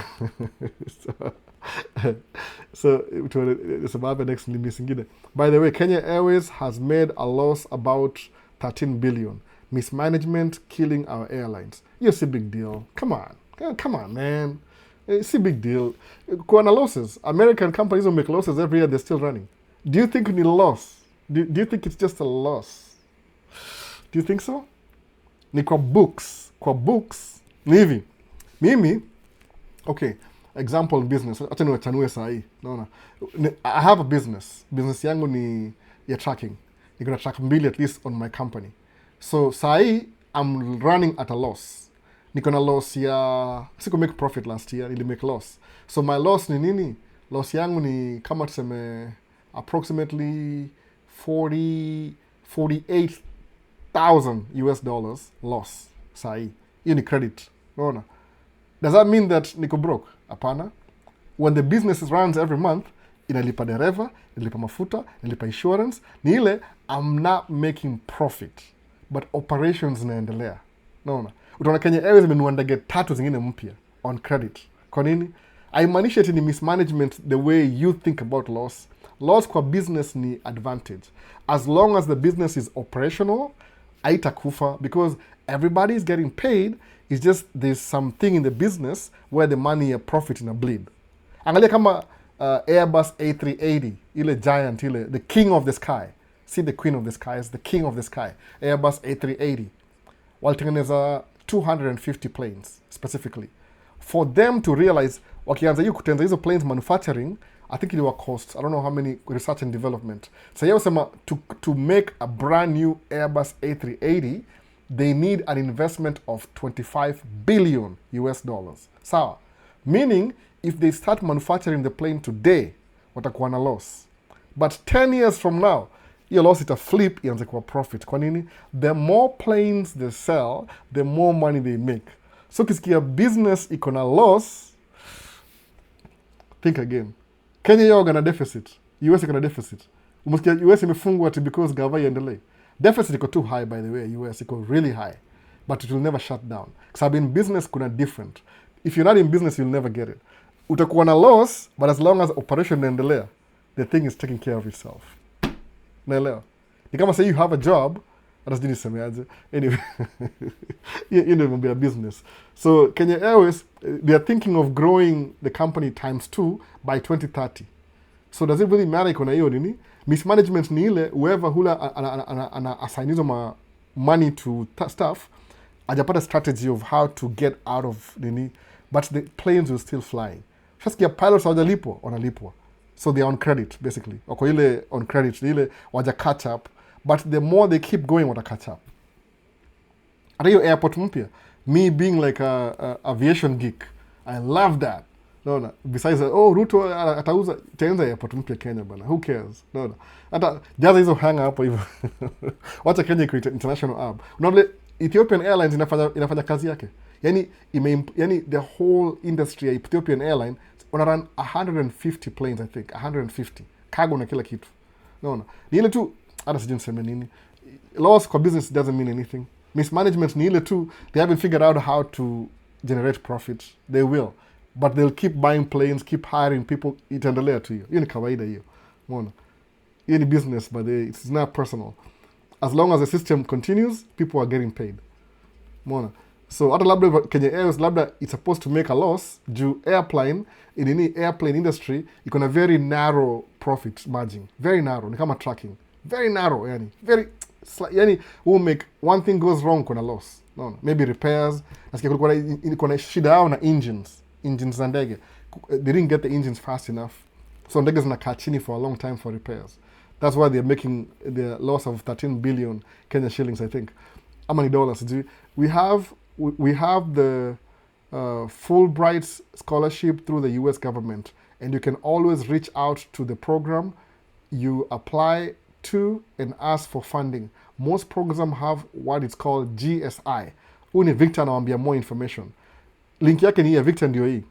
it's about the next limit. By the way, Kenya Airways has made a loss about 13 billion. Mismanagement killing our airlines. It's a big deal. Come on, man. It's a big deal. Kuna losses. American companies will make losses every year. They're still running. Do you think we need a loss? Do you think it's just a loss? Do you think so? Ni kwa books. Ni hivi. Mimi, okay, example business. Acha niwachanue saa hii. Naona. I have a business. Business yangu ni ya tracking. Niko na track mbili at least on my company. So saa hii, I'm running at a loss. Niko na loss ya, siku make profit last year, nili make loss. So my loss ni nini? Loss yangu ni kama tuseme approximately 48,000 US dollars loss saa hii. Hiyo ni credit. Unaona? Does that mean that niko broke? Hapana. When the business runs every month, inalipa dereva, inalipa mafuta, inalipa insurance. Ni ile I'm not making profit but operations zinaendelea. Naona utaona Kenya Airways imenunua ndege 3 zingine mpya on credit. Kwa nini? Haimaanishi ati ni mismanagement the way you think about loss. Loss kwa business ni advantage. As long as the business is operational, haitakufa because everybody is getting paid. It's just there's something in the business where the money profit in a bleed. Angalia kama Airbus A380, ile giant ile, the king of the sky. See the queen of the sky is the king of the sky. Airbus A380. Walitengeneza 250 planes specifically. For them to realize, wakianza hiyo kutenza hizo planes manufacturing, I think it will cost, I don't know how many research and development. So yao sema to make a brand new Airbus A380, they need an investment of 25 billion US dollars. Sawa. Meaning, if they start manufacturing the plane today, watakuwa na loss. But 10 years from now, hiyo loss ita flip ianze kuwa profit. Kwa nini? The more planes they sell, the more money they make. So kisikia business iko na loss, think again. Kenya yoga na deficit, US iko na deficit. Umesikia US imefungwa ati because gava iendelee. Deficit iko too high, by the way. US iko really high, but it will never shut down. Because in business kuna different. If you're not in business, you'll never get it. Utakuwa na loss, but as long as operation inaendelea, the thing is taking care of itself. Naelewa? Ni kama say you have a job, hata sijui nisemeaje. Anyway, you know, be a business. So Kenya Airways, they are thinking of growing the company ×2 by 2030. So does it really matter iko na hiyo nini? Mismanagement ni ile whoever hula ana assign hizo money to staff, hajapata strategy of how to get out of nini, but the planes will still flying. Shasikia pilots hawajalipwa, wanalipwa. So they are on credit basically. Wako ile on credit, ile waja catch up, but the more they keep going wata catch up. Hata hiyo airport mpya, me being like a aviation geek, I love that. No. Besides that, Ruto atauza tenza airport mpya Kenya bana. Who cares? No. Hata jaza hizo hanga hapo hivyo. Wacha Kenya create international hub. Unaona Ethiopian Airlines inafanya kazi yake. Yani the whole industry ya Ethiopian Airlines wana run 150 planes, I think. 150. Cargo na kila kitu. No. Ni ile tu hata sijui niseme nini. Loss kwa business doesn't mean anything. Mismanagement ni ile tu they haven't figured out how to generate profit. They will. But they'll keep buying planes, keep hiring people, itaendelea tu hiyo. Hiyo ni kawaida hiyo. Umeona? Hiyo ni business, but it's not personal. As long as the system continues, people are getting paid. Umeona? So hata labda Kenya Airways labda it's supposed to make a loss juu airplane in any airplane industry iko na very narrow profit margin. Very narrow, ni kama tracking. Very narrow yani. Yani will make one thing goes wrong kuna loss. No. Maybe repairs. Nasikia kulikuwa na shida yao na engines za ndege. They didn't get the engines fast enough. So ndege zinakaa chini for a long time for repairs. That's why they're making the loss of 13 billion Kenya shillings, I think. How many dollars? We have the Fulbright scholarship through the US government, and you can always reach out to the program you apply to and ask for funding. Most programs have what is called GSI. Uni Victor anawambia more information. Link yake ni ya Victor ndio hii.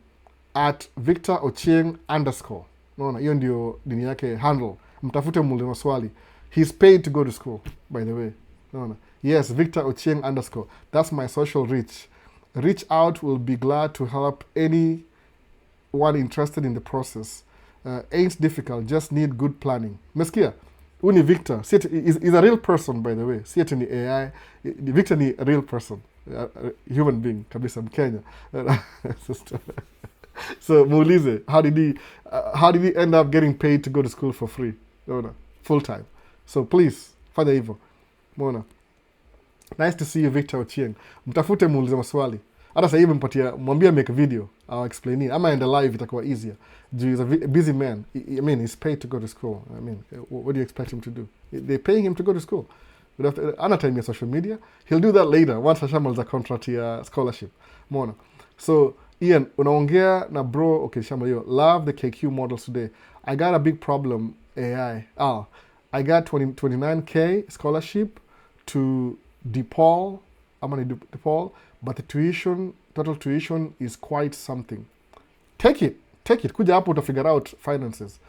@VictorOchieng_. Unaona, hiyo ndio dini yake handle. Mtafute muulize maswali. He's paid to go to school, by the way. Unaona. Yes, VictorOchieng_. That's my social reach. Reach out, will be glad to help anyone interested in the process. Ain't difficult, just need good planning. Meskia? Uni Victor, is a real person, by the way. See it in the AI. Victor ni a real person. Human being, kabisa Mkenya. So muulize, how did he end up getting paid to go to school for free? No, full time. So please, fanya hivyo. Mona. Nice to see you, Victor Ochieng. Mtafute muulize maswali. Hata sasa hivi mwambie make a video. I'll explain it. Ama enda live itakuwa easier. He's a busy man. I mean, he's paid to go to school. I mean, what do you expect him to do? They're paying him to go to school. Ana time ya social media. He'll do that later once ashamaliza contract ya scholarship. Mona. So, Ian, unaongea na bro, okay, shamba love the KQ models today. I got a big problem, AI. I got 29K scholarship to DePaul. I'm going to DePaul, but the total tuition is quite something. Take it. Kuja hapo uta figure out finances.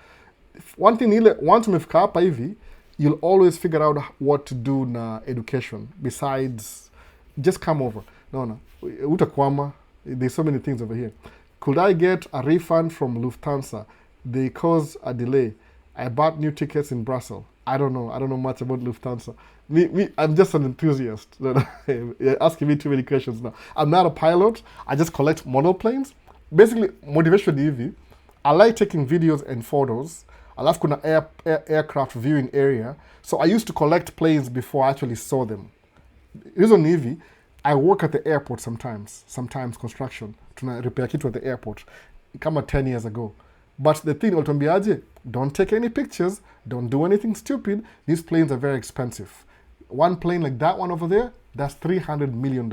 one thing ile, once umefika hapa hivi, you'll always figure out what to do na education besides just come over. No, utakwama. There's so many things over here. Could I get a refund from Lufthansa? They caused a delay. I bought new tickets in Brussels. I don't know much about Lufthansa. I'm just an enthusiast. You're asking me too many questions now. I'm not a pilot. I just collect model planes. Basically, motivation hivi. I like taking videos and photos. Alafu kuna aircraft viewing area. So I used to collect planes before I actually saw them. Reason hivi, I work at the airport sometimes construction. Tuna repair kitu at the airport. Kama 10 years ago. But the thing, walituambiaje, don't take any pictures, don't do anything stupid. These planes are very expensive. One plane like that one over there, that's $300 million.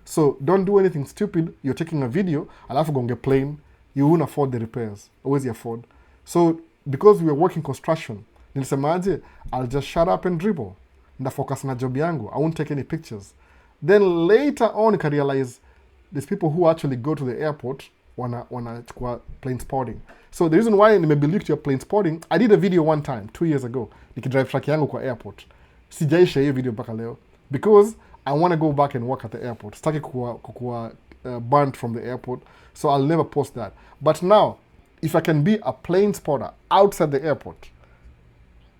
So don't do anything stupid. You're taking a video, alafu gonge plane, you won't afford the repairs. Always afford. So because we were working construction, nilisemaje, I'll just shut up and dribble. Nda focus na job yangu. I won't take any pictures. Then later on, I realize there's people who actually go to the airport wanna plane spotting. So the reason why nimebelieve your plane spotting, I did a video one time 2 years ago nikidrive truck yangu kwa airport. Sijaisha hiyo video mpaka leo because I want to go back and work at the airport. Sitaki kuwa burnt from the airport, so I'll never post that. But now, if I can be a plane spotter outside the airport,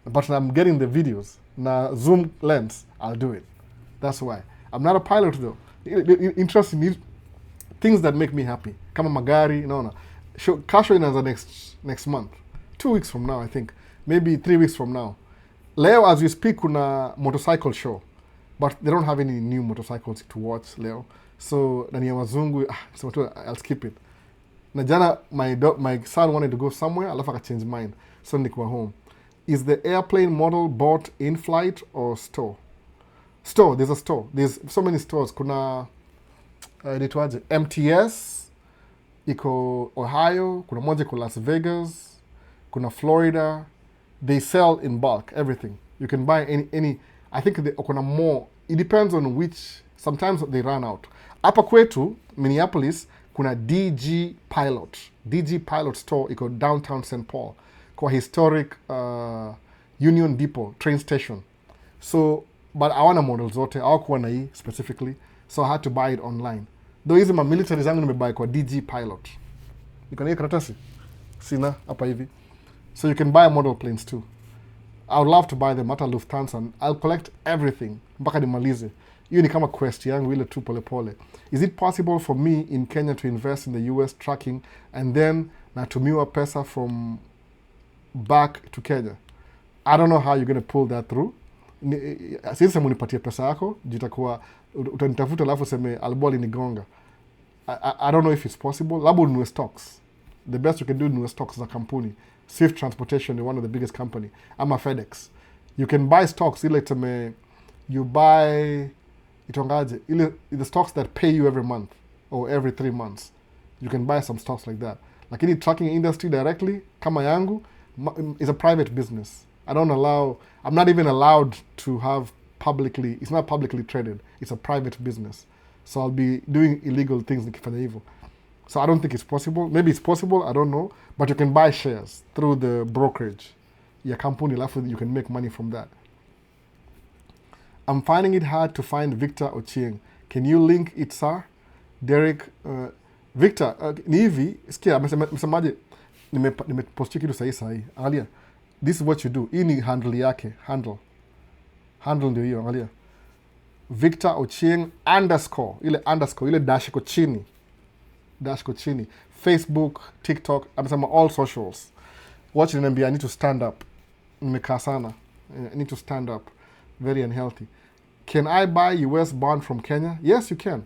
but I'm getting the videos na zoom lens, I'll do it. That's why. I'm not a pilot though. Interesting things that make me happy. Kama magari, no. Car show inaanza next month. 2 weeks from now, I think. Maybe 3 weeks from now. Leo, as we speak, kuna motorcycle show. But they don't have any new motorcycles to watch leo. So, nani ya wazungu, I'll skip it. Na jana, my son wanted to go somewhere, alafu change mind. So, nikuwa home. Is the airplane model bought in flight or store? Store, there's a store. There's so many stores. Kuna, nituaje, MTS, iko Ohio, kuna moja iko Las Vegas, kuna Florida. They sell in bulk, everything. You can buy any I think kuna more. It depends on which, sometimes they run out. Hapa kwetu, Minneapolis, kuna DG Pilot. DG Pilot store iko downtown St. Paul. Kwa historic Union Depot train station. So, but hawana models zote, hawakuwa na hii specifically. So I had to buy it online. Though hizi military zangu nimebuy kwa DG Pilot. Niko na hii karatasi? Sina, hapa hivi. So you can buy model planes too. I would love to buy them at Lufthansa. I'll collect everything. Mpaka nimalize. Hiyo ni kama quest yangu ile tu pole pole. Is it possible for me in Kenya to invest in the US tracking and then natumiwa pesa from back to Kenya? I don't know how you're going to pull that through. Sisi sema unipatie pesa yako, jitakuwa utanitafuta alafu seme alboli ni gonga. I don't know if it's possible. Labda ununue stocks. The best you can do ununue stocks za kampuni. Swift Transportation is one of the biggest company. I'm a FedEx. You can buy stocks. You buy itongaje. The stocks that pay you every month or every 3 months. You can buy some stocks like that. Lakini tracking industry directly, kama yangu, is a private business. I'm not even allowed to have publicly, it's not publicly traded. It's a private business. So I'll be doing illegal things nikifanya hivyo. So I don't think it's possible. Maybe it's possible, I don't know. But you can buy shares through the brokerage. Your company, you can make money from that. I'm finding it hard to find Victor Ochieng. Can you link it, sir? Derek, Victor, ni hivi, sikia, msemaje, nimepostia kitu sahi. Angalia, this is what you do. Hii ni handle yake, handle ndio hiyo, angalia. Victor Ochieng _, ile dash iko chini. Facebook, TikTok, amesema all socials. Watch niambia, I need to stand up. Nimekaa sana. I need to stand up. Very unhealthy. Can I buy US bond from Kenya? Yes, you can.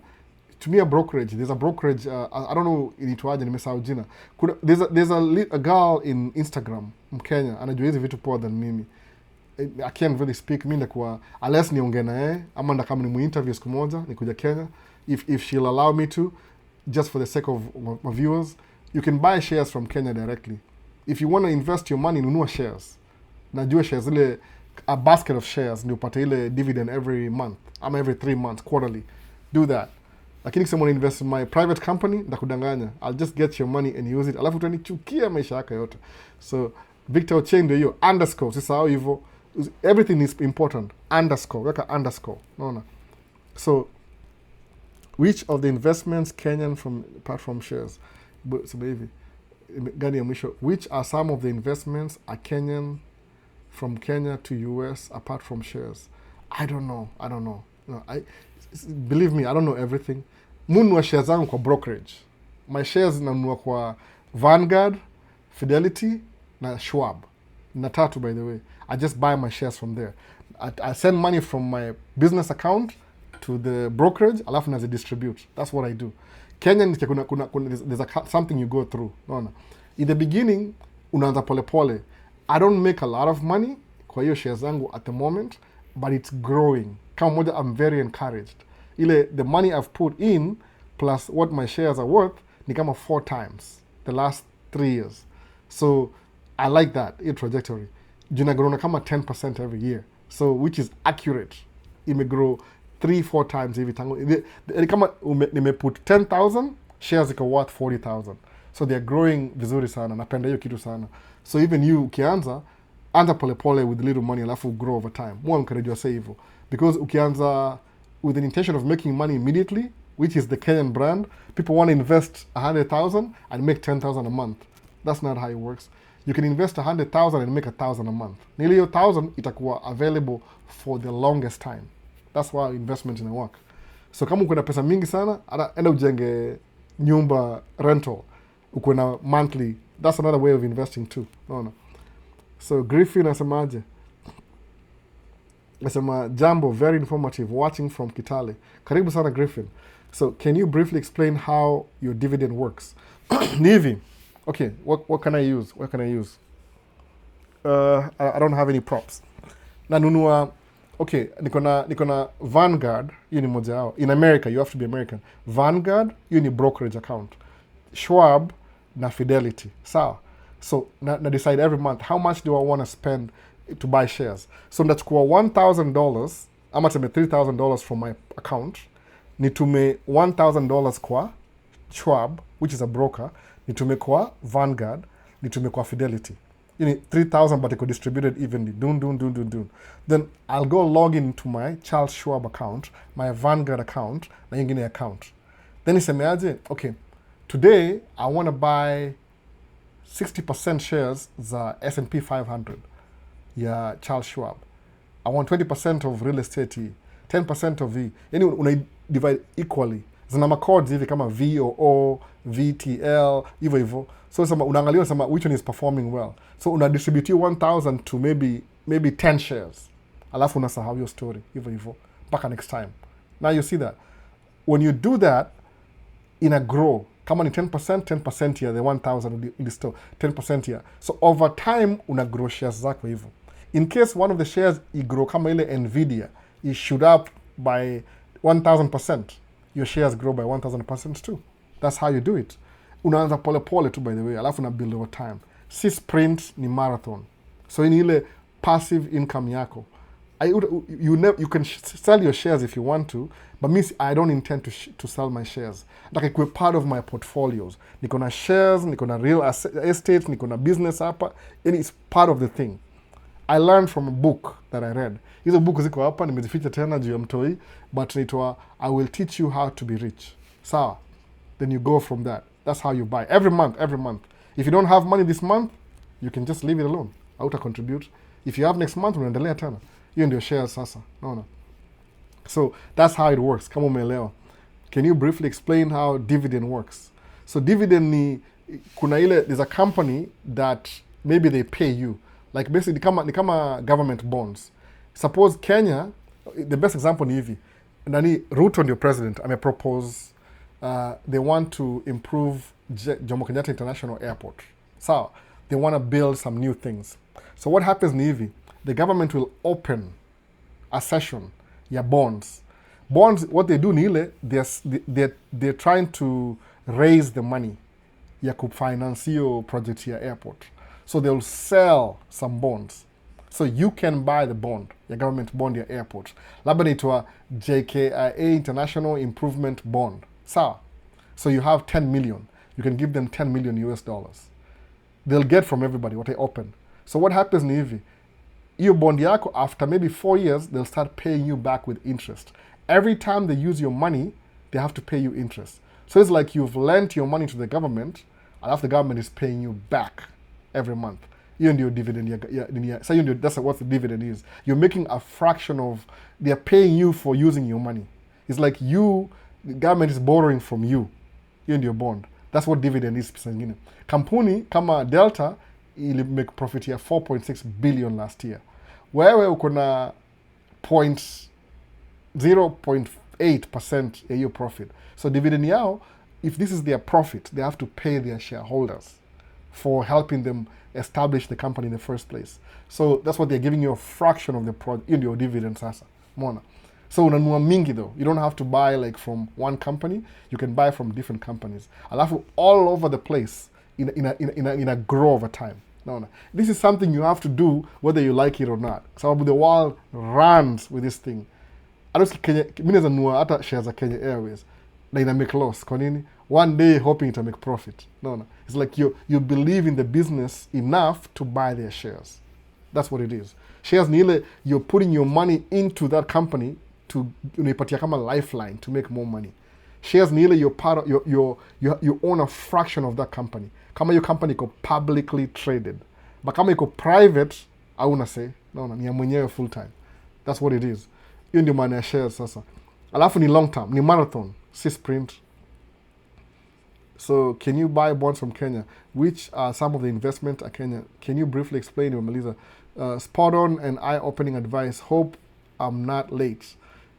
To me, a brokerage. There's a brokerage. I don't know inaitwaje, nimesahau jina. There's a girl in Instagram in Kenya anajua hizi vitu poa than mimi. I can't really speak. Mimi ndakuwa unless niongee na yeye ama ndakama ni mu-interview siku moja nikuja Kenya if she'll allow me to, just for the sake of my viewers. You can buy shares from Kenya directly. If you want to invest your money, nunua shares. Najua shares ile, a basket of shares ndio upate ile dividend every month ama every 3 months quarterly. Do that. Lakini kama invest in my private company, ndakudanganya. I'll just get your money and use it. Alafu utanichukia maisha yako yote. So Victor Ochieng ndio hiyo underscore, sisahau hivyo. Everything is important. Underscore, weka underscore. Unaona? So which of the investments Kenyan from apart from shares? So hivi gani ya mwisho, which are some of the investments a Kenyan from Kenya to US apart from shares? I don't know. No, believe me, I don't know everything. Mununua shares zangu kwa brokerage. My shares nanunua kwa Vanguard, Fidelity na Schwab. Na tatu, by the way. I just buy my shares from there. I send money from my business account to the brokerage, alafu nazi distribute. That's what I do. Kenya there's something you go through. No. In the beginning, unaanza pole pole. I don't make a lot of money kwa hiyo shares zangu at the moment, but it's growing. Kama moja, I'm very encouraged. The money I've put in plus what my shares are worth ni kama 4 times the last 3 years. So I like that trajectory. Jinagrona kama 10% every year. So which is accurate. Grow 3-4 times every tango. Kama nimeput 10,000, shares iko worth 40,000. So they're growing vizuri sana. Napenda hiyo kitu sana. So even you ukianza, anza pole pole with little money, alafu grow over time. More encourage you say hivyo. Because ukianza with an intention of making money immediately, which is the Kenyan brand, people want to invest 100,000 and make 10,000 a month. That's not how it works. You can invest 100,000 and make 1,000 a month. Nearly 1,000 itakuwa available for the longest time. That's why investment in work. So kama uko na pesa mingi sana, enda ujenge nyumba rental. Uko na monthly. That's another way of investing too. No. So Griffin asemaje? Asema jambo, very informative, watching from Kitale. Karibu sana Griffin. So can you briefly explain how your dividend works? Nivi. Okay, what can I use? What can I use? I don't have any props. Nanunua, okay, nikona Vanguard, hiyo ni moja yao. In America, you have to be American. Vanguard, hiyo ni brokerage account. Schwab na Fidelity. Sawa. So na decide every month how much do I want to spend to buy shares. So ndachukua $1,000 ama tuseme $3,000 from my account, nitume $1,000 kwa Schwab, which is a broker, nitume kwa Vanguard, nitume kwa Fidelity. You need 3,000 but it could distributed evenly. Dun. Then I'll go log into my Charles Schwab account, my Vanguard account, na ingine account. Then nisemeaje, okay, today I want to buy 60% shares za S&P 500 ya Charles Schwab. I want 20% of real estate, 10% of V. Yani una divide equally. Zina macodes hivi kama VOO, VTL, hivyo. So sama unaangalia sama which one is performing well. So una distribute 1,000 to maybe 10 shares. Alafu unasahau your story, hivyo. Mpaka next time. Now you see that. When you do that, ina grow. Kama ni 10% here, the 1,000 will store 10% here. So over time, una grow shares zako hivyo. In case one of the shares grow kama ile Nvidia, it shoot up by 1,000%. Your shares grow by 1,000% too. That's how you do it. Unaanza pole pole too, by the way. Alafu na build over time. Si sprint, ni marathon. So ni ile passive income yako. You can sell your shares if you want to, but means I don't intend to sell my shares. Like ikuwe part of my portfolios. Niko na shares, niko na real estate, niko na business hapa, and it's part of the thing. I learned from a book that I read. Hizo book ziko hapa, nimezificha tena juu ya mtoi, but inaitwa I will teach you how to be rich. Sawa. Then you go from that. That's how you buy. Every month. If you don't have money this month, you can just leave it alone. Hauta contribute. If you have next month, unaendelea tena. Hiyo ndio shares sasa. No. So that's how it works. Kama umeelewa. Can you briefly explain how dividend works? So dividend ni kuna ile, there's a company that maybe they pay you. Like basically ni kama government bonds. Suppose Kenya, the best example ni hivi. Nani Ruto ndio president, propose they want to improve Jomo Kenyatta International Airport. So they want to build some new things. So what happens ni hivi, the government will open a session ya bonds. Bonds, what they do ni ile, they're trying to raise the money ya kufinance hiyo project ya airport. So they'll sell some bonds. So you can buy the bond, your government bond, your airport. Labda inaitwa JKIA International Improvement Bond. So you have 10 million. You can give them 10 million US dollars. They'll get from everybody what they open. So what happens ni hivi, hiyo bond yako after maybe 4 years they'll start paying you back with interest. Every time they use your money, they have to pay you interest. So it's like you've lent your money to the government, and after the government is paying you back every month. Hiyo ndio dividend so that's what the dividend is. You're making a fraction of, they're paying you for using your money. It's like the government is borrowing from you. Hiyo ndio bond. That's what dividend is pesa nyingine. Kampuni kama Delta ili make profit ya 4.6 billion last year. Wewe uko na 0.8% ya hiyo profit. So dividend yao, if this is their profit, they have to pay their shareholders for helping them establish the company in the first place. So that's what they're giving you, a fraction of the in your dividend sasa. Mona. So unanunua mingi though. You don't have to buy like from one company. You can buy from different companies. Alafu all over the place in a grow over time. No. This is something you have to do whether you like it or not. So the world runs with this thing. Mimi naweza nunua hata shares za Kenya Airways na ina make loss. Kwa nini? One day hoping to make profit. No. It's like you believe in the business enough to buy their shares. That's what it is. Shares ni ile you're putting your money into that company to unaipatia kama lifeline to make more money. Shares ni ile you're part of, you own a fraction of that company. Kama your company iko publicly traded. But kama iko private, hauna say. No, ni ya mwenyewe full time. That's what it is. Hiyo ndio maana ya shares sasa. Alafu ni long term, ni marathon, si sprint. So can you buy bonds from Kenya? Which are some of the investment at Kenya? Can you briefly explain, Melissa? Spot on and eye-opening advice. Hope I'm not late.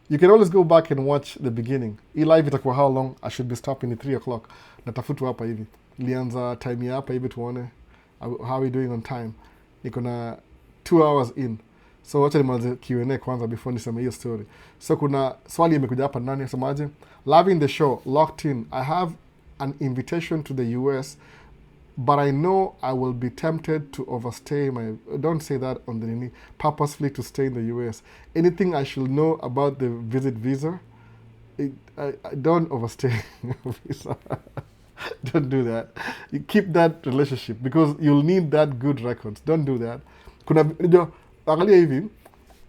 You can always go back and watch the beginning. Hii live itakuwa how long? I should be stopping at 3 o'clock. Natafutu hapa hivi. Lianza time ya hapa hivi tuone. How are we doing on time? Niko na 2 hours in. So wacha nimalize Q&A kwanza before niseme hiyo story. So kuna swali imekuja hapa nani asemaje? Loving the show, locked in. I have an invitation to the US, but I know I will be tempted to overstay don't say that on the nini, purposefully to stay in the US. Anything I should know about the visit visa? I don't overstay visa. Don't do that. You keep that relationship because you'll need that good records. Don't do that. Angalia hivi,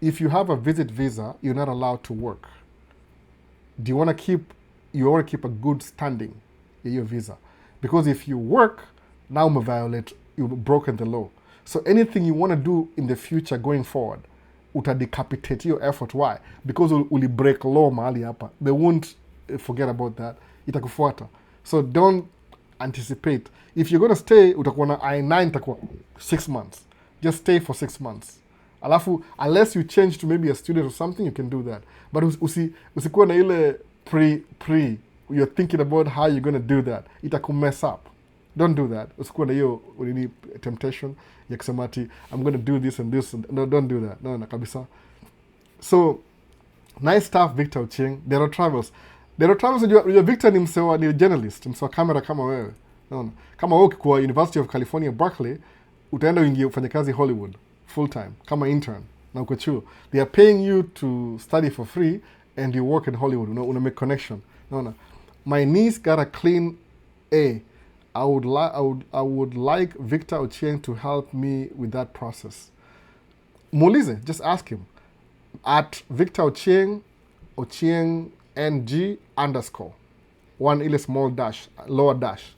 if you have a visit visa, you're not allowed to work. Do you want to keep a good standing in your visa? Because if you work, now you've broken the law. So anything you want to do in the future going forward, utadecapitate your effort. Why? Because uli break law mahali hapa. They won't forget about that. Itakufuata. So don't anticipate. If you're going to stay, utakuwa na I-9 itakuwa 6 months. Just stay for 6 months. Alafu, unless you change to maybe a student or something, you can do that. But usikuwa na ile pre, you're thinking about how you're going to do that. Itaku mess up. Don't do that. Usikuwa na hiyo temptation ya kusema ati I'm going to do this and this. No, don't do that. No, kabisa. So, nice stuff, Victor Ochieng. Dero Travels, unajua Victor ni journalist, msewa kamera kama wewe. No. Kama wewe kwa University of California, Berkeley, utaenda uingie ufanye kazi Hollywood full time kama intern na uko chuo. They are paying you to study for free and you work in Hollywood. Una make connection. No. My niece got a clean A. I would like Victor Ochieng to help me with that process. Muulize, just ask him. At Victor Ochieng NG _ one ile small dash, lower dash.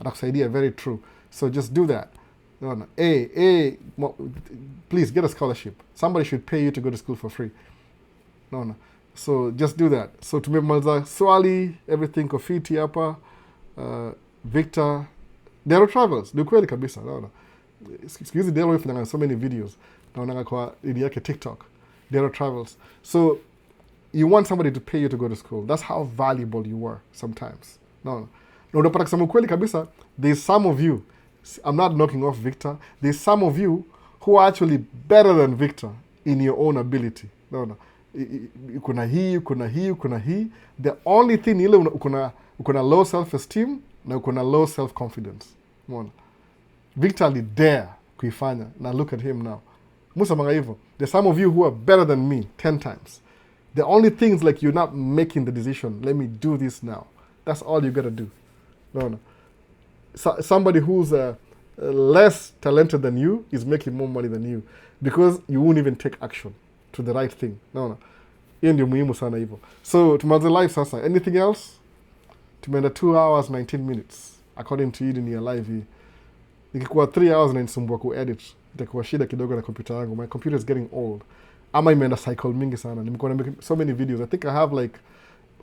Atakusaidia, very true. So just do that. No. Please get a scholarship. Somebody should pay you to go to school for free. No. So just do that. So tumemaliza swali, everything kofiti hapa. Victor, Dero Travels, ni kweli kabisa. No. Excuse Dero ifanya so many videos. Naona kwa ili yake TikTok. Dero Travels. So you want somebody to pay you to go to school. That's how valuable you are sometimes. No. Na unapata kusema kweli kabisa, there's some of you, I'm not knocking off Victor, there's some of you who are actually better than Victor in your own ability. No. Kuna hii. The only thing ile ukona low self-esteem na ukona low self-confidence. Mwana. Victor ali dare kuifanya. Now look at him now. Musa manga hivyo. There's some of you who are better than me 10 times. The only thing is like you're not making the decision. Let me do this now. That's all you gotta do. No. So, somebody who's less talented than you is making more money than you because you won't even take action to the right thing. No. Hiyo ndio muhimu sana hivyo. So tumeanza live sasa. Anything else? Tumeenda 2 hours 19 minutes according to you ni ya live hii. Ikikuwa 3 hours na nisumbua kuedit, itakuwa shida kidogo na kompyuta yangu. My computer is getting old. Ama imeenda cycle mingi sana. Nimekuwa na so many videos. I think I have like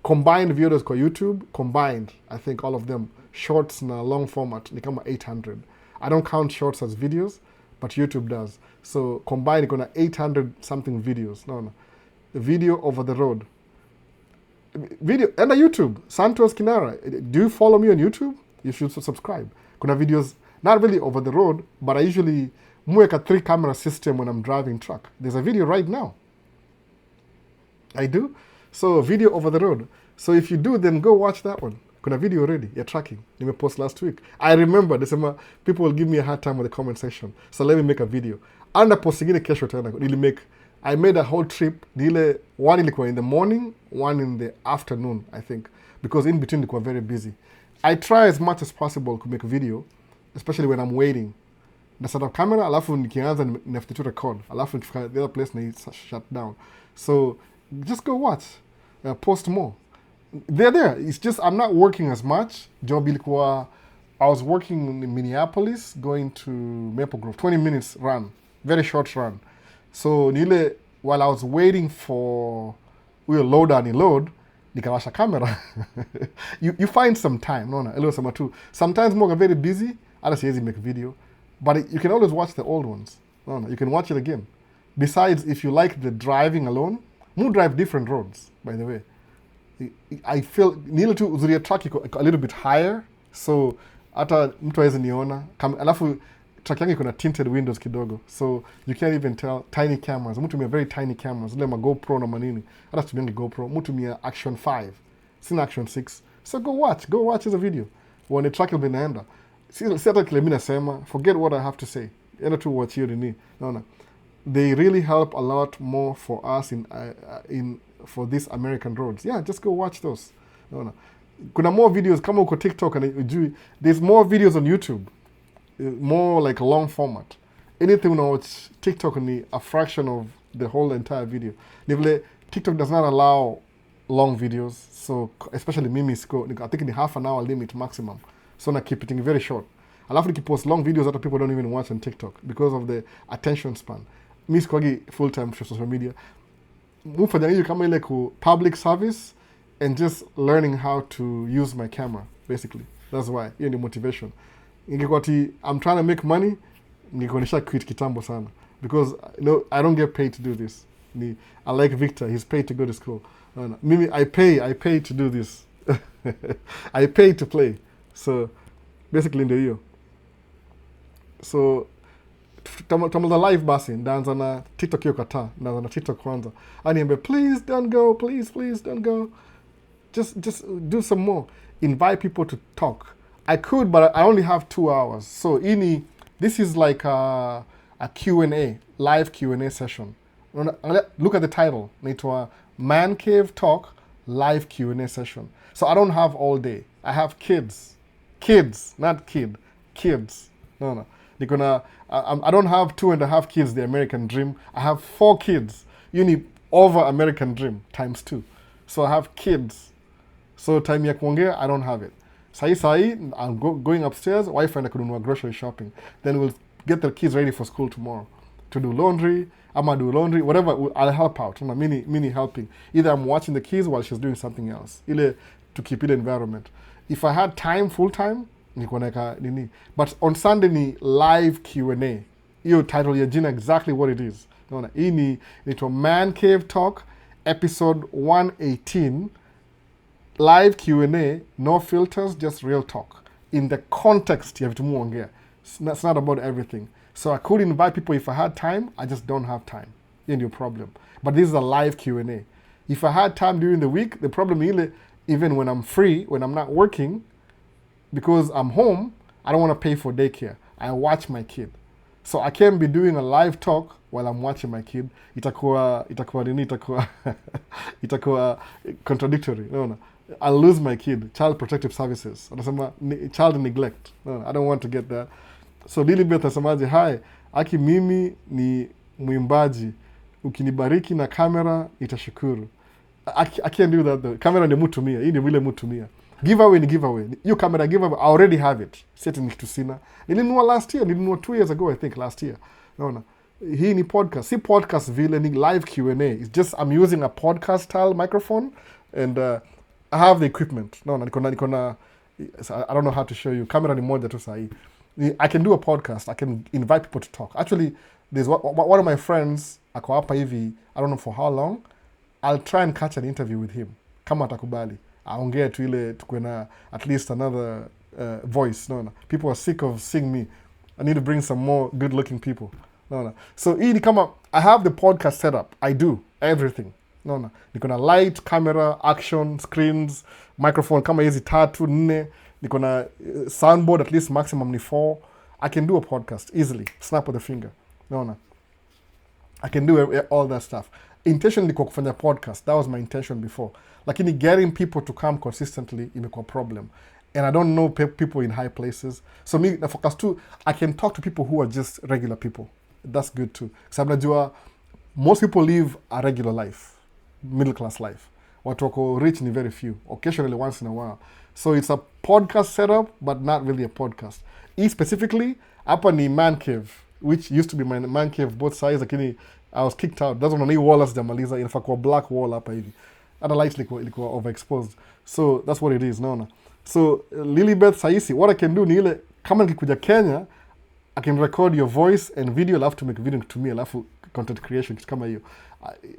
combined videos kwa YouTube, combined, I think all of them, shorts na long format, ni kama 800. I don't count shorts as videos, but YouTube does. So combined iko na 800 something videos. No. Video over the road. Video, enda YouTube, Santos Kinara. Do you follow me on YouTube? You should subscribe. Kuna videos, not really over the road, but I usually mweka 3 camera system when I'm driving truck. There's a video right now. I do. So video over the road. So if you do, then go watch that one. Kuna video already, you're tracking. Nimepost last week. I remember, desema, people will give me a hard time with the comment section. So let me make a video. Anda post ingine kesho tena. I made a whole trip. One ilikuwa in the morning, one in the afternoon, I think. Because in between ilikuwa very busy. I try as much as possible to make a video, especially when I'm waiting. Na set up camera, alafu nikianza nafute to record. Alafu nikifika the other place na shut down. So just go watch. Post more. They're there. It's just I'm not working as much. Job ilikuwa, I was working in Minneapolis, going to Maple Grove. 20 minutes run. Very short run. So nile, while I was waiting for load and load, nikawasha camera. you find some time, no. Sometimes more very busy, hata siwezi make video, but you can always watch the old ones. No, you can watch it again. Besides, if you like the driving alone, mu drive different roads, by the way. I feel nile tu uzuri ya truck iko a little bit higher, so hata mtu hawezi niona. Alafu truck yangu iko na tinted windows kidogo, so you can't even tell. Tiny cameras, mtu mia very tiny cameras, zile ma GoPro na manini. Hata tumiangi GoPro, mtu mia Action 5, sina Action 6. So go watch the video. When the truck will be naenda. Si hata kile mimi nasema, forget what I have to say. Enda tu watch hiyo nini. No. They really help a lot more for us for these American roads. Yeah, just go watch those. No. Kuna more videos kama uko TikTok and ujui, there's more videos on YouTube. More like a long format. Anything on watch TikTok ni a fraction of the whole entire video. Nivile TikTok does not allow long videos, so especially mimi I think in half an hour limit maximum. So na keep it very short. Alafu nikipost long videos that people don't even watch on TikTok because of the attention span. Mi sikuwagi full time for social media. Mufanya hiyo kama ile ku public service and just learning how to use my camera basically. That's why. Hiyo ni motivation. Ingekuwa I'm trying to make money, ningekuwa nisha quit kitambo sana. Because I don't get paid to do this. I like Victor, he's paid to go to school. Mimi, I pay to do this. I pay to play. So basically ndio hiyo. So tamaza live basi, ndaanza na TikTok hiyo kata, ndaanza na TikTok kwanza. Aniambia, please don't go, please don't go. Just do some more. Invite people to talk. I could, but I only have 2 hours. So this is like a Q&A, live Q&A session. Look at the title. Naitwa Man Cave Talk, live Q&A session. So I don't have all day. I have kids. Kids, not kid. Kids. No. I don't have 2.5 kids, the American dream. I have 4 kids. You need over American dream, times 2. So I have kids. So time ya kuongea, I don't have it. Sahi, I'm going upstairs, wife and I could do grocery shopping. Then we'll get the kids ready for school tomorrow. To do laundry, I'ma do laundry, whatever, I'll help out. Mini helping. Either I'm watching the kids while she's doing something else. Ile to keep it environment. If I had time, full time, niko naeka nini. But on Sunday ni live Q&A. Hiyo title ya jina exactly what it is. Hii ni Man Cave Talk, episode 118. Live Q&A, no filters, just real talk. In the context ya vitu muongea. It's not about everything. So I could invite people if I had time, I just don't have time. Hiyo ndio problem. But this is a live Q&A. If I had time during the week, the problem is even when I'm free, when I'm not working, because I'm home, I don't want to pay for daycare. I watch my kid. So I can't be doing a live talk while I'm watching my kid. Itakuwa contradictory. No. I'll lose my kid. Child Protective Services. Child neglect. No, I don't want to get that. So Lilibeth nasemaje, hi, aki mimi ni mwimbaji, ukinibariki na kamera itashukuru. I can't do that though. Kamera ni mutumia, hii ni vile mutumia. Giveaway ni giveaway. Hiyo kamera giveaway, I already have it. Seti ni kitu sina. Nilinunua last year, nilinunua 2 years ago I think, last year. Naona. Hii ni podcast. Si podcast vile, ni live Q&A. It's just I'm using a podcast style microphone and I have the equipment. Naona, niko na I don't know how to show you. Kamera ni moja tu sahi. I can do a podcast. I can invite people to talk. Actually, there's one of my friends ako hapa hivi, I don't know for how long. I'll try and catch an interview with him. Kama atakubali. Aongea tu ile tukue na at least another voice. No. People are sick of seeing me. I need to bring some more good-looking people. No. So hii ni kama I have the podcast set up. I do everything. No. Niko na light, camera, action, screens, microphone kama hizi 3, 4. Niko na soundboard at least maximum ni 4. I can do a podcast easily. Snap of the finger. No. I can do all that stuff. Intention ilikuwa kufanya podcast. That was my intention before. Lakini getting people to come consistently imekuwa problem. And I don't know people in high places. So me, na focus too, I can talk to people who are just regular people. That's good too. Sababu najua, most people live a regular life. Middle class life. Watu wako rich ni very few. Occasionally once in a while. So it's a podcast setup, but not really a podcast. Specifically, hapa ni man cave, which used to be my man cave both sides, lakini I was kicked out. That's when I wall jamaliza, inafaa kuwa black wall hapa hivi. Other lights ilikuwa overexposed. So that's what it is, naona. So Lilibeth saisi, what I can do ni ile, kama nikikuja Kenya, I can record your voice and video, alafu to make video to me, alafu content creation, kama hiyo.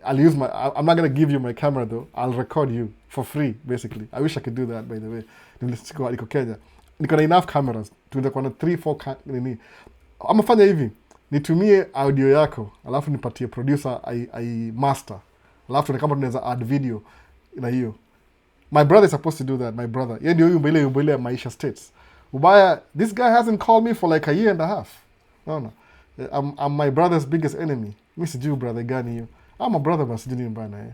I'll use I'm not going to give you my camera though. I'll record you for free, basically. I wish I could do that, by the way. Niko Kenya. Niko na enough cameras. Tuende kwa na 3, 4 nini. Amafanya hivi. Nitumie audio yako, alafu nipatie producer I master. Alafu ni kama tunaweza add video na hiyo. My brother is supposed to do that, my brother. Yeye ndio yumbo ile Maisha States. Ubaya, this guy hasn't called me for like a year and a half. No. I'm my brother's biggest enemy. Mimi sijui brother gani hiyo. I'm a brother but sijui mbaya na yeye.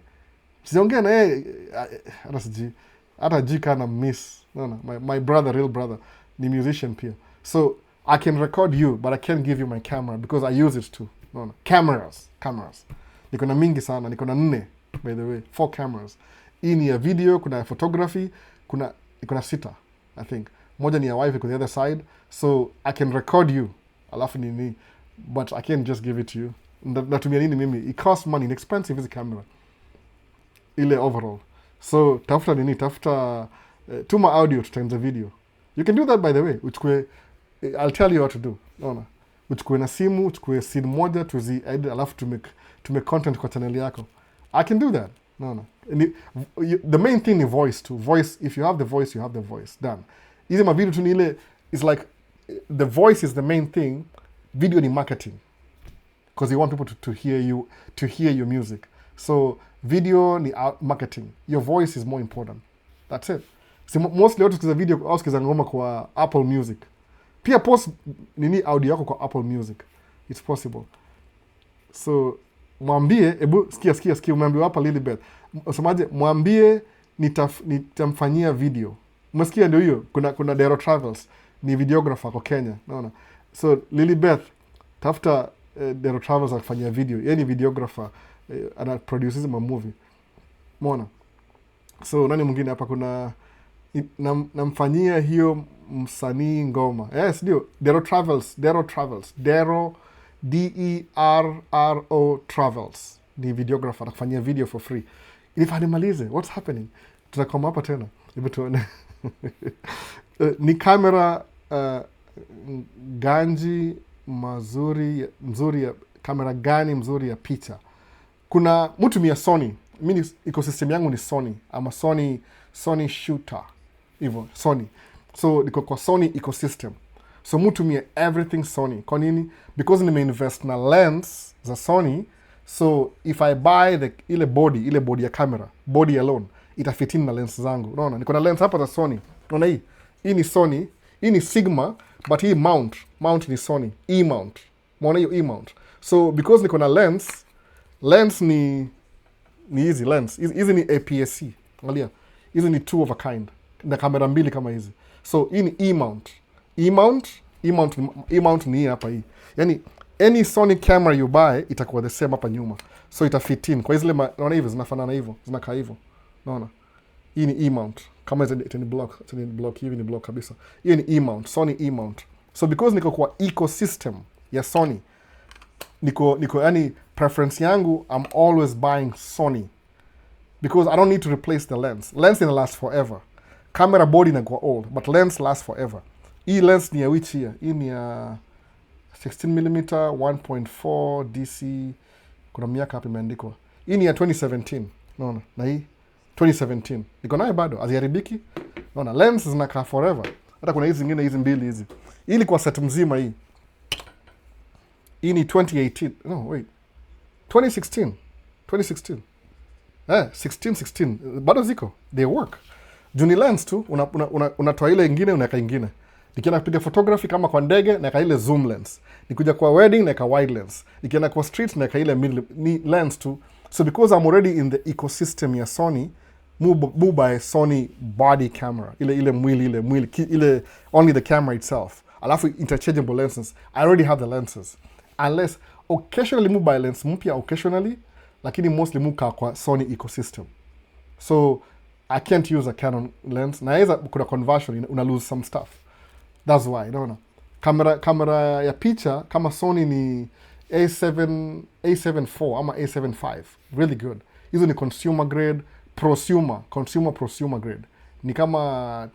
Sijaongea na yeye hata sijui. Hata jika na miss. No. My brother, real brother, ni musician pia. So I can record you, but I can't give you my camera because I use it too. No. Cameras. Niko na mingi sana, niko na 4, by the way, 4 cameras. Hii ni ya video, kuna ya photography, kuna 6, I think. Moja ni ya wife on the other side, so I can record you. Alafu nini, but I can't just give it to you. Natumia nini mimi? It costs money, it's expensive hizi camera. Ile overall. So tafuta tuma audio tutaanza video. You can do that by the way. Uchukue, I'll tell you what to do. Naona. Uchukue na simu, uchukue scene moja edit, alafu to make content kwa channel yako. I can do that. No. The main thing is voice too. Voice, if you have the voice, you have the voice. Done. Hizi ma video tu ni ile, it's like the voice is the main thing. Video ni marketing. Because you want people to hear your music. So video ni marketing. Your voice is more important. That's it. So mostly watu sikiza video au sikiza ngoma kwa Apple Music. Pia post nini audio yako kwa Apple Music. It's possible. So mwambie, sikia umeambiwa hapa Lilibeth. Usemaje, mwambie nitamfanyia video. Umesikia ndio hiyo? Kuna Dero Travels, ni videographer kwa Kenya, naona. So Lilibeth, tafuta Dero Travels akifanyia video. Yeye ni videographer, ana produces ma movie. Umeona? So nani mwingine hapa, kuna namfanyia hiyo msanii ngoma. Yes, ndio. Dero Travels. Dero DERRO Travels. Ni videographer, akifanyia video for free. If animalize, what's happening? Tutakoma hapa tena. Hebu tuone. Ni kamera ganji mzuri ya kamera gani mzuri ya picha. Kuna mtu mia Sony. Mimi ecosystem yangu ni Sony. Ama Sony shooter. Hivyo, Sony. So niko kwa Sony ecosystem. So mtu mia everything Sony. Kwa nini? Because nimeinvest na lens za Sony. So if I buy ile body ya camera, body alone, itafit in na lens zangu. Unaona? Niko na lens hapa za Sony. Unaona hii? Hii ni Sony. Hii ni Sigma, but hii mount ni Sony. E-mount. Unaona hiyo E-mount. So because niko na lens ni hizi lens. Hizi ni APS-C. Angalia. Hizi ni 2 of a kind. Na kamera 2 kama hizi. So hii ni E-mount. hii mount ni hii hapa hii. Yani any Sony camera you buy itakuwa the same hapa nyuma, so ita fit in kwa zile naona hivyo zinafanana hivyo, zinakaa hivyo, naona hii ni e-mount kama ni block hivi, ni block kabisa. Hiyo ni e-mount, Sony e-mount. So because niko kwa ecosystem ya Sony, niko yani preference yangu, I'm always buying Sony because I don't need to replace the lens. Lens ina last forever. Camera body inakuwa old, but lens lasts forever. Hii lens ni ya which year? Hii ni ya 16mm 1.4 DC. Kuna miaka hapa imeandikwa. Hii ni ya 2017. Naona, na hii 2017. Niko nayo bado, haziharibiki. Naona lens zinakaa forever. Hata kuna hizi zingine, hizi mbili hizi. Hii ilikuwa set mzima hii. Hii ni 2018. No, wait. 2016. 16. Bado ziko. They work. Juni lens tu, unatoa ile ingine, unaweka ingine. Nikienda kupiga photography kama kwa ndege, naweka ile zoom lens. Nikuja kwa wedding, naweka wide lens. Nikienda kwa street, naweka ile ni lens tu. So because I'm already in the ecosystem ya Sony, move by Sony body camera. Ile mwili, only the camera itself. Alafu interchangeable lenses. I already have the lenses. Unless, occasionally move by lens mpya, occasionally, lakini mostly move kwa Sony ecosystem. So, I can't use a Canon lens. Naweza kuna conversion, una lose some stuff. That's why, unaona. Kamera ya picha kama Sony ni A7 IV ama A7 V. Really good. Hizo ni consumer grade, prosumer grade. Ni kama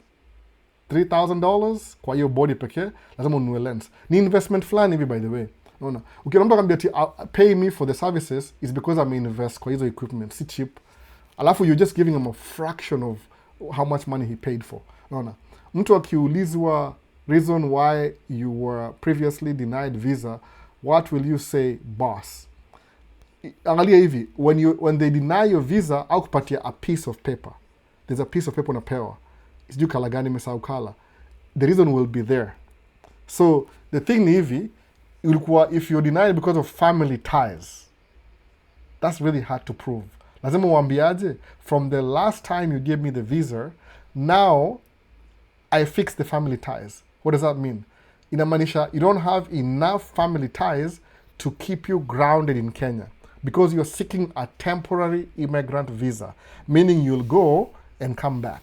$3,000 kwa hiyo body pekee, lazima ununue lens. Ni investment fulani hivi, by the way. Unaona. Ukiona mtu akwambia ati pay me for the services is because I'm invest kwa hizo equipment, si cheap. Alafu you're just giving him a fraction of how much money he paid for. Unaona. Mtu akiulizwa reason why you were previously denied visa, what will you say, boss? Angalia hivi, when they deny your visa, au kupatia a piece of paper. There's a piece of paper unapewa. Sijui kala gani, mesahau kala. The reason will be there. So the thing ni hivi, ilikuwa if you're denied because of family ties, that's really hard to prove. Lazima uambiaje, from the last time you gave me the visa, now I fixed the family ties. What does that mean? Inamaanisha you don't have enough family ties to keep you grounded in Kenya because you're seeking a temporary immigrant visa, meaning you'll go and come back.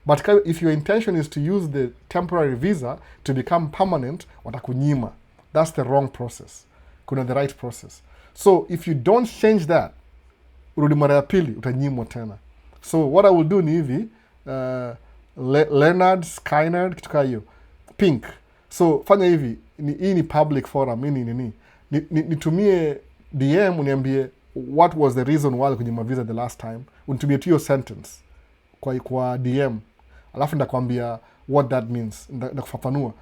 But if your intention is to use the temporary visa to become permanent, watakunyima. That's the wrong process. Kuna the right process. So if you don't change that, urudi mara ya pili, utanyimwa tena. So what I will do ni hivi, Leonard, Skynerd, kitu kaa hiyo. Pink. So fanya hivi, hii ni public forum, nitumie DM uniambie what was the reason why kunyima visa the last time. Unitumie tu hiyo sentence kwa DM. Alafu ndakwambia what that means. Ndakufafanua.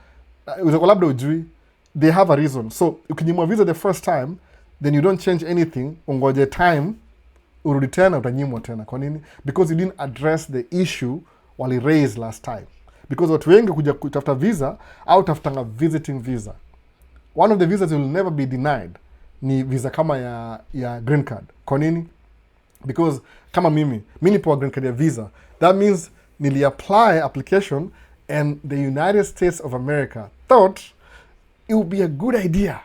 Uzako labda ujui, they have a reason. So ukinyimwa visa the first time, then you don't change anything, ungoje time, urudi tena, utanyimwa tena. Kwa nini? Because you didn't address the issue wali raise last time. Because watu wengi kuja kutafuta visa au tafutanga visiting visa. One of the visas will never be denied ni visa kama ya green card. Kwa nini? Because kama mimi nipewa green card ya visa, that means nili-apply application and the United States of America thought it would be a good idea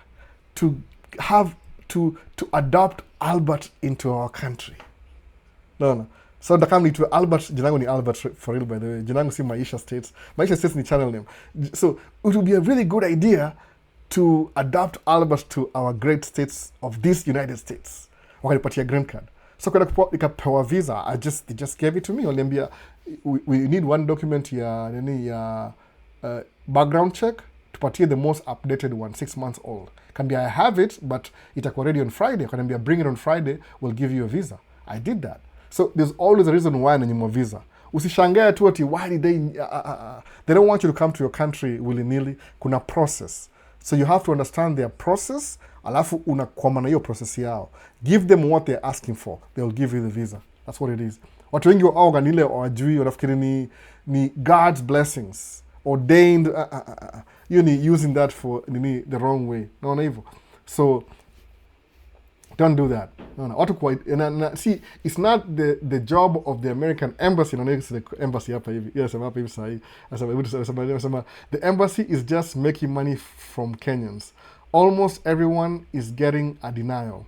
to adopt Albert into our country. No. So ndakam ni Albert, jinangu ni Albert for real, by the way. Jinangu si Maisha States. Maisha States ni channel name. So it would be a really good idea to adopt Albert to our great states of this United States. Wakanipatia green card. So kwa nikapewa visa, they just gave it to me. Waliambia, we need one document ya background check, tupatie the most updated one, 6 months old. Kambia, I have it, but itakuwa ready on Friday. Kambia, bring it on Friday, we'll give you a visa. I did that. So there's always a reason why nanyimwa visa. Usishangae tu ati why did they don't want you to come to your country willy-nilly. Kuna process. So you have to understand their process, alafu unakwama na hiyo process yao. Give them what they're asking for. They'll give you the visa. That's what it is. Watu wengi waoga nile wajui, wanafikiri ni God's blessings. Ordained, you ni using that for the wrong way. Naona hivyo. So Don't do that. No, no. Watu kwa, see, it's not the job of the American embassy. No, the embassy hapa hivi. Yes, hapa hivi sahi. The embassy is just making money from Kenyans. Almost everyone is getting a denial.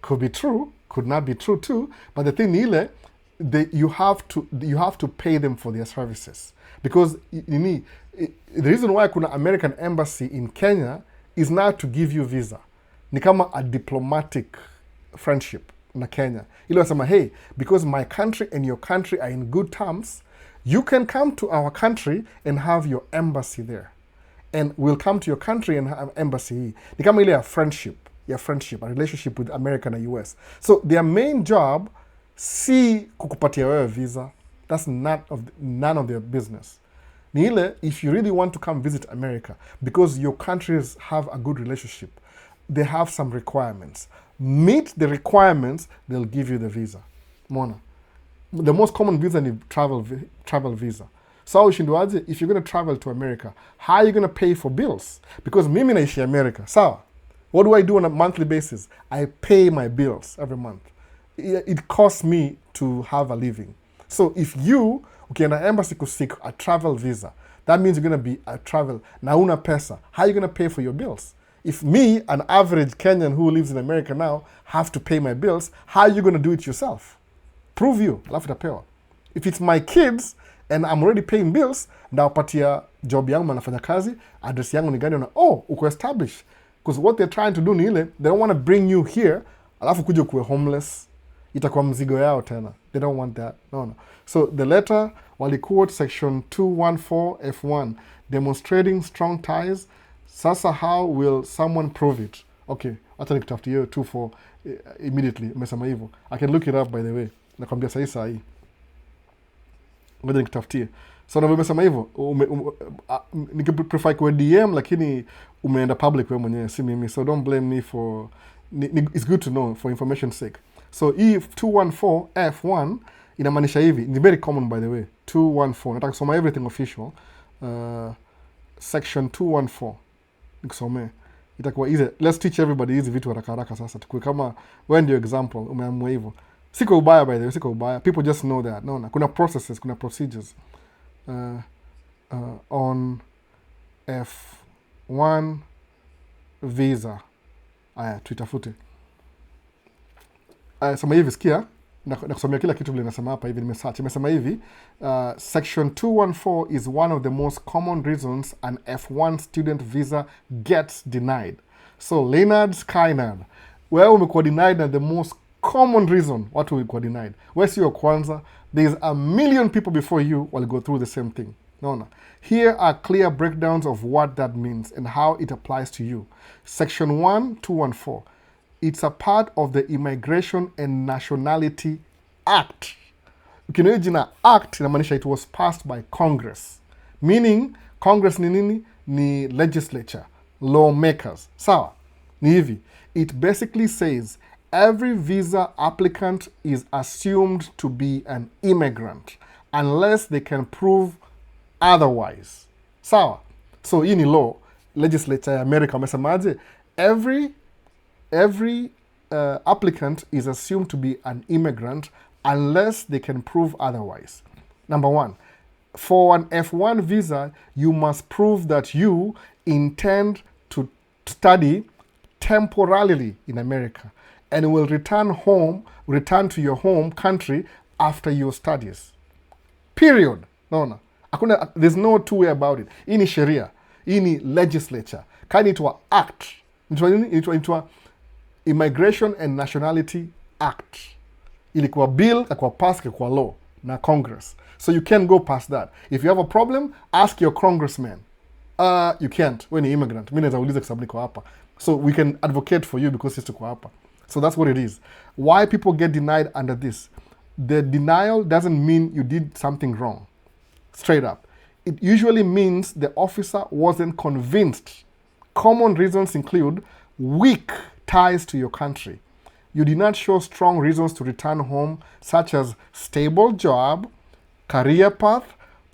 Could be true, could not be true too. But the thing is, you have to pay them for their services, because the reason why kuna American embassy in Kenya is not to give you visa. Ni kama a diplomatic friendship na Kenya. Ile wasema, hey, because my country and your country are in good terms, you can come to our country and have your embassy there, and we'll come to your country and have embassy. Ni kama ile a friendship, a relationship with America and US. So their main job si kukupatia wewe visa. That's none of their business. Ni ile, if you really want to come visit America, because your countries have a good relationship, they have some requirements. Meet the requirements, they'll give you the visa. Mona. The most common visa is travel visa. So ushinduaje, if you're going to travel to America, how are you going to pay for bills? Because mimi naishi America. Sawa. What do I do on a monthly basis? I pay my bills every month. It costs me to have a living. So if you ukienda embassy kusik a travel visa, that means you're going to be a travel na una pesa. How are you going to pay for your bills? If me, an average Kenyan who lives in America now, have to pay my bills, how are you going to do it yourself? Prove you, alafu utapewa. If it's my kids and I'm already paying bills, ndawapatia job yangu nafanya kazi, address yangu ni gani, na uko establish. Because what they're trying to do ni ile, they don't want to bring you here, alafu kuja kuwe homeless. Itakuwa mzigo yao tena. They don't want that. No. So the letter, quote section 214 F1, demonstrating strong ties. Sasa how will someone prove it? Okay, hata nikitafutia 24 immediately umesema hivyo. I can look it up by the way. Nakwambia sahi. Ngoja nikitafutie. So na umesema hivyo, nikiprefer kwa DM lakini umeenda public wewe mwenyewe, si mimi. So don't blame me for it's good to know for information's sake. So if 214 F1 inamaanisha hivi, ni very common by the way. 214. Nataka kusoma everything official. Section 214. Nikisomee. Itakuwa easy. Let's teach everybody hizi vitu haraka sasa. Tukue kama wewe ndio example umeamua hivyo. Siko ubaya by the way, siko ubaya. People just know that. No. Kuna processes, kuna procedures. On F1 visa. Aya, tuitafute. Sema hivi, sikia, na kusomea kila kitu vile nasema hapa hivi, nimesearch. Nimesema hivi, section 214 is one of the most common reasons an F1 student visa gets denied. So Leonard Skynard, wewe umekuwa denied, na the most common reason watu wamekuwa denied. Wewe sio kwanza, there's a million people before you will go through the same thing. No. Here are clear breakdowns of what that means and how it applies to you. Section 214. It's a part of the Immigration and Nationality Act. Ukinoe jina act, inamaanisha it was passed by Congress. Meaning, Congress ni nini? Ni legislature, lawmakers. Sawa? Ni hivi. It basically says every visa applicant is assumed to be an immigrant unless they can prove otherwise. Sawa? So hii ni law, legislature ya America wamesemaje? Every applicant is assumed to be an immigrant unless they can prove otherwise. Number one, for an F1 visa, you must prove that you intend to study temporarily in America and will return to your home country after your studies. Period. No. There's no two way about it. Hii ni sheria. Hii ni legislature. Kaini itwa act. Itwa Immigration and Nationality Act. Ilikuwa bill, kwa pass, kwa law na Congress. So you can't go past that. If you have a problem, ask your congressman. You can't. Wewe ni immigrant. Mimi naweza uliza kwa sababu niko hapa. So we can advocate for you because sisi tuko hapa. So that's what it is. Why people get denied under this? The denial doesn't mean you did something wrong. Straight up. It usually means the officer wasn't convinced. Common reasons include weak ties to your country. You did not show strong reasons to return home, such as stable job, career path,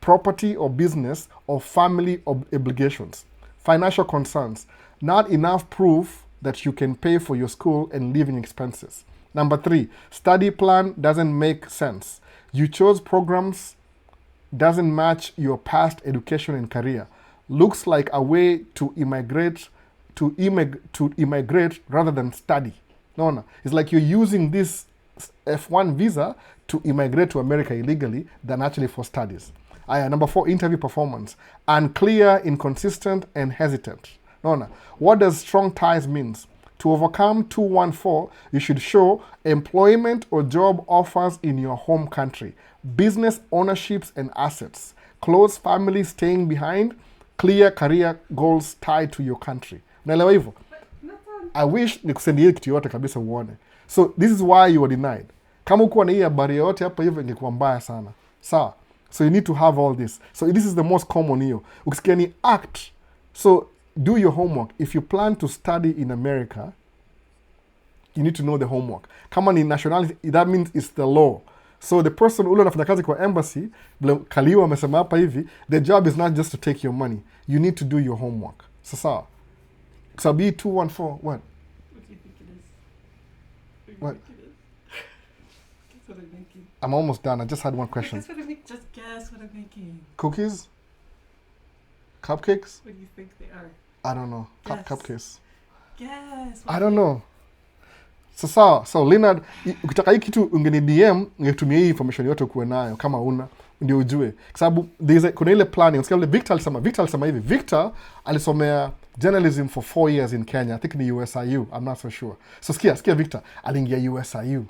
property or business, or family obligations. Financial concerns. Not enough proof that you can pay for your school and living expenses. Number 3, study plan doesn't make sense. You chose programs doesn't match your past education and career. Looks like a way to immigrate rather than study. No. It's like you're using this F1 visa to immigrate to America illegally than actually for studies. Number 4, interview performance. Unclear, inconsistent, and hesitant. No. What does strong ties means? To overcome 214, you should show employment or job offers in your home country, business ownerships and assets, close family staying behind, clear career goals tied to your country. Unaelewa hivyo? I wish nikusendie kitu yote kabisa uone. So this is why you were denied. Kama uko na hii habari yote hapa hivyo ingekuwa mbaya sana. Sawa? So you need to have all this. So this is the most common hiyo. Ukisikia ni act. So do your homework. If you plan to study in America, you need to know the homework. Kama ni nationality, that means it's the law. So the person ule anafanya kazi kwa embassy, Kaliwa amesema hapa hivi, the job is not just to take your money. You need to do your homework. Sasa, Sabi 214, what? What do you think it is? What? Guess what I'm making. I'm almost done. I just had one question. Guess what I'm making. Just guess what I'm making. Cookies? Cupcakes? What do you think they are? I don't know. Guess. Cupcakes. Guess. I don't know. So Leonard, ukitaka hii kitu ungeni DM, ungetumia hii information yote ukuwe nayo kama una ndio ujue. Kwa sababu kuna ile planning. Usikia Victor alisema hivi. Victor alisomea journalism for 4 years in Kenya. I think ni USIU. I'm not so sure. So sikia Victor aliingia USIU.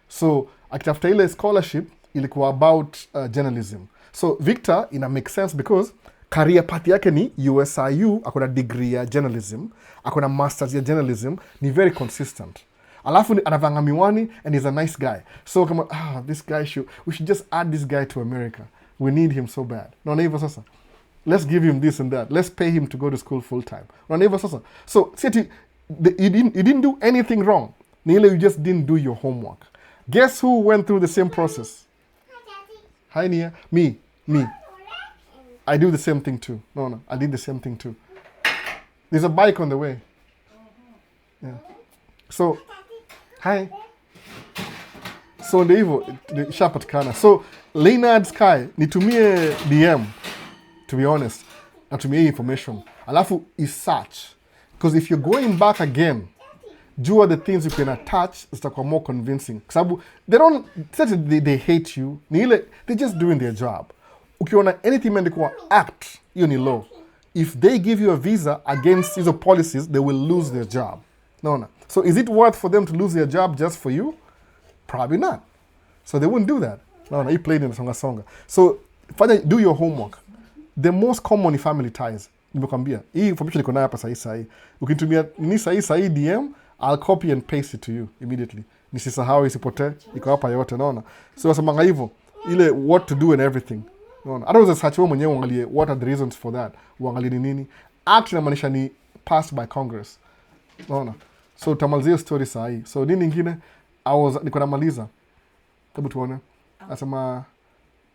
So akitafuta ile scholarship ilikuwa about journalism. So Victor ina make sense because career path yake ni USIU, akona degree ya journalism, akona masters ya journalism, ni very consistent. Alafu anavanga miwani and he's a nice guy. So kama this guy we should just add this guy to America. We need him so bad. Naona hivyo sasa. Let's give him this and that. Let's pay him to go to school full time. Naona hivyo sasa. So you didn't do anything wrong. Ni ile you just didn't do your homework. Guess who went through the same process? Hi Nia. Me. I do the same thing too. No, I did the same thing too. There's a bike on the way. Yeah. So, hi. So ndio hivyo ishapatikana. So Leonard Sky nitumie DM, to be honest. Natumie information. Alafu search. Because if you're going back again, jua the things you can attach zitakuwa more convincing. Kwa sababu they hate you. Ni ile they're just doing their job. Ukiona anything imeandikwa act, hiyo ni law. If they give you a visa against hizo policies, they will lose their job. No. So is it worth for them to lose their job just for you? Probably not. So they wouldn't do that. No, he played in the songa. So do your homework. The most common is family ties. Nimekwambia. Hii information iko nayo hapa sahi. Ukinitumia ni sahi DM, I'll copy and paste it to you immediately. Nisisahau isipotee, iko hapa yote naona. So wasemanga hivyo, ile what to do and everything. Naona. Hata uza search wewe mwenyewe uangalie what are the reasons for that. Uangalie ni nini. Act inamaanisha ni passed by Congress. Naona. So tamalizia story sahi. So nini nyingine? Niko namaliza. Hebu tuone. Nasema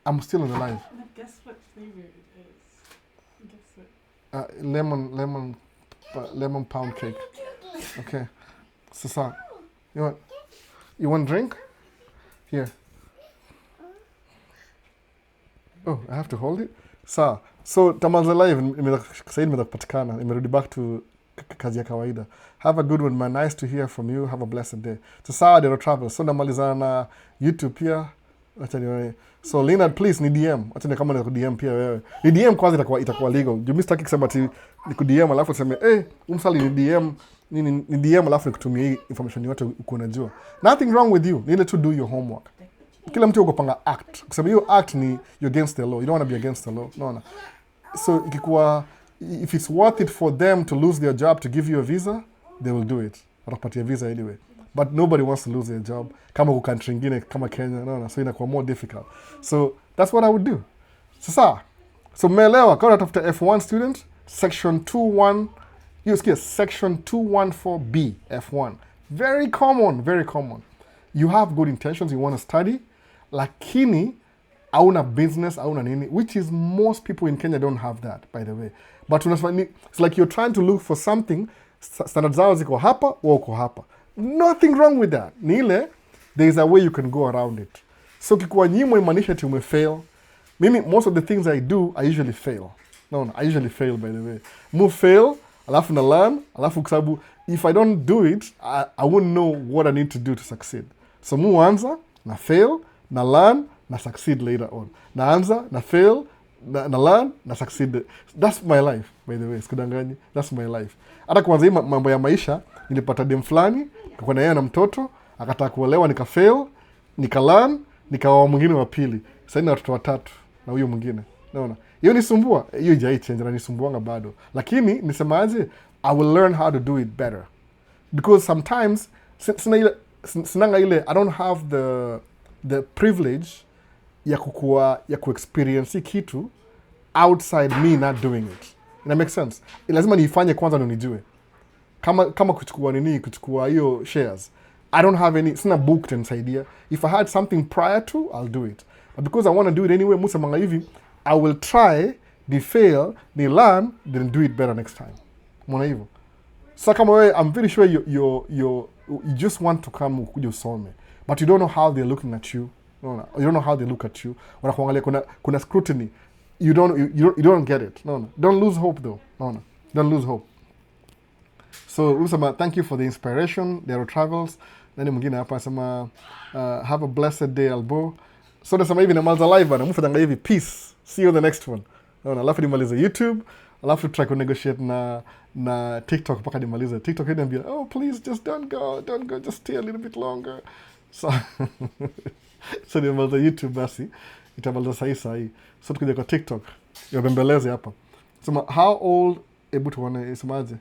I'm still alive. Guess what flavor it is. Guess what? Lemon pound cake. Okay. Sasa. You want drink? Here. Oh, I have to hold it? Sawa. So tamaliza live sasa imepatikana. Imerudi back to kazi ya kawaida. Have a good one, man. Nice to hear from you. Have a blessed day. So sawa Dero Travel. So namalizana na YouTube pia. Acha nione. So Leonard, please ni DM. Acha ni kama ni DM pia wewe. Ni DM kwanza itakuwa legal. Juu mimi kusema ati ni DM alafu useme umsali ni DM ni DM alafu nikutumie hii information yote uko unajua. Nothing wrong with you. Ni ile to do your homework. Kila mtu ukopanga act. Kusema hiyo act ni you're against the law. You don't want to be against the law. No. So ikikuwa if it's worth it for them to lose their job to give you a visa, they will do it. Watakupatia visa anyway. But nobody wants to lose their job. Kama kwa country ingine kama Kenya, no. So inakuwa more difficult. So that's what I would do. Sasa, so mmeelewa kama unatafuta F1 student, section 214B F1. Very common. You have good intentions, you want to study, lakini hauna business, hauna nini, which is most people in Kenya don't have that, by the way. But it's like you're trying to look for something standard zao ziko hapa, wewe uko hapa. Nothing wrong with that. Ni ile there is a way you can go around it. So kikuwa nyimwe imaanisha ati umefail. Mimi most of the things I do I usually fail. No, I usually fail by the way. Mu fail, alafu na learn, alafu kwa sababu if I don't do it, I wouldn't know what I need to do to succeed. So mu anza, na fail, na learn, na succeed later on. Naanza, na fail, na learn, na succeed. That's my life, by the way. Sikudanganyi. That's my life. Hata kwanza hii mambo ya maisha, nilipata dem fulani, kwa na yeye na mtoto, akataka kuolewa, nika fail, nika learn, nikaoa mwingine wa pili. Sasa nina watoto watatu na huyo mwingine. Unaona? Hiyo nisumbua, hiyo haijai change na nisumbuanga bado. Lakini nisemaje, I will learn how to do it better. Because sometimes sinanga ile I don't have the privilege ya kuexperience kitu outside me not doing it. Ina make sense? Lazima niifanye kwanza ndio nijue. Kama kuchukua hiyo shares. I don't have any, sina booked and idea. If I had something prior to, I'll do it. But because I want to do it anyway, musemanga hivi, I will try, ni fail, ni learn, then do it better next time. Mwana hivyo. So kama wewe, I'm very sure you just want to come ukuje usome, but you don't know how they're looking at you. No. You don't know how they look at you. Wanakuangalia kuna scrutiny. You don't get it. No. Don't lose hope though. No. Don't lose hope. So usema thank you for the inspiration. There are travels. Nani mwingine hapa asema have a blessed day Albo. So nasema hivi namaliza live bana. Mfutanga hivi peace. See you the next one. No. Alafu nimalize YouTube. Alafu try to negotiate na TikTok mpaka nimalize. TikTok inaniambia, "Oh, please just don't go. Just stay a little bit longer." So nimaliza YouTube basi. Itamaliza sahi. So tukija kwa TikTok. Yobembeleze hapa. Sema how old ebu tuone isemaje.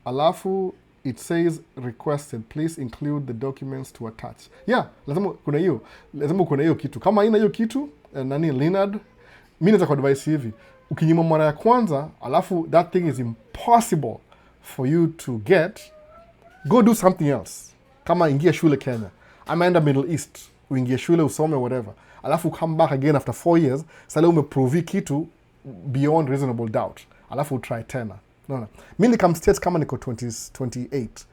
Alafu it says requested, please include the documents to attach. Yeah, lazima kuna hiyo kitu. Kama haina hiyo kitu, nani Leonard, mimi naweza kuadvise hivi. Ukinyima mara ya kwanza, alafu that thing is impossible for you to get, go do something else. Kama ingia shule Kenya, ama enda Middle East, uingie shule usome whatever. Alafu come back again after 4 years, sasa umeprove kitu beyond reasonable doubt. Alafu try tena. No. Mimi nikam states kama niko 28.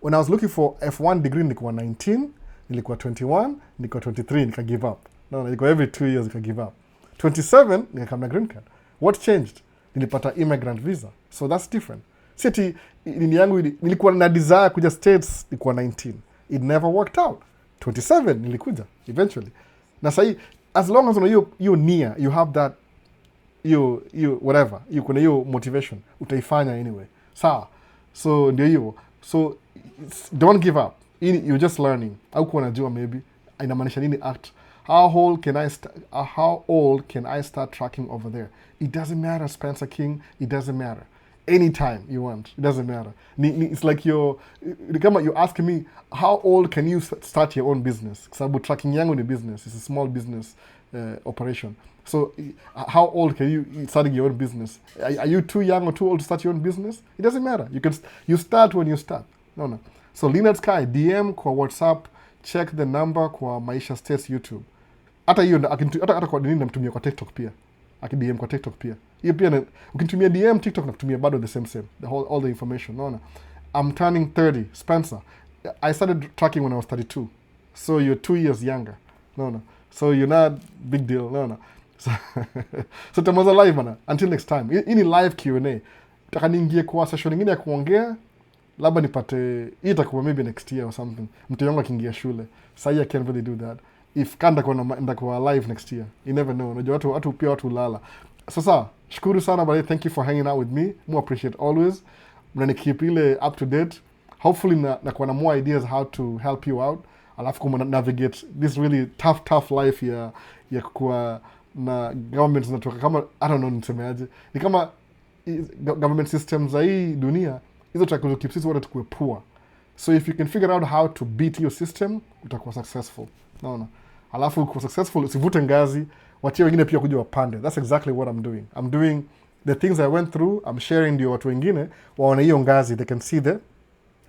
When I was looking for F1 degree nilikuwa 19, nilikuwa 21, nilikuwa 23, nika give up. No, nilikuwa every 2 years nika give up. 27 nikakam na green card. What changed? Nilipata immigrant visa. So that's different. Siti nini yangu nilikuwa na desire kuja States nilikuwa 19. It never worked out. 27 nilikuja eventually. Na sahi as long as you near, you have that you whatever, you kuna hiyo motivation, utaifanya anyway. Sawa. So ndio hiyo. So don't give up. You're just learning. Au kuwa najua maybe inamaanisha nini act. How old can I start tracking over there? It doesn't matter, Spencer King. It doesn't matter. Anytime you want. It doesn't matter. It's like you're asking me, how old can you start your own business? Sababu tracking yangu ni business. It's a small business operation. So how old can you start your own business? Are you too young or too old to start your own business? It doesn't matter. You start when you start. No. So Leonard Sky, DM kwa WhatsApp, check the number kwa Maisha States YouTube. Hata hiyo hata kwa nini namtumia kwa TikTok pia. DM kwa TikTok pia. Hiyo pia ukinitumia DM TikTok nakutumia bado the same. All the information. No. I'm turning 30. Spencer, I started tracking when I was 32. So you're 2 years younger. No. So you're not big deal. No. So tamaza live bana. Until next time. Hii ni live Q&A. Taka niingie kwa session nyingine ya kuongea. Labda nipate hii itakuwa maybe next year or something. Mtu yangu akiingia shule. Sasa I can't really do that. If kanda kwa live next year. You never know. Unajua watu pia watu lala. Sasa shukuru sana bali, thank you for hanging out with me. More appreciate always. Mnani keep ile up to date. Hopefully na kuwa na more ideas how to help you out. Alafu kuma navigate this really tough life ya kuwa na government zinatoka kama I don't know nisemeaje. Ni kama government systems za hii dunia hizo tutakuwa keep sisi wote tukue poor. So if you can figure out how to beat your system, utakuwa successful. Naona. Alafu kuwa successful usivute ngazi, wachie wengine pia kuja wapande. That's exactly what I'm doing. I'm doing the things I went through, I'm sharing ndio watu wengine waone hiyo ngazi, they can see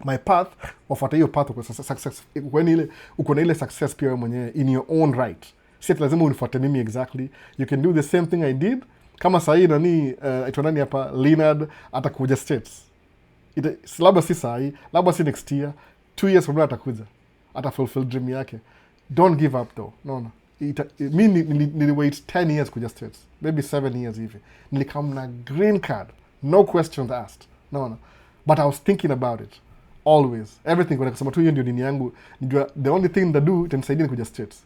my path, wafuate hiyo path kwa success. Uko na ile success pia wewe mwenyewe in your own right. Si lazima unifuate mimi exactly. You can do the same thing I did. kama sahii nani aitwa nani hapa Leonard atakuja States. Labda si sahii, labda si next year, 2 years from now atakuja, ata fulfill dream yake. Don't give up though. No. Mi niliwait 10 years kuja States, maybe 7 years hivi, nilikam na green card, no questions asked. No. But I was thinking about it always, everything. When kusema tu hiyo ndio nini yangu, the only thing that do itanisaidia ni kuja States,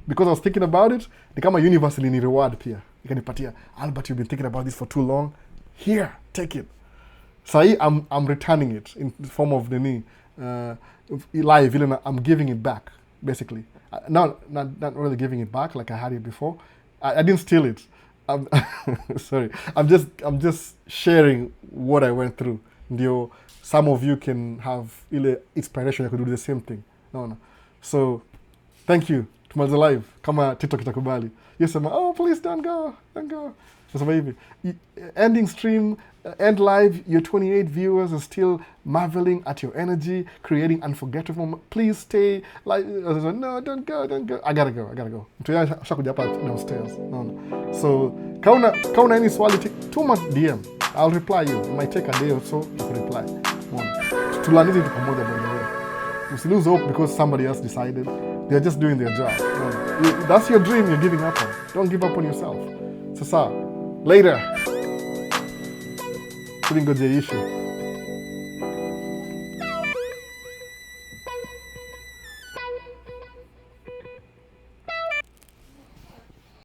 because I was thinking about it. Ni kama universally ni reward pia, ikanipatia, Albert, you've been thinking about this for too long, here, take it. Sahi I'm returning it in the form of the live, I'm giving it back basically. Not really giving it back like I had it before. I didn't steal it. Sorry. I'm just sharing what I went through. Ndio some of you can have ile inspiration ya kudo the same thing. No. So thank you. Tumaliza live kama TikTok itakubali. Yesema, oh please don't go. Sasa hivi ending stream, end live, your 28 viewers are still marveling at your energy, creating unforgettable moments. Please stay live. No, don't go. I gotta go. Mtu ya shakuja hapa downstairs. No. So kauna any swali, tuma DM. I'll reply you. It might take a day or so to reply. Tulanizi tu pamoja, by the way. You lose hope because somebody else decided. They're just doing their job. No. That's your dream you're giving up on. Don't give up on yourself. Sasa, later. Tulingoje issue.